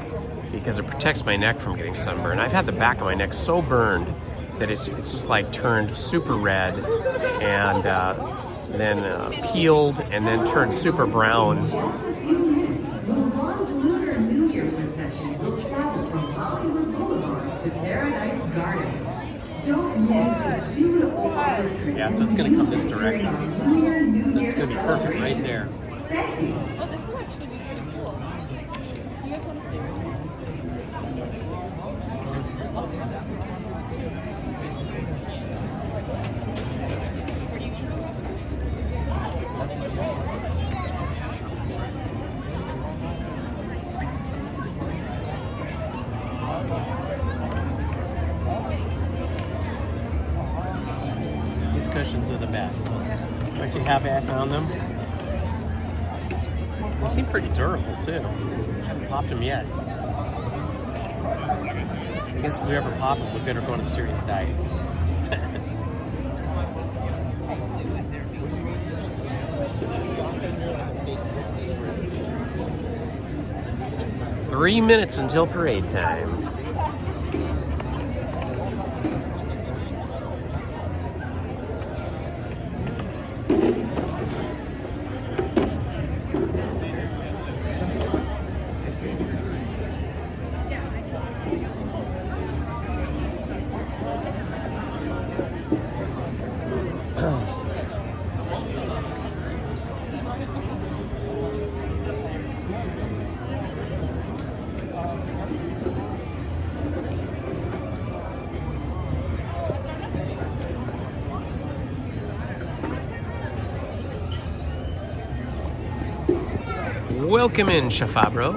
because it protects my neck from getting sunburned. I've had the back of my neck so burned that it's just like turned super red and then peeled and then turned super brown. Yeah, so it's going to come this direction. So it's going to be perfect right there. Oh, this will actually be pretty cool. Do you guys want to stay right These cushions are the best. Aren't you happy I found them? They seem pretty durable too. I haven't popped them yet. I guess if we ever pop them, we better go on a serious diet. 3 minutes until parade time. Welcome in, Shafabro.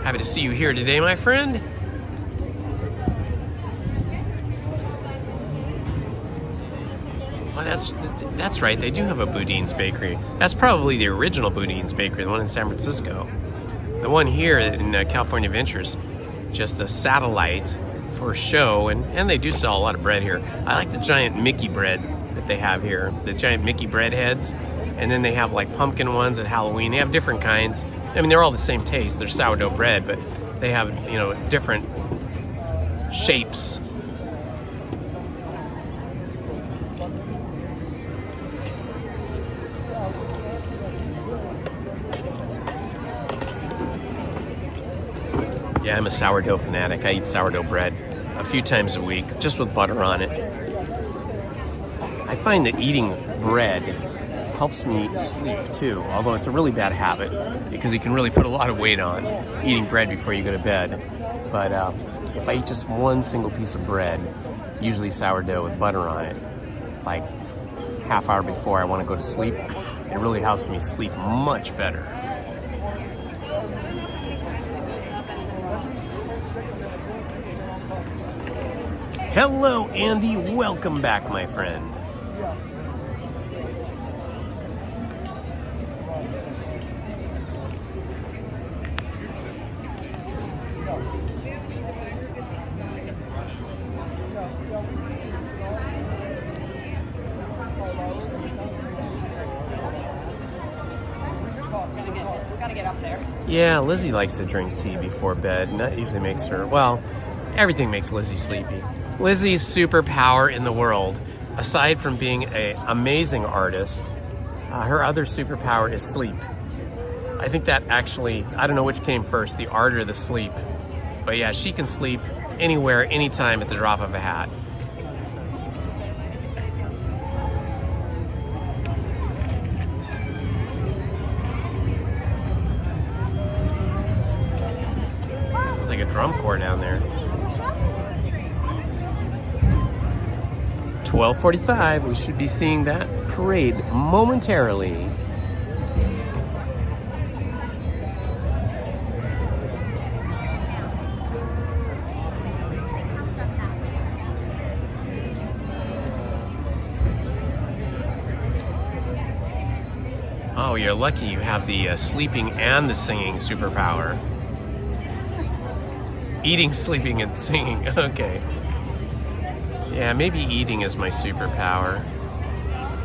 Happy to see you here today, my friend. Well, that's right. They do have a Boudin's Bakery. That's probably the original Boudin's Bakery, the one in San Francisco. The one here in California Ventures, just a satellite for a show, and they do sell a lot of bread here. I like the giant Mickey bread that they have here, the giant Mickey bread heads. And then they have like pumpkin ones at Halloween. They have different kinds. I mean, they're all the same taste. They're sourdough bread, but they have, you know, different shapes. Yeah, I'm a sourdough fanatic. I eat sourdough bread a few times a week, just with butter on it. I find that eating bread helps me sleep too, although it's a really bad habit because you can really put a lot of weight on eating bread before you go to bed. But if I eat just one single piece of bread, usually sourdough with butter on it, like half hour before I want to go to sleep, it really helps me sleep much better. Hello, Andy. Welcome back, my friend. Yeah, Lizzie likes to drink tea before bed, and that usually makes her, well, everything makes Lizzie sleepy. Lizzie's superpower in the world, aside from being an amazing artist, her other superpower is sleep. I think that actually, I don't know which came first, the art or the sleep. But yeah, she can sleep anywhere, anytime at the drop of a hat. It's like a drum corps down there. 12:45, we should be seeing that parade momentarily. Oh, you're lucky you have the sleeping and the singing superpower. Eating, sleeping, and singing. Okay. Yeah, maybe eating is my superpower.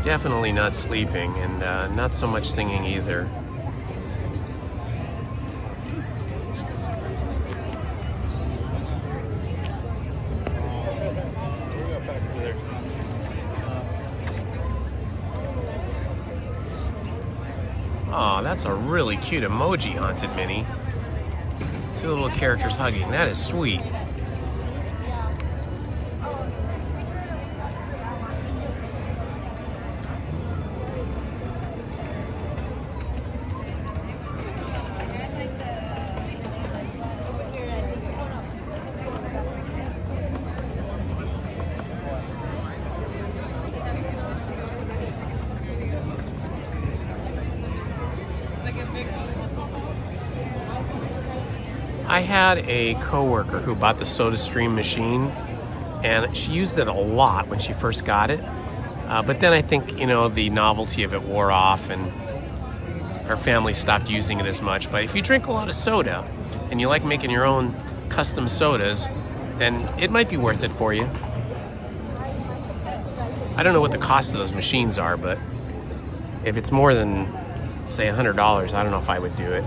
Definitely not sleeping, and not so much singing either. Oh, that's a really cute emoji, Haunted Minnie. Two little characters hugging. That is sweet. I had a coworker who bought the SodaStream machine, and she used it a lot when she first got it. But then I think, you know, the novelty of it wore off and her family stopped using it as much. But if you drink a lot of soda and you like making your own custom sodas, then it might be worth it for you. I don't know what the cost of those machines are, but if it's more than, say, $100, I don't know if I would do it.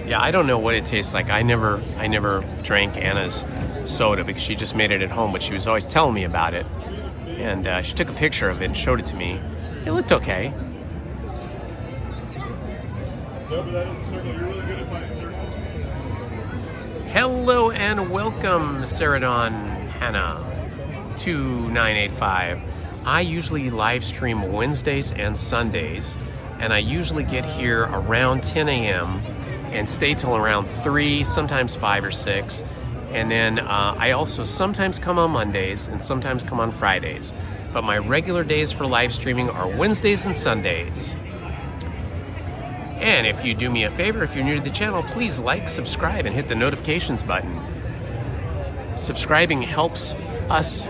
Yeah, I don't know what it tastes like. I never drank Anna's soda because she just made it at home, but she was always telling me about it. And she took a picture of it and showed it to me. It looked okay. Hello and welcome, Ceradon Hannah 2985. I usually live stream Wednesdays and Sundays, and I usually get here around 10 a.m. and stay till around 3, sometimes 5 or 6. And then I also sometimes come on Mondays and sometimes come on Fridays. But my regular days for live streaming are Wednesdays and Sundays. And if you do me a favor, if you're new to the channel, please like, subscribe, and hit the notifications button. Subscribing helps us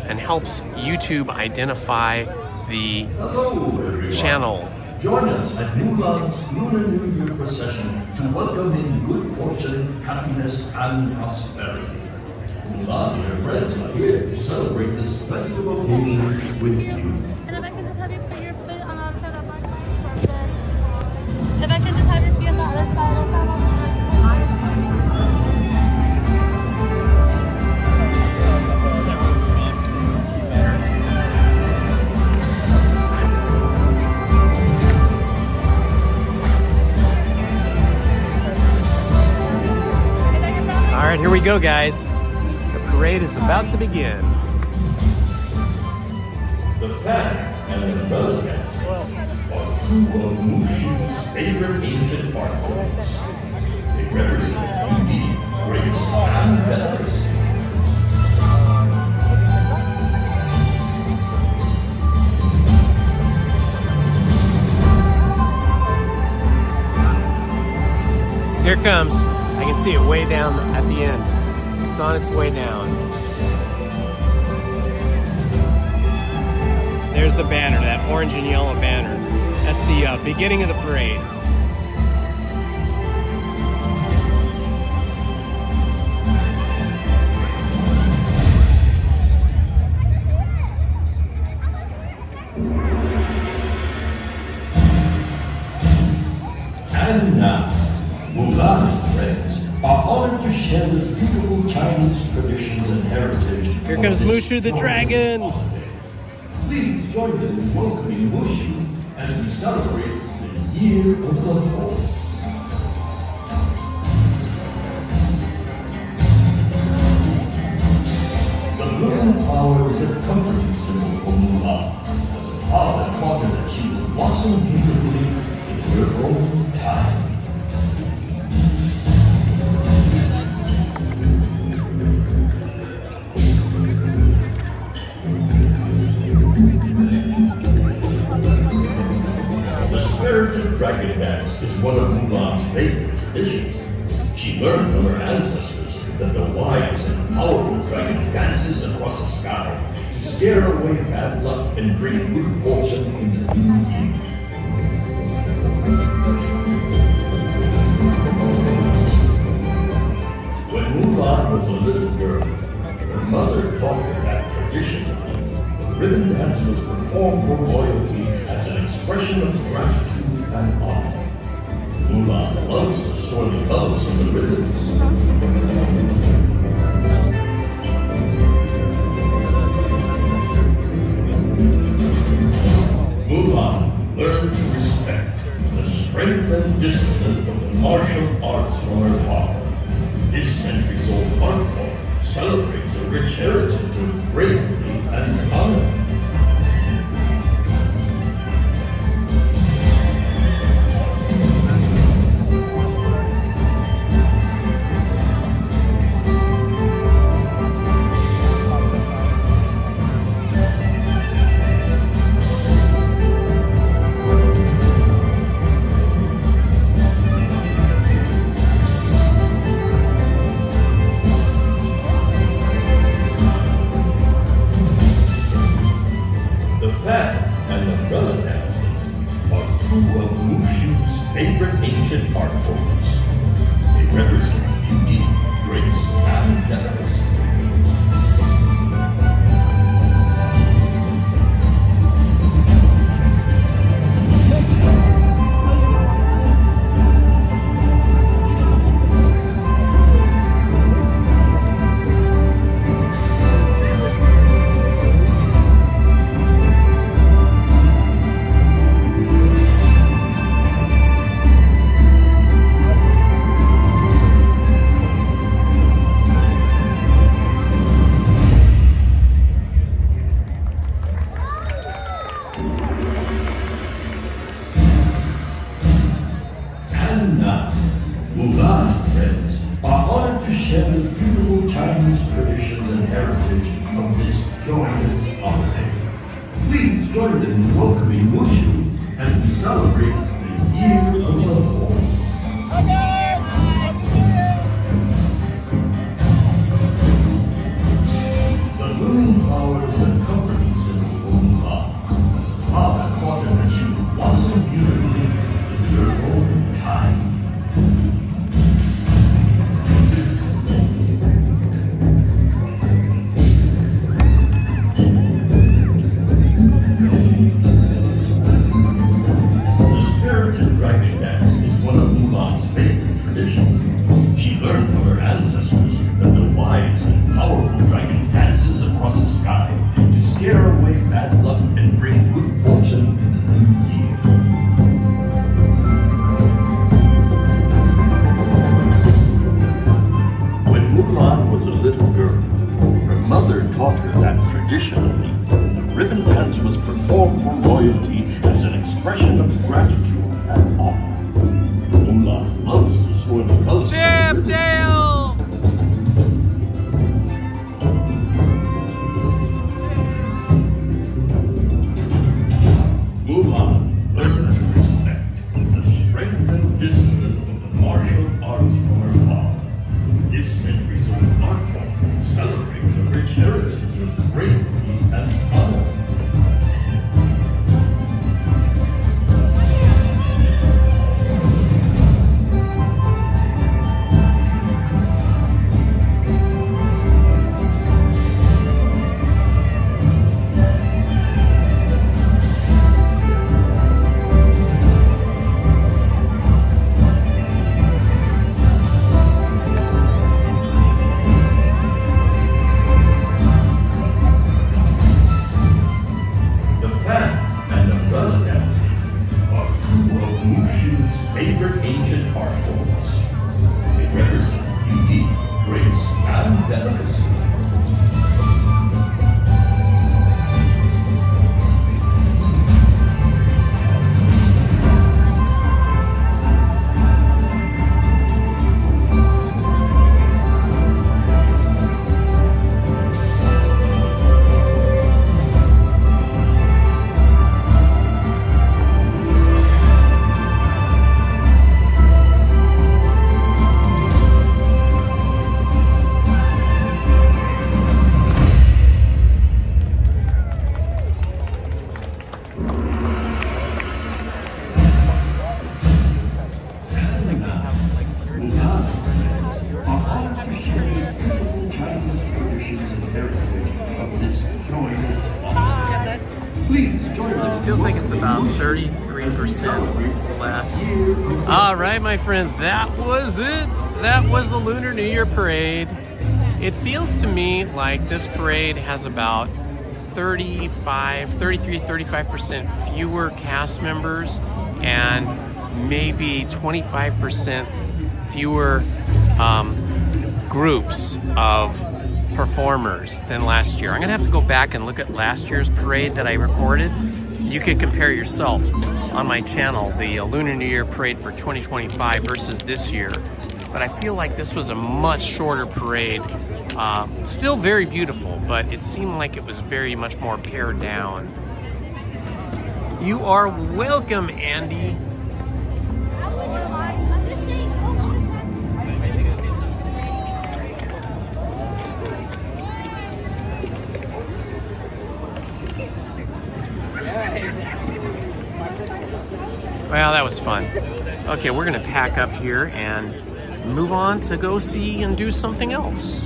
and helps YouTube identify the channel. Join us at Mulan's Lunar New Year procession to welcome in good fortune, happiness, and prosperity. Mulan and her friends are here to celebrate this festive occasion with you. And if I can just have you put your foot on the other side of that box. If I can just have your feet on the other side of that box. All right, here we go, guys. The parade is about to begin. The fan and the bell dances are two of Mushu's favorite ancient art forms. They represent beauty, grace, and delicacy. Here it comes. I can see it way down at the end. It's on its way down. There's the banner, that orange and yellow banner. That's the beginning of the parade. And now, Mulan and friends are honored to share the beautiful Chinese traditions and heritage. Here comes Mushu the dragon. Please join them in welcoming Mushu as we celebrate the Year of the Horse. The lunar flower is a comforting symbol for Mulan, as her father taught her that she would blossom beautifully in her own time. The dragon dance is one of Mulan's favorite traditions. She learned from her ancestors that the wise and powerful dragon dances across the sky to scare away bad luck and bring good fortune in the new year. When Mulan was a little girl, her mother taught her that traditionally, the ribbon dance was performed for royalty as an expression of gratitude and honor. Mulan loves the swirly colors of the ribbons. Mulan learned to respect the strength and discipline of the martial arts from her father. This centuries-old art form celebrates a rich heritage of bravery and honor. ancient art forms. They represent beauty, grace, and delicacy. And now, Mulan friends are honored to share the beautiful Chinese traditions and heritage of this joyous holiday. Please join them in welcoming Mushu as we celebrate the Year of the Horse. The moon flowers and comforting symbol for Mulan, as a father taught her that she would blossom beautifully in her own time. The spirited dragon dance is one of Mulan's favorite traditions. She learned from her ancestors that the wise and powerful dragon dances across the sky to scare away bad luck and bring good fortune in the new year. When Mulan was a little girl, her mother taught her that traditionally, the ribbon dance was performed for royalty as an expression of gratitude and honor. Mulan loves to swirl the colors. Chip Dale! Mulan learned to respect the strength and discipline of the martial arts from her father. This centuries-old art form celebrates a rich heritage of bravery and honor. Favorite ancient art forms. They represent beauty, grace, and delicacy. Feels like it's about 33% less. All right, my friends, that was it. That was the Lunar New Year parade. It feels to me like this parade has about 35% fewer cast members and maybe 25% fewer groups of performers than last year. I'm gonna have to go back and look at last year's parade that I recorded. You can compare yourself on my channel, the Lunar New Year parade for 2025 versus this year. But I feel like this was a much shorter parade. Still very beautiful, but it seemed like it was very much more pared down. You are welcome, Andy. Well, that was fun. Okay, we're gonna pack up here and move on to go see and do something else.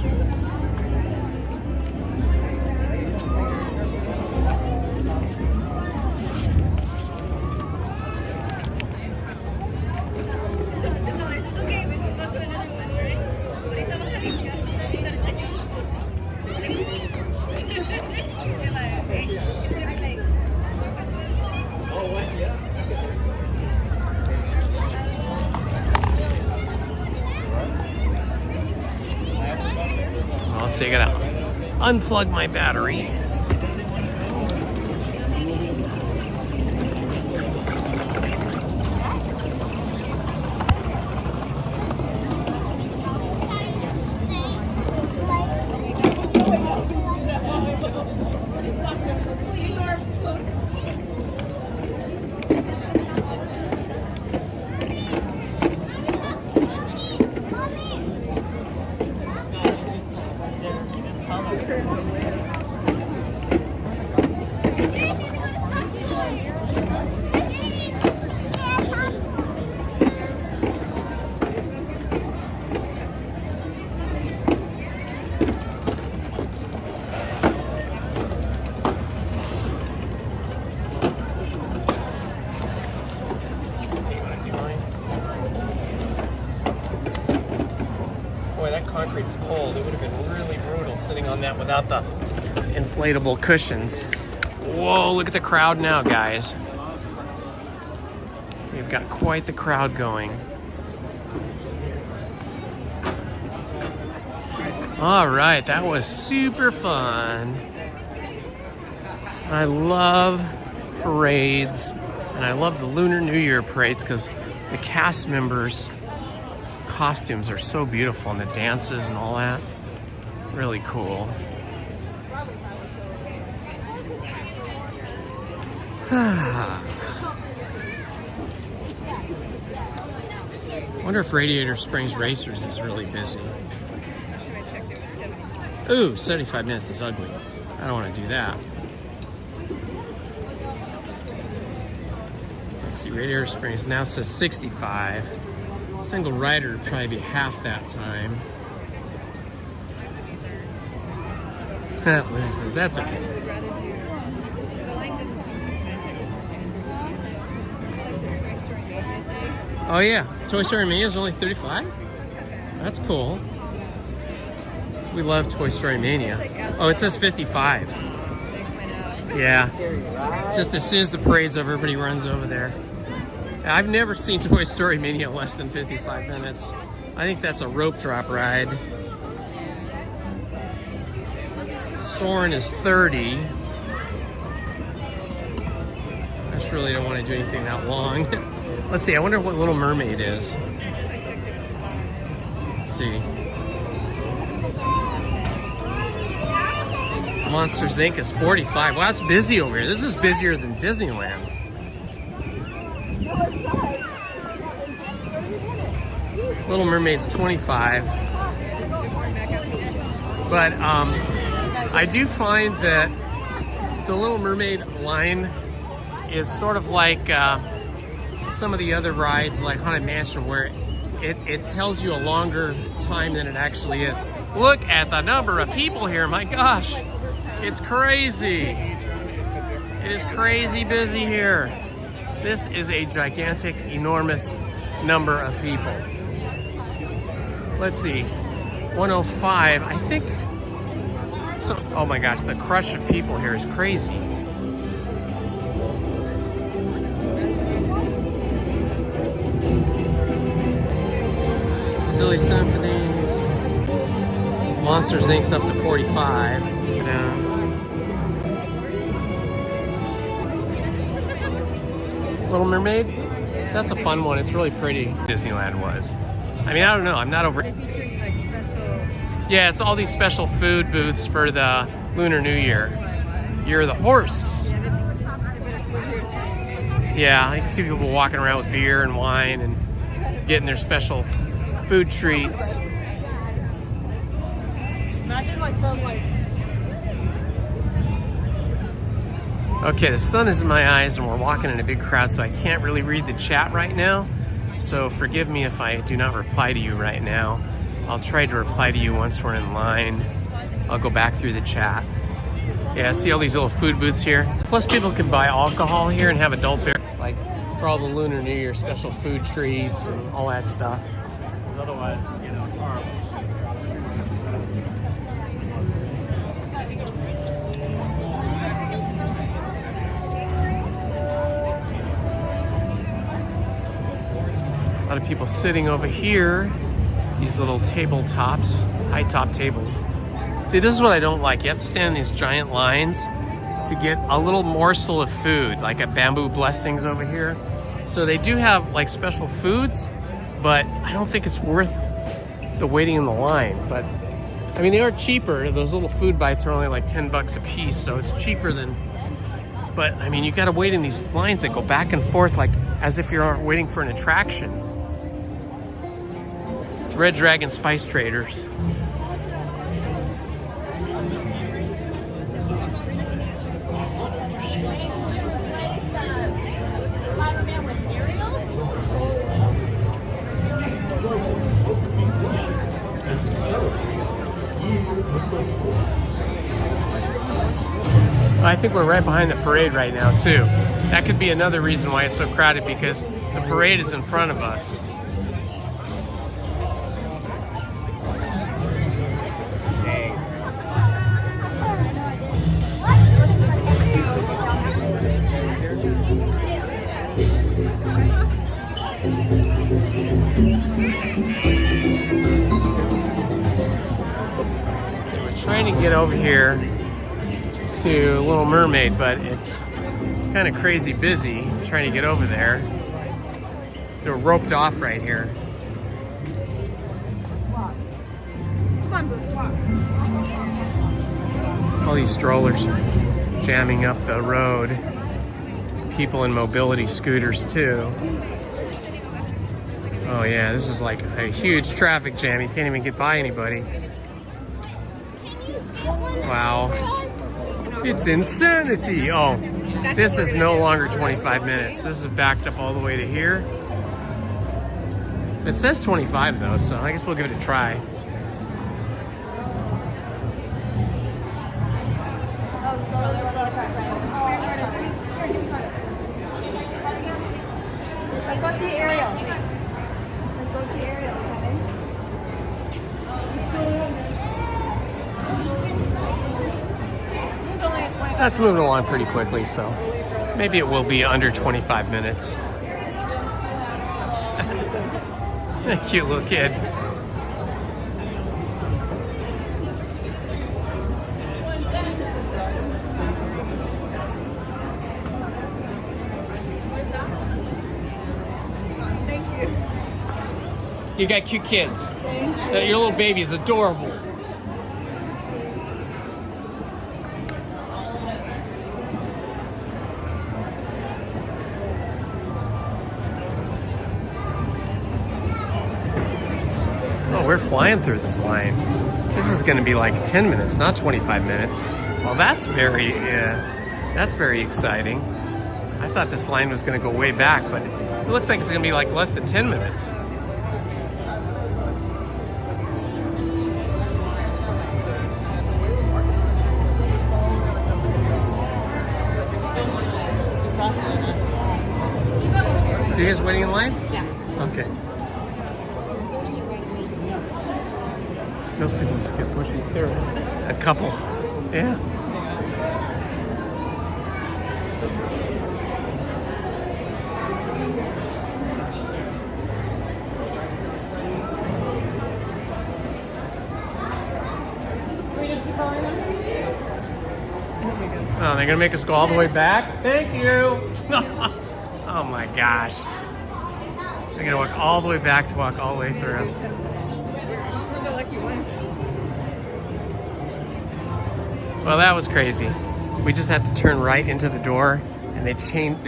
Let's take it out. Unplug my battery. Boy, that concrete's cold. It would have been really brutal sitting on that without the inflatable cushions. Whoa, look at the crowd now, guys. We've got quite the crowd going. All right, that was super fun. I love parades, and I love the Lunar New Year parades because the cast members' costumes are so beautiful, and the dances and all that. Really cool. Wonder if Radiator Springs Racers is really busy. Ooh, 75 minutes is ugly. I don't want to do that. Let's see, Radiator Springs now says 65. Single rider would probably be half that time. Lizzie says that's okay. Oh yeah, Toy Story Mania is only 35? That's cool. We love Toy Story Mania. Oh, it says 55. Yeah. It's just as soon as the parade's over, everybody runs over there. I've never seen Toy Story Mania less than 55 minutes. I think that's a rope drop ride. Soarin' is 30. I just really don't want to do anything that long. Let's see, I wonder what Little Mermaid is. Let's see. Monsters Inc. is 45. Wow, it's busy over here. This is busier than Disneyland. Little Mermaid's 25. But I do find that the Little Mermaid line is sort of like some of the other rides like Haunted Mansion, where it tells you a longer time than it actually is. Look at the number of people here, my gosh. It's crazy. It is crazy busy here. This is a gigantic, enormous number of people. Let's see, 105, I think. So, oh my gosh, the crush of people here is crazy. Silly Symphonies. Monsters Inc.'s up to 45. Little Mermaid? That's a fun one. It's really pretty. Disneyland was. I mean, I don't know. I'm not over. They feature like special. Yeah, it's all these special food booths for the Lunar New Year. You're the horse. Yeah, I can see people walking around with beer and wine and getting their special food treats. Imagine like some like. Okay, the sun is in my eyes and we're walking in a big crowd, so I can't really read the chat right now. So forgive me if I do not reply to you right now. I'll try to reply to you once we're in line. I'll go back through the chat. Yeah, see all these little food booths here? Plus people can buy alcohol here and have adult beer, like for all the Lunar New Year special food treats and all that stuff. Otherwise, you know, horrible. A lot of people sitting over here. These little tabletops, high top tables. See, this is what I don't like. You have to stand in these giant lines to get a little morsel of food, like a bamboo blessings over here. So they do have like special foods, but I don't think it's worth the waiting in the line. But I mean, they are cheaper. Those little food bites are only like 10 bucks a piece, so it's cheaper than, but I mean, you gotta wait in these lines that go back and forth like as if you're waiting for an attraction. It's Red Dragon Spice Traders. I think we're right behind the parade right now too. That could be another reason why it's so crowded, because the parade is in front of us. So we're trying to get over here to Little Mermaid, but it's kind of crazy busy trying to get over there. So we're roped off right here. All these strollers are jamming up the road. People in mobility scooters too. Oh yeah, this is like a huge traffic jam. You can't even get by anybody. Wow. It's insanity. Oh, this is no longer 25 minutes. This is backed up all the way to here. It says 25 though, so I guess we'll give it a try. Let's go see Ariel. Let's go see Ariel, okay? That's moving along pretty quickly, so maybe it will be under 25 minutes. Cute little kid. You got cute kids. Your little baby is adorable. Oh, we're flying through this line. This is going to be like 10 minutes, not 25 minutes. Well, that's very exciting. I thought this line was going to go way back, but it looks like it's going to be like less than 10 minutes. Are you guys waiting in line? Yeah. Okay. Those people just get pushy. They're a couple. Yeah. Oh, they're gonna make us go all the way back? Thank you. Oh my gosh. I'm gonna walk all the way back to walk all the way through. Well, that was crazy. We just had to turn right into the door, and they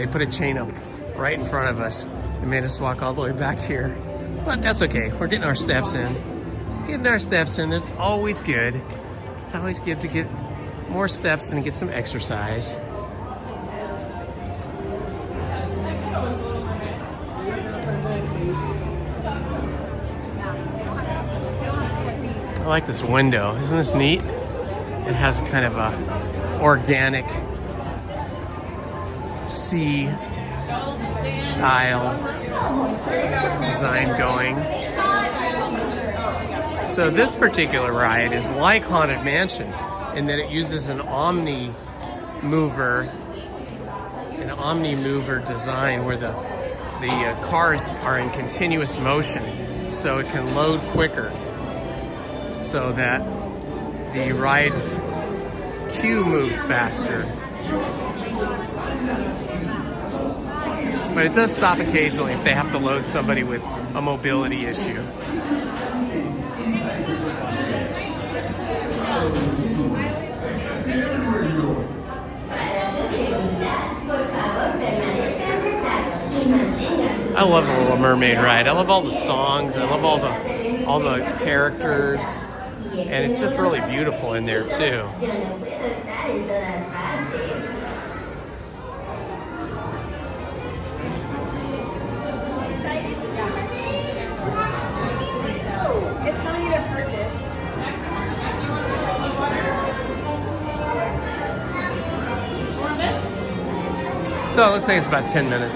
put a chain up right in front of us and made us walk all the way back here. But that's okay. We're getting our steps in. It's always good. It's always good to get more steps and get some exercise. I like this window. Isn't this neat? It has a kind of a organic sea style design going. So this particular ride is like Haunted Mansion in that it uses an omni mover design where the cars are in continuous motion, so it can load quicker, so that the ride queue moves faster. But it does stop occasionally if they have to load somebody with a mobility issue. I love the Little Mermaid ride. I love all the songs. I love all the characters, and it's just really beautiful in there too. It's telling you to purchase. So it looks like it's about 10 minutes.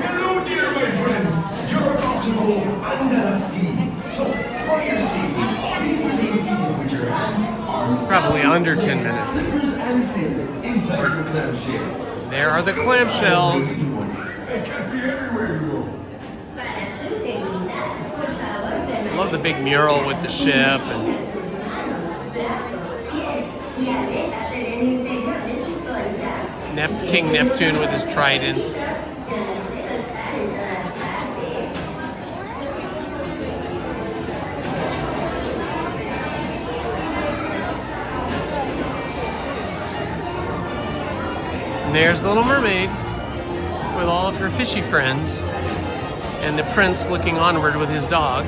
Hello, dear my friends. You're about to go under the sea. So, for your safety, please remain seated with your hands, arms, Probably under 10 minutes. and fins inside your clamshell. There are the clamshells. It can't be everywhere you go. I love the big mural with the ship and King Neptune with his trident. And there's the Little Mermaid with all of her fishy friends, and the prince looking onward with his dog.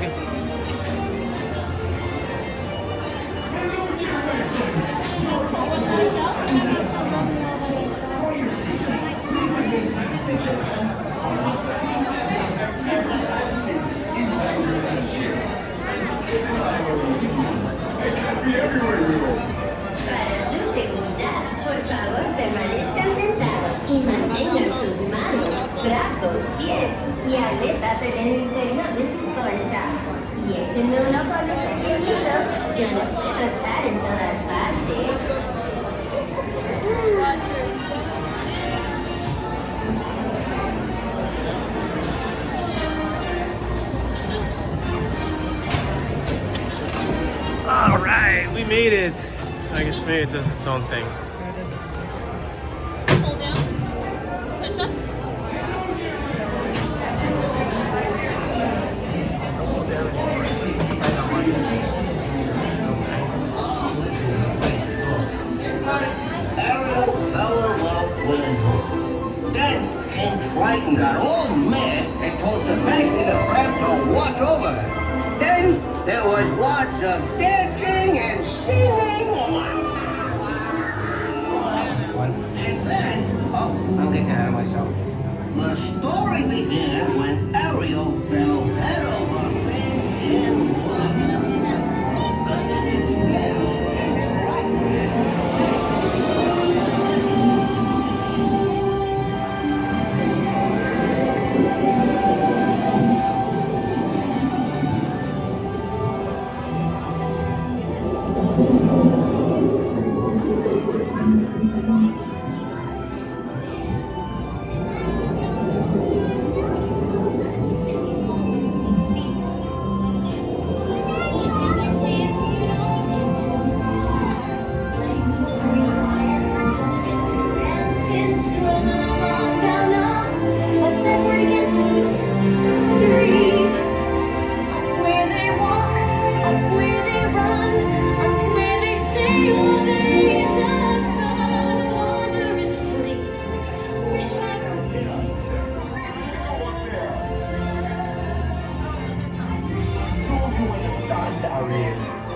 Y mantengan sus manos, brazos, pies y aletas en el interior de su concha. Y échenme un ojo a los pequeñitos. Yo no puedo estar en todas partes. All right, we made it. I guess Mermaid does its own thing. Hold down. Push-ups. Ariel fell in love with a gnome. Then King Triton got all mad and told Sebastian the crab to watch over her. Then there was lots of dancing and singing. And then, oh, I'm getting out of myself. The story began when Ariel fell head over face in water. But then it began with King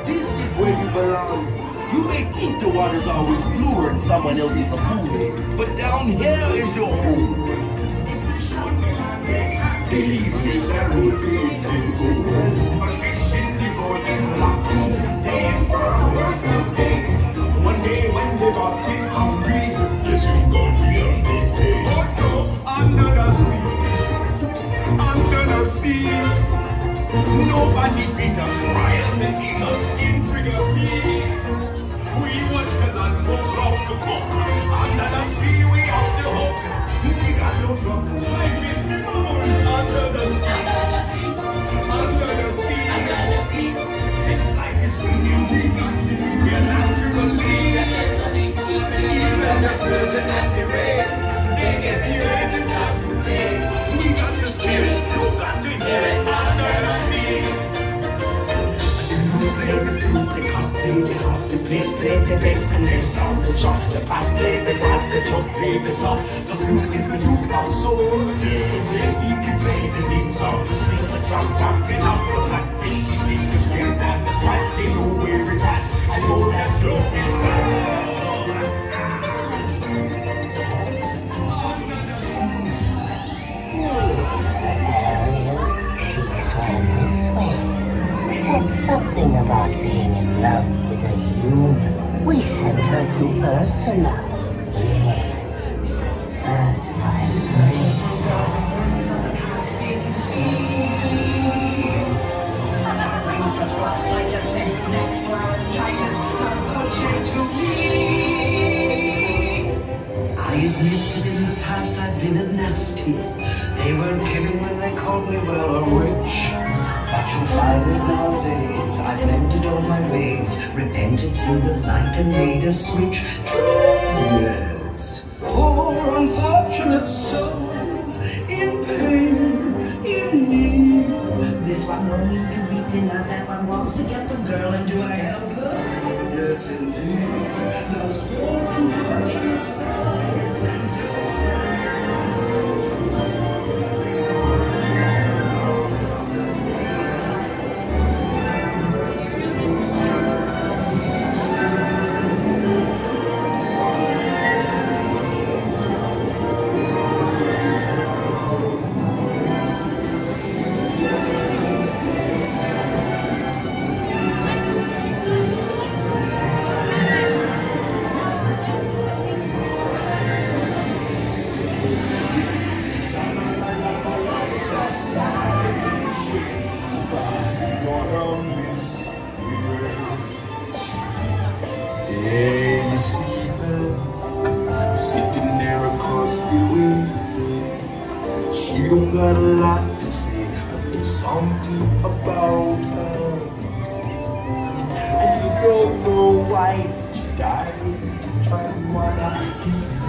This is where you belong. You may think the water's always bluer in someone else's lagoon, but down here is your home. Believe me, door is locked. They were so date. One day when they lost it hungry, yes, you gon' be on the date. Oh no, under the sea, under the sea. Nobody beat us, fry us and eat us in fricassee. We what the land folks love to cook. Under the sea, we off the hook. We got no troubles, life is the bubbles. Under the sea, under the sea, under the sea. Since life is swinging, we got to be here naturally. Even the sturgeon and the rain, they get the edge and start to play. We got the spirit, you got to hear it under the sea. Play the flute, the cup, play the harp, the bass, play the bass, and they sound the chop. The bass, play the bass, the chop, play the top. The flute is the Duke of soul. The way he can play the leaves of the string, the drum rocking out the blackfish. The sea, the spirit and the sprite, they know where it's at. I know that love is bad. She swam this way. Said something about being in love with a human. We sent her to Ursula. Yes, Ursula is great. I admit that in the past I've been a nasty. They weren't kidding when they called me, well, a witch. But you'll find that nowadays I've mended all my ways, repented, seen the light, and made a switch. Yes, poor unfortunate souls in pain, in need. This one longing to be thinner, that one wants to get the girl, and do I help her? Yes, indeed. Those poor unfortunate souls. Yeah, you see her sitting there across the way. She don't got a lot to say, but there's something about her. And you don't know why she died to try and wanna kiss her.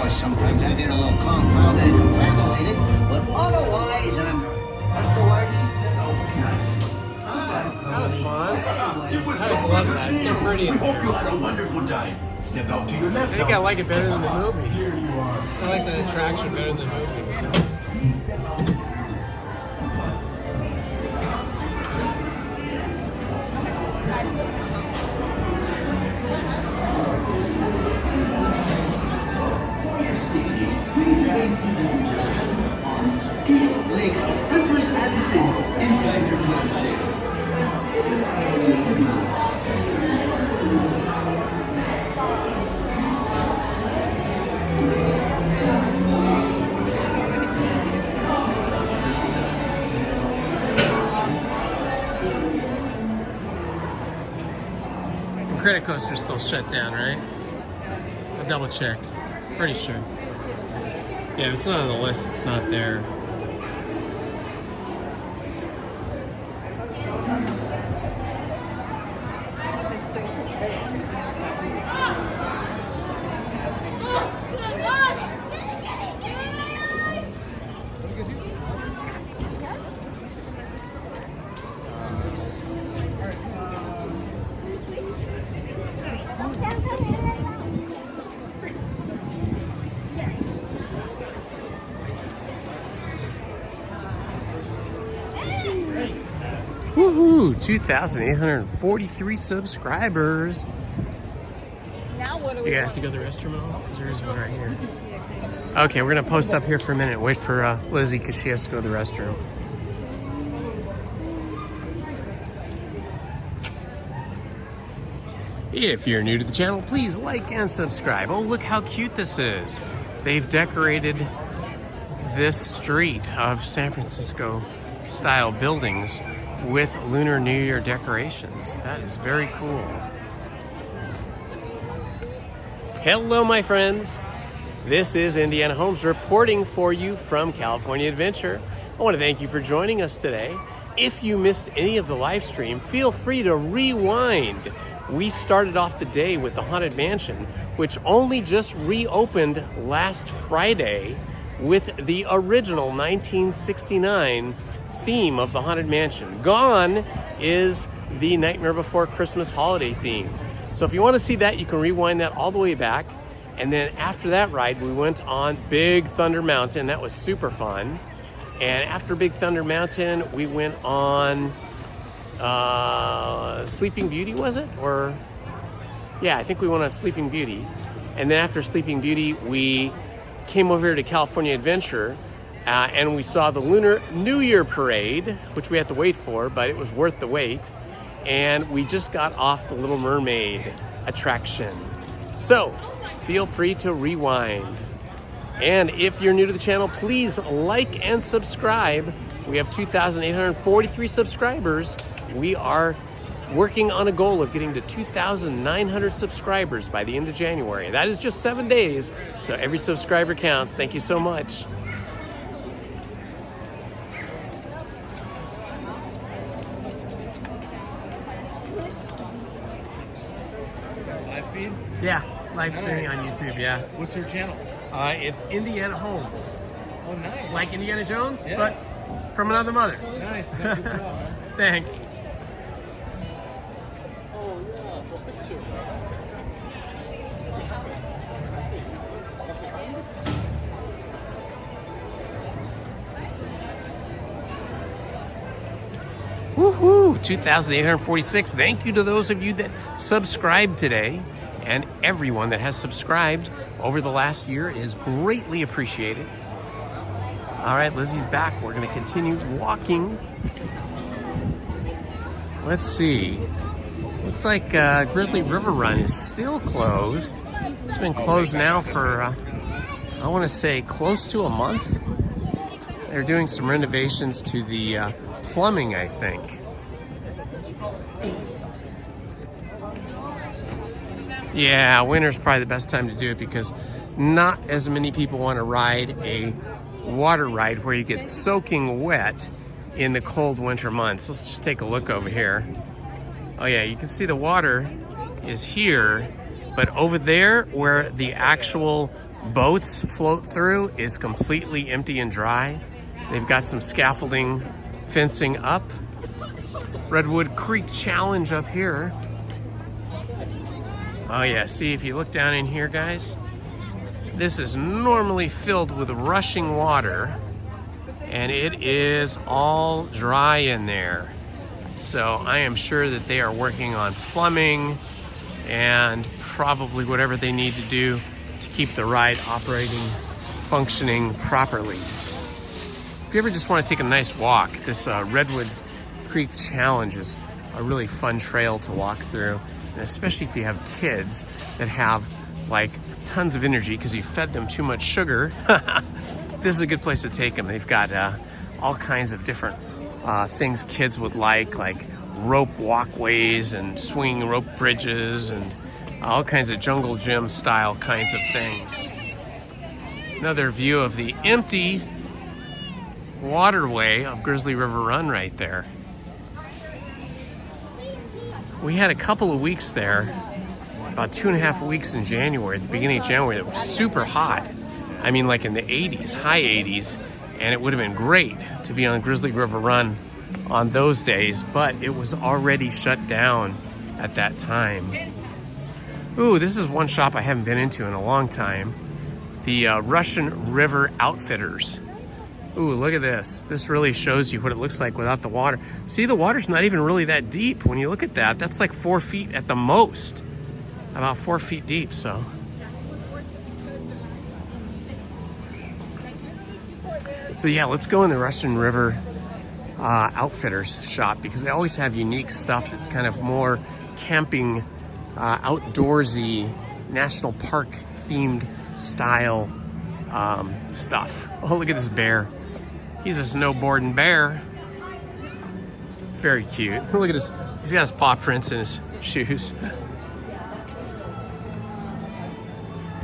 Sometimes I get a little confounded and confabulated, but otherwise I'm... What's the word? That was fun. It was I so love good to that. see So you. pretty. We hope you had a wonderful time. Step out to your left. I think I like it better than the movie. Here you are. I like the attraction better than the movie. Legs, flippers, and fins inside your lampshade. The credit coaster's still shut down, right? I'll double check. Pretty sure. Yeah, if it's not on the list, it's not there. Woohoo! 2,843 subscribers. Now what do we You have to go to the restroom at all? There is one right here. Okay, we're gonna post up here for a minute. Wait for Lizzie because she has to go to the restroom. If you're new to the channel, please like and subscribe. Oh, look how cute this is. They've decorated this street of San Francisco style buildings with Lunar New Year decorations. That is very cool. Hello, my friends. This is Indiana Holmes reporting for you from California Adventure. I want to thank you for joining us today. If you missed any of the live stream, feel free to rewind. We started off the day with the Haunted Mansion, which only just reopened last Friday with the original 1969 theme of the Haunted Mansion. Gone is the Nightmare Before Christmas holiday theme. So if you want to see that, you can rewind that all the way back. And then after that ride, we went on Big Thunder Mountain. That was super fun. And after Big Thunder Mountain, we went on Sleeping Beauty, was it? Or yeah, I think we went on Sleeping Beauty. And then after Sleeping Beauty, we came over here to California Adventure and we saw the Lunar New Year parade, which we had to wait for, but it was worth the wait. And we just got off the Little Mermaid attraction. So feel free to rewind. And if you're new to the channel, please like and subscribe. We have 2,843 subscribers. We are working on a goal of getting to 2,900 subscribers by the end of January. That is just 7 days, so every subscriber counts. Thank you so much. Live feed? Yeah, live streaming on YouTube, yeah. What's your channel? It's Indiana Holmes. Oh, nice. Like Indiana Jones, Yeah. but from another mother. Nice. Good job, man. Thanks. Woohoo! 2,846. Thank you to those of you that subscribed today and everyone that has subscribed over the last year. It is greatly appreciated. All right, Lizzie's back. We're going to continue walking. Let's see. Looks like Grizzly River Run is still closed. It's been closed now for, I want to say, close to a month. They're doing some renovations to the plumbing, I think. Yeah, winter's probably the best time to do it because not as many people want to ride a water ride where you get soaking wet in the cold winter months. Let's just take a look over here. Oh yeah, you can see the water is here, but over there where the actual boats float through is completely empty and dry. They've got some scaffolding fencing up. Redwood Creek Challenge up here. Oh yeah, see if you look down in here, guys, this is normally filled with rushing water and it is all dry in there. So I am sure that they are working on plumbing and probably whatever they need to do to keep the ride operating, functioning properly. If you ever just want to take a nice walk, this Redwood Creek Challenge is a really fun trail to walk through, and especially if you have kids that have like tons of energy because you fed them too much sugar. This is a good place to take them. They've got all kinds of different things kids would like rope walkways and swinging rope bridges and all kinds of jungle gym style kinds of things. Another view of the empty waterway of Grizzly River Run right there. We had a couple of weeks there, about 2.5 weeks in January, at the beginning of January, that was super hot. I mean, like in the 80s, high 80s, and it would have been great to be on Grizzly River Run on those days, but it was already shut down at that time. Ooh, this is one shop I haven't been into in a long time. The Russian River Outfitters. Ooh, look at this. This really shows you what it looks like without the water. See, the water's not even really that deep. When you look at that, that's like 4 feet at the most. About 4 feet deep, so. So yeah, let's go in the Russian River Outfitters shop because they always have unique stuff that's kind of more camping, outdoorsy, national park themed style stuff. Oh, look at this bear. He's a snowboarding bear. Very cute. Look at his, he's got his paw prints in his shoes.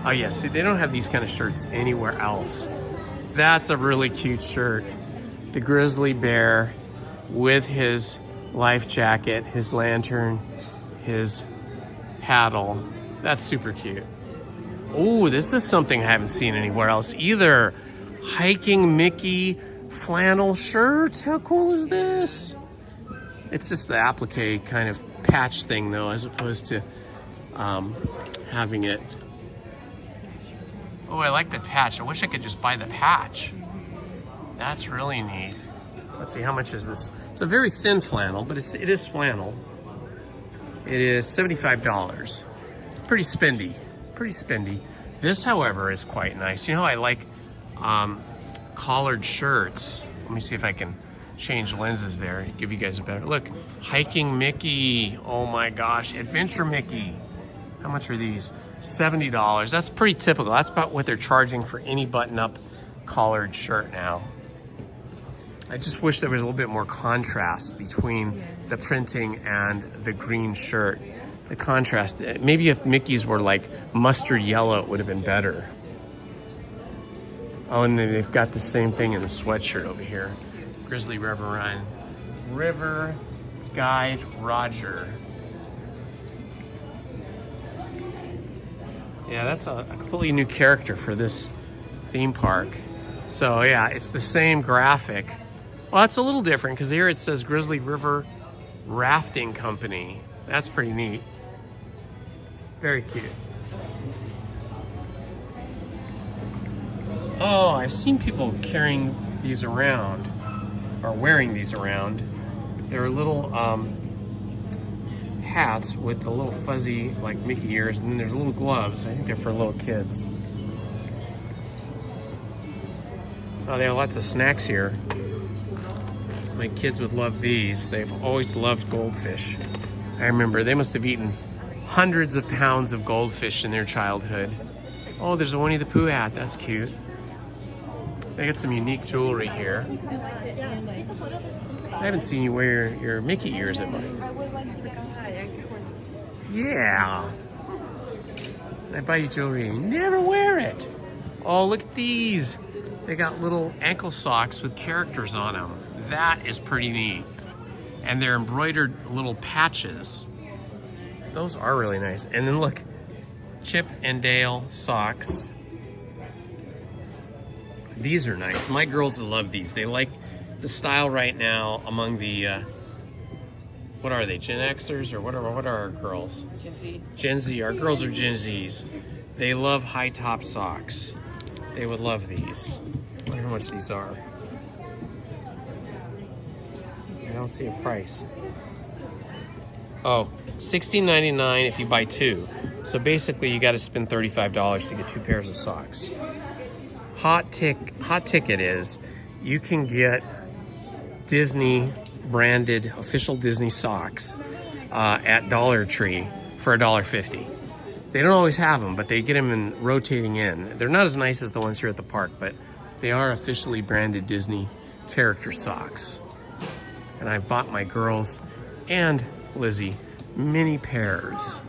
Oh yeah, see, they don't have these kind of shirts anywhere else. That's a really cute shirt. The grizzly bear with his life jacket, his lantern, his paddle. That's super cute. Oh, this is something I haven't seen anywhere else either. Hiking Mickey flannel shirts. How cool is this? It's just the applique kind of patch thing though, as opposed to having it. Oh, I like the patch. I wish I could just buy the patch. That's really neat. Let's see, how much is this? It's a very thin flannel, but it is flannel. It is $75. It's pretty spendy, pretty spendy. This, however, is quite nice. You know, I like collared shirts. Let me see if I can change lenses there, give you guys a better look. Hiking Mickey. Oh my gosh, Adventure Mickey. How much are these? $70. That's pretty typical. That's about what they're charging for any button-up collared shirt now. I just wish there was a little bit more contrast between the printing and the green shirt. The contrast, maybe if Mickey's were like mustard yellow, it would have been better. Oh, and then they've got the same thing in the sweatshirt over here. Grizzly River Run. River Guide Roger. Yeah, that's a completely new character for this theme park. So yeah, it's the same graphic. Well, it's a little different because here it says Grizzly River Rafting Company. That's pretty neat. Very cute. Oh, I've seen people carrying these around, or wearing these around. They're little hats with the little fuzzy, like Mickey ears, and then there's little gloves. I think they're for little kids. Oh, they have lots of snacks here. My kids would love these. They've always loved goldfish. I remember they must have eaten hundreds of pounds of goldfish in their childhood. Oh, there's a Winnie the Pooh hat. That's cute. They got some unique jewelry here. I haven't seen you wear your Mickey ears at mine. Yeah. I buy you jewelry and you never wear it. Oh, look at these. They got little ankle socks with characters on them. That is pretty neat. And they're embroidered little patches. Those are really nice. And then look, Chip and Dale socks. These are nice. My girls love these. They like the style right now among the, what are they, Gen Xers or what are our girls? Gen Z. Gen Z. Our girls are Gen Zs. They love high top socks. They would love these. I wonder how much these are. I don't see a price. Oh, $16.99 if you buy two. So basically you got to spend $35 to get 2 pairs of socks. Hot ticket is you can get Disney branded official Disney socks at Dollar Tree for $1.50. They don't always have them, but they get them in rotating in. They're not as nice as the ones here at the park, but they are officially branded Disney character socks. And I bought my girls and Lizzie many pairs.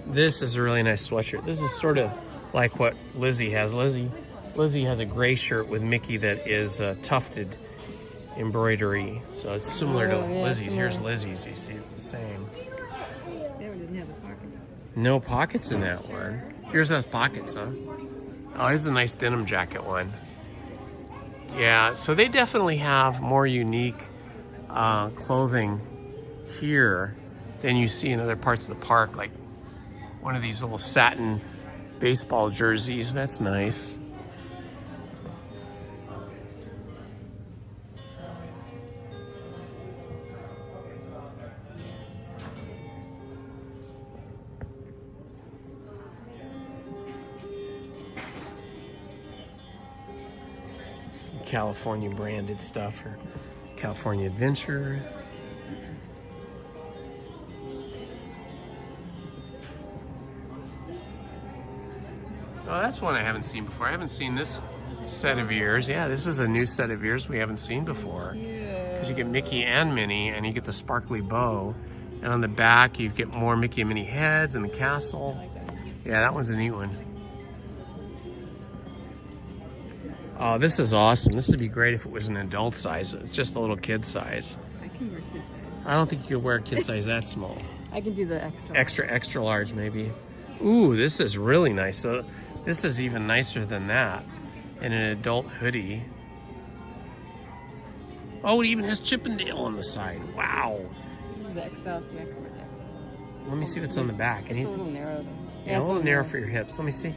This is a really nice sweatshirt. This is sort of like what Lizzie has. Lizzie, Lizzie has a gray shirt with Mickey that is tufted embroidery. So it's similar to Lizzie's. similar. Here's Lizzie's. You see, it's the same. That one doesn't have the pocket. No pockets in that one. Yours has pockets, huh? Oh, here's a nice denim jacket one. Yeah, so they definitely have more unique clothing here than you see in other parts of the park, like one of these little satin baseball jerseys. That's nice. California branded stuff, or California Adventure. Oh, that's one I haven't seen before. I haven't seen this set of ears. Yeah, this is a new set of ears we haven't seen before. Because you get Mickey and Minnie, and you get the sparkly bow. And on the back, you get more Mickey and Minnie heads and the castle. Yeah, that one's a neat one. Oh, this is awesome. This would be great if it was an adult size. It's just a little kid size. I can wear kid size. I don't think you could wear a kid size that small. I can do the extra. Extra large, maybe. Ooh, this is really nice. So this is even nicer than that. In an adult hoodie. Oh, it even has Chippendale on the side. Wow. This is the XL, so I can wear the XL. Let me see what's on the back. It's a little narrow, though. Yeah, a little narrow for your hips. Let me see.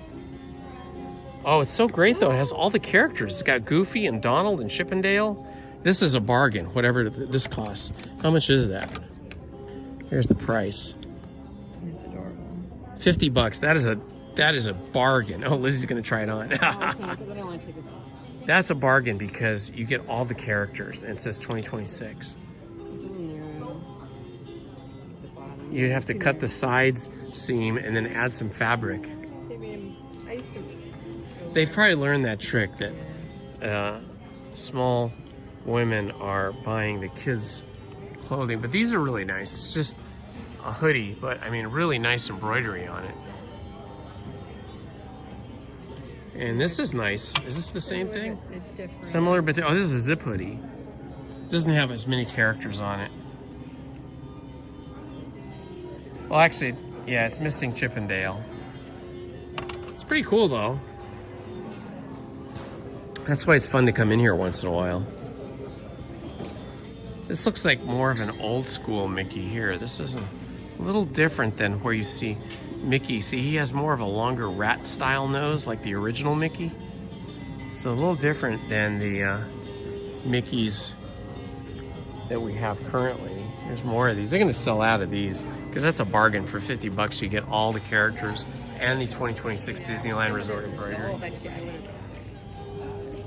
Oh, it's so great, though. It has all the characters. It's got Goofy and Donald and Chippendale. This is a bargain, whatever this costs. How much is that? Here's the price. It's adorable. $50. That is a bargain. Oh, Lizzie's going to try it on. I can't, because I don't want to take this off. That's a bargain because you get all the characters, and it says 2026. It's a little narrow. The bottom. You have to cut the sides seam and then add some fabric. I used to... They've probably learned that trick that small women are buying the kids' clothing. But these are really nice. It's just a hoodie, but I mean, really nice embroidery on it. And this is nice. Is this the same thing? It's different. Similar, but oh, this is a zip hoodie. It doesn't have as many characters on it. Well, actually, yeah, it's missing Chippendale. It's pretty cool, though. That's why it's fun to come in here once in a while. This looks like more of an old school Mickey here. This is a little different than where you see Mickey. See, he has more of a longer rat style nose like the original Mickey. So a little different than the Mickeys that we have currently. There's more of these. They're going to sell out of these because that's a bargain. For $50 you get all the characters and the 2026 Disneyland Resort embroidery.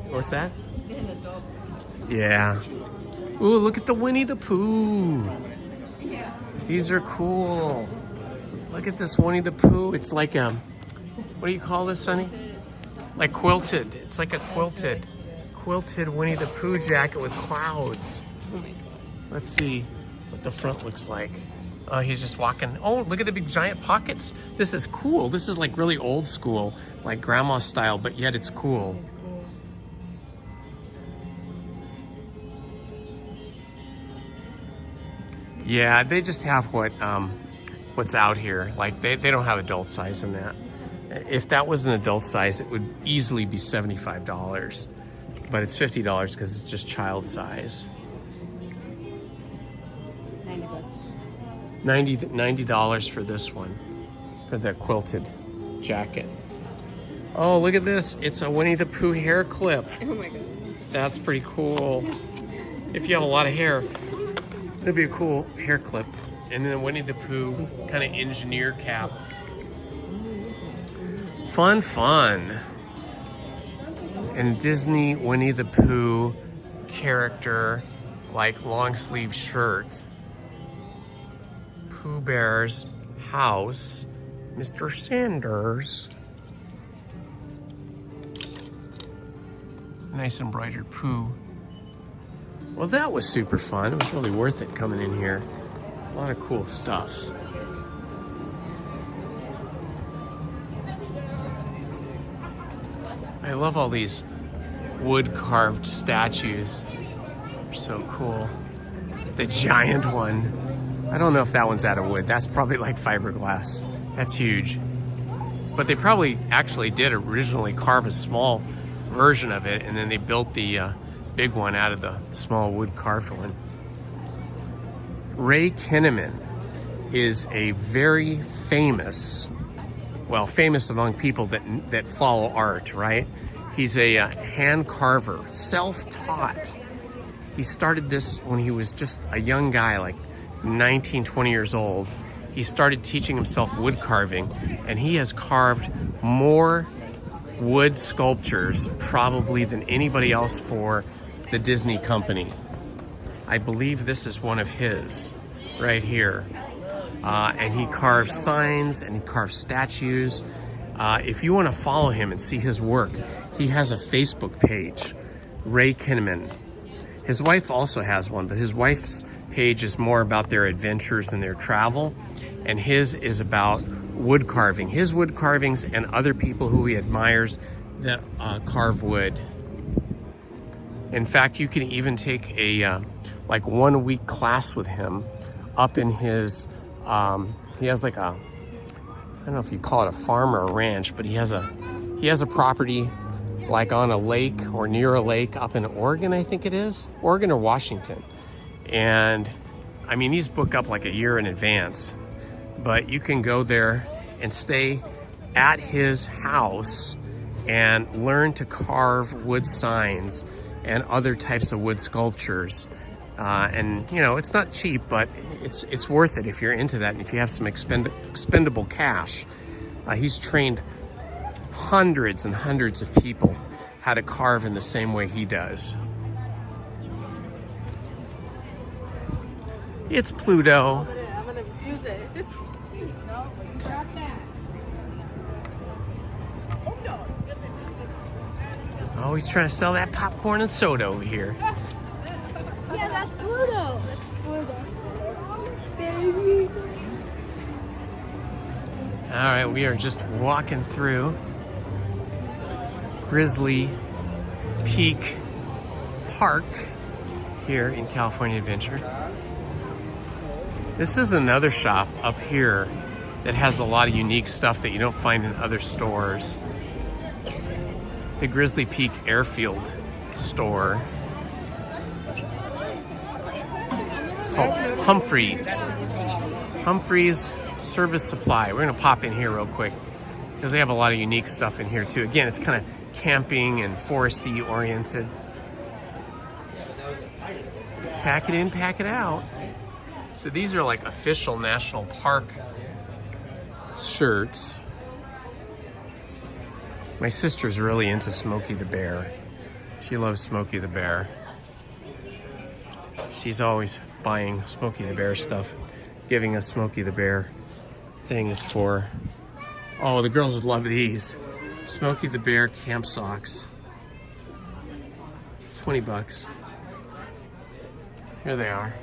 What's that? Yeah. Ooh, look at the Winnie the Pooh. These are cool. Look at this Winnie the Pooh. It's like a, what do you call this, Sonny? Like quilted. It's like a quilted Winnie the Pooh jacket with clouds. Let's see what the front looks like. Oh, he's just walking. Oh, look at the big giant pockets. This is cool. This is like really old school, like grandma style, but yet it's cool. Yeah, they just have what's out here. Like they don't have adult size in that. If that was an adult size, it would easily be $75, but it's $50 because it's just child size. $90 for this one, for the quilted jacket. Oh, look at this! It's a Winnie the Pooh hair clip. Oh my god, that's pretty cool. If you have a lot of hair, that'd be a cool hair clip. And then Winnie the Pooh kind of engineer cap. Fun. And Disney Winnie the Pooh character, like long sleeve shirt. Pooh Bear's house. Mr. Sanders. Nice embroidered Pooh. Well, that was super fun. It was really worth it coming in here. A lot of cool stuff. I I love all these wood carved statues. They're so cool. The giant one. I don't know if that one's out of wood. That's probably like fiberglass. That's huge. But they probably actually did originally carve a small version of it, and then they built the big one out of the small wood carved one. Ray Kinnaman is a very famous, well, famous among people that follow art, right? He's a hand carver, self-taught. He started this when he was just a young guy, like 19, 20 years old. He started teaching himself wood carving, and he has carved more wood sculptures probably than anybody else for the Disney company. I believe this is one of his right here. And he carves signs and he carves statues. If you want to follow him and see his work, he has a Facebook page, Ray Kinnaman. His wife also has one, but his wife's page is more about their adventures and their travel, and his is about wood carving. His wood carvings and other people who he admires that carve wood. In fact, you can even take a like 1 week class with him up in his, he has like a, I don't know if you call it a farm or a ranch, but he has a property like on a lake or near a lake up in Oregon, I think it is, Oregon or Washington. And I mean, these book up like a year in advance, but you can go there and stay at his house and learn to carve wood signs and other types of wood sculptures. And you know, it's not cheap, but it's worth it if you're into that and if you have some expendable cash. He's trained hundreds and hundreds of people how to carve in the same way he does. It's Pluto. I'm gonna refuse it. No, but you got that. Oh, he's trying to sell that popcorn and soda over here. Yeah, that's Pluto. That's Pluto. Baby. All right, we are just walking through Grizzly Peak Park here in California Adventure. This is another shop up here that has a lot of unique stuff that you don't find in other stores. The Grizzly Peak Airfield store. It's called Humphreys. Humphreys Service Supply. We're gonna pop in here real quick because they have a lot of unique stuff in here too. Again, it's kind of camping and foresty oriented. Pack it in, pack it out. So these are like official national park shirts. My sister's really into Smokey the Bear. She loves Smokey the Bear. She's always buying Smokey the Bear stuff, giving us Smokey the Bear things for, oh, the girls would love these. Smokey the Bear camp socks. 20 bucks. Here they are.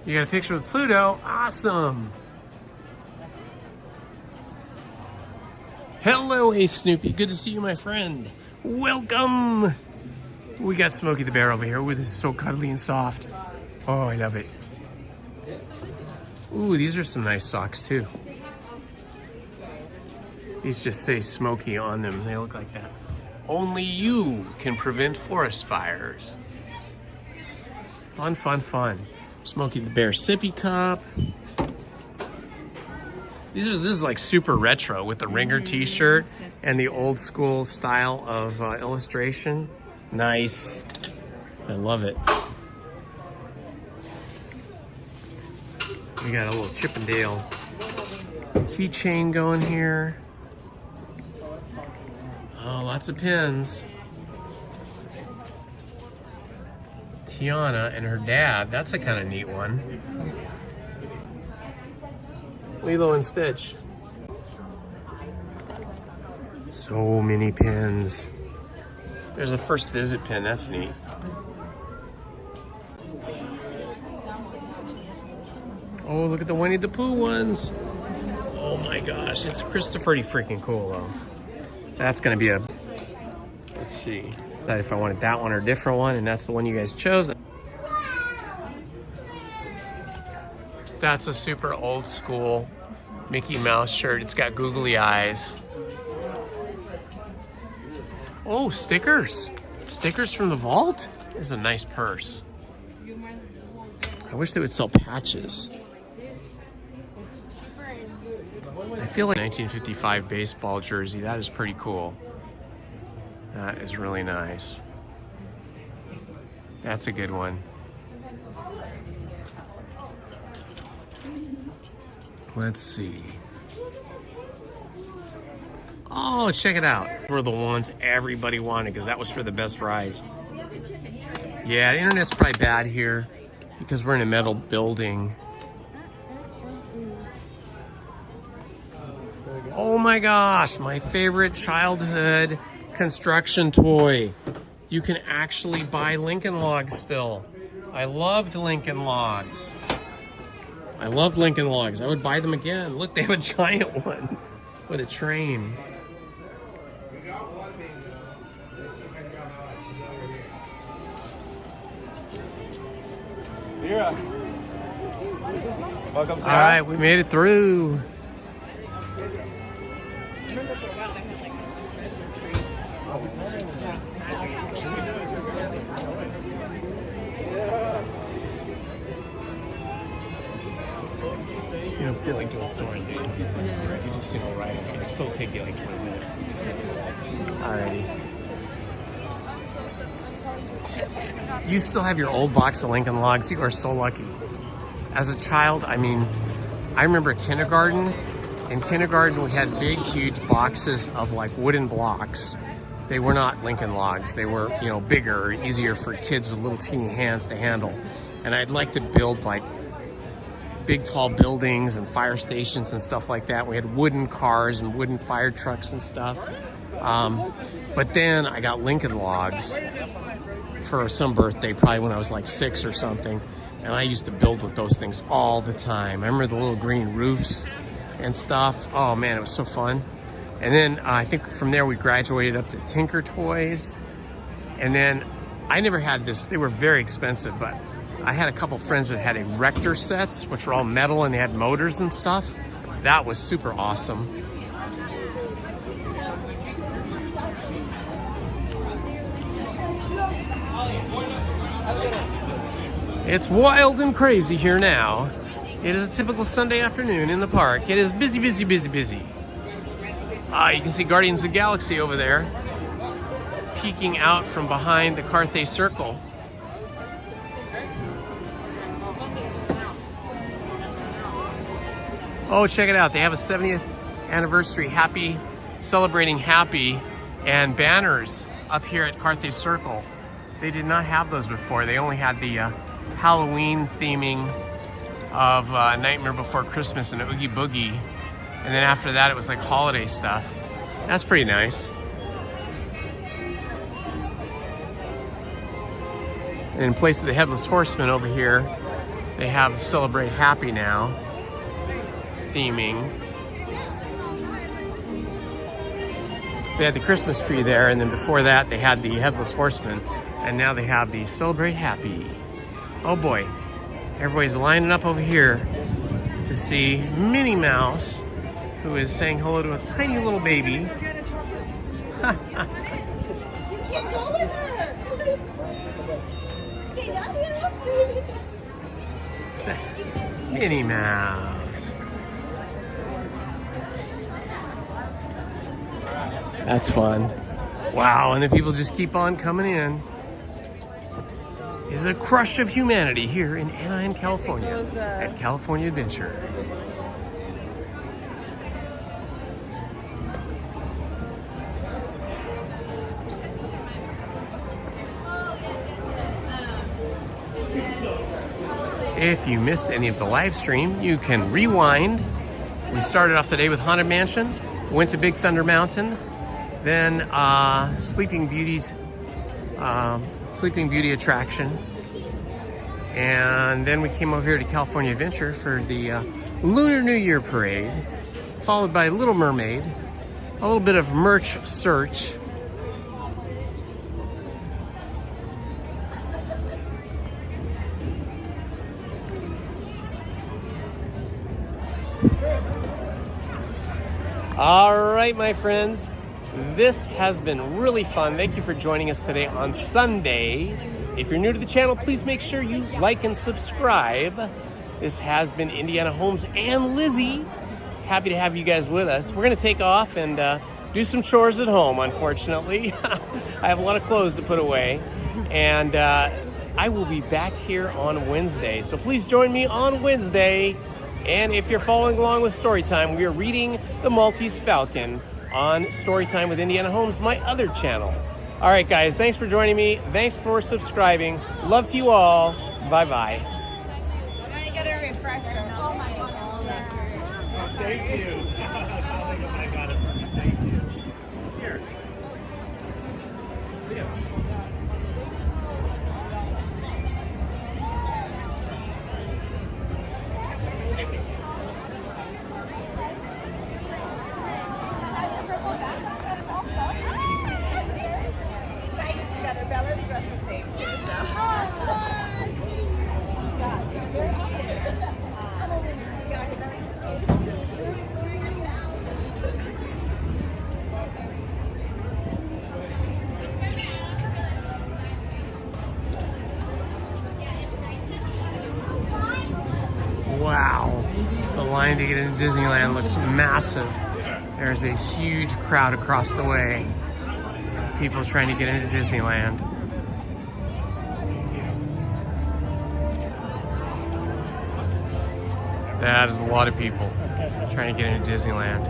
You got a picture with Pluto? Awesome. Hello, Ace Snoopy. Good to see you, my friend. Welcome. We got Smokey the Bear over here. Ooh, this is so cuddly and soft. Oh, I love it. Ooh, these are some nice socks too. These just say Smokey on them. They look like that. Only you can prevent forest fires. Fun, fun, fun. Smokey the Bear sippy cup. This is like super retro with the Ringer t-shirt and the old school style of illustration. Nice. I love it. We got a little Chip and Dale keychain going here. Oh, lots of pins. Tiana and her dad. That's a kind of neat one. Lilo and Stitch. So many pins. There's a first visit pin. That's neat. Oh, look at the Winnie the Pooh ones. Oh my gosh, it's Christopher-y freaking cool though. That's gonna be a, let's see, if I wanted that one or a different one, and that's the one you guys chose. That's a super old school Mickey Mouse shirt. It's got googly eyes. Oh, stickers. Stickers from the vault? This is a nice purse. I wish they would sell patches. I feel like 1955 baseball jersey. That is pretty cool. That is really nice. That's a good one. Let's see. Oh, check it out. These were the ones everybody wanted because that was for the best rides. Yeah, the internet's probably bad here because we're in a metal building. Oh my gosh, my favorite childhood construction toy. You can actually buy Lincoln Logs still. I loved Lincoln Logs. I love Lincoln Logs. I would buy them again. Look, they have a giant one with a train. Yeah. Welcome, All right, we made it through. You don't feel like doing soaring, do you? No. You just single ride. It'll still take you like 20 minutes. Alrighty. You still have your old box of Lincoln Logs. You are so lucky. As a child, I mean, I remember kindergarten. In kindergarten, we had big, huge boxes of like wooden blocks. They were not Lincoln Logs. They were, you know, bigger, easier for kids with little teeny hands to handle. And I'd like to build like big tall buildings and fire stations and stuff like that. We had wooden cars and wooden fire trucks and stuff. But then I got Lincoln Logs for some birthday, probably when I was like 6 or something. And I used to build with those things all the time. I remember the little green roofs and stuff. Oh man, it was so fun. And then I think from there we graduated up to Tinker Toys. And then I never had this, they were very expensive, but I had a couple friends that had erector sets, which were all metal and they had motors and stuff. That was super awesome. It's wild and crazy here now. It is a typical Sunday afternoon in the park. It is busy, busy, busy, busy. You can see Guardians of the Galaxy over there, peeking out from behind the Carthay Circle. Oh, check it out. They have a 70th anniversary Happy, celebrating Happy, and banners up here at Carthay Circle. They did not have those before. They only had the Halloween theming of Nightmare Before Christmas and Oogie Boogie. And then after that, it was like holiday stuff. That's pretty nice. And in place of the Headless Horseman over here, they have Celebrate Happy now theming. They had the Christmas tree there, and then before that, they had the Headless Horseman, and now they have the Celebrate Happy. Oh boy, everybody's lining up over here to see Minnie Mouse, who is saying hello to a tiny little baby. You can't go with her. See, Daddy, Minnie Mouse. That's fun. Wow, and the people just keep on coming in. It's a crush of humanity here in Anaheim, California at California Adventure. If you missed any of the live stream, you can rewind. We started off the day with Haunted Mansion, went to Big Thunder Mountain, then Sleeping Beauty attraction, And then we came over here to California Adventure for the Lunar New Year parade, followed by Little Mermaid, a little bit of merch search. All right, my friends, this has been really fun. Thank you for joining us today on Sunday. If you're new to the channel, please make sure you like and subscribe. This has been Indiana Holmes and Lizzie. Happy to have you guys with us. We're gonna take off and do some chores at home, unfortunately. I have a lot of clothes to put away. And I will be back here on Wednesday. So please join me on Wednesday. And if you're following along with Storytime, we are reading The Maltese Falcon on Storytime with Indiana Holmes, my other channel. All right, guys, thanks for joining me. Thanks for subscribing. Love to you all. Bye-bye. I'm gonna get a refresher. Oh my God. Thank you. I got it. Thank you. Here. Leo. Wow, the line to get into Disneyland looks massive. There's a huge crowd across the way. People trying to get into Disneyland. That is a lot of people trying to get into Disneyland.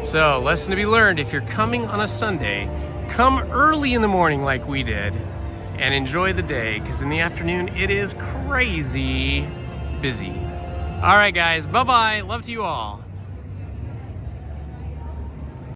So, lesson to be learned, if you're coming on a Sunday, come early in the morning like we did and enjoy the day, because in the afternoon it is crazy busy. All right, guys, bye-bye. Love to you all.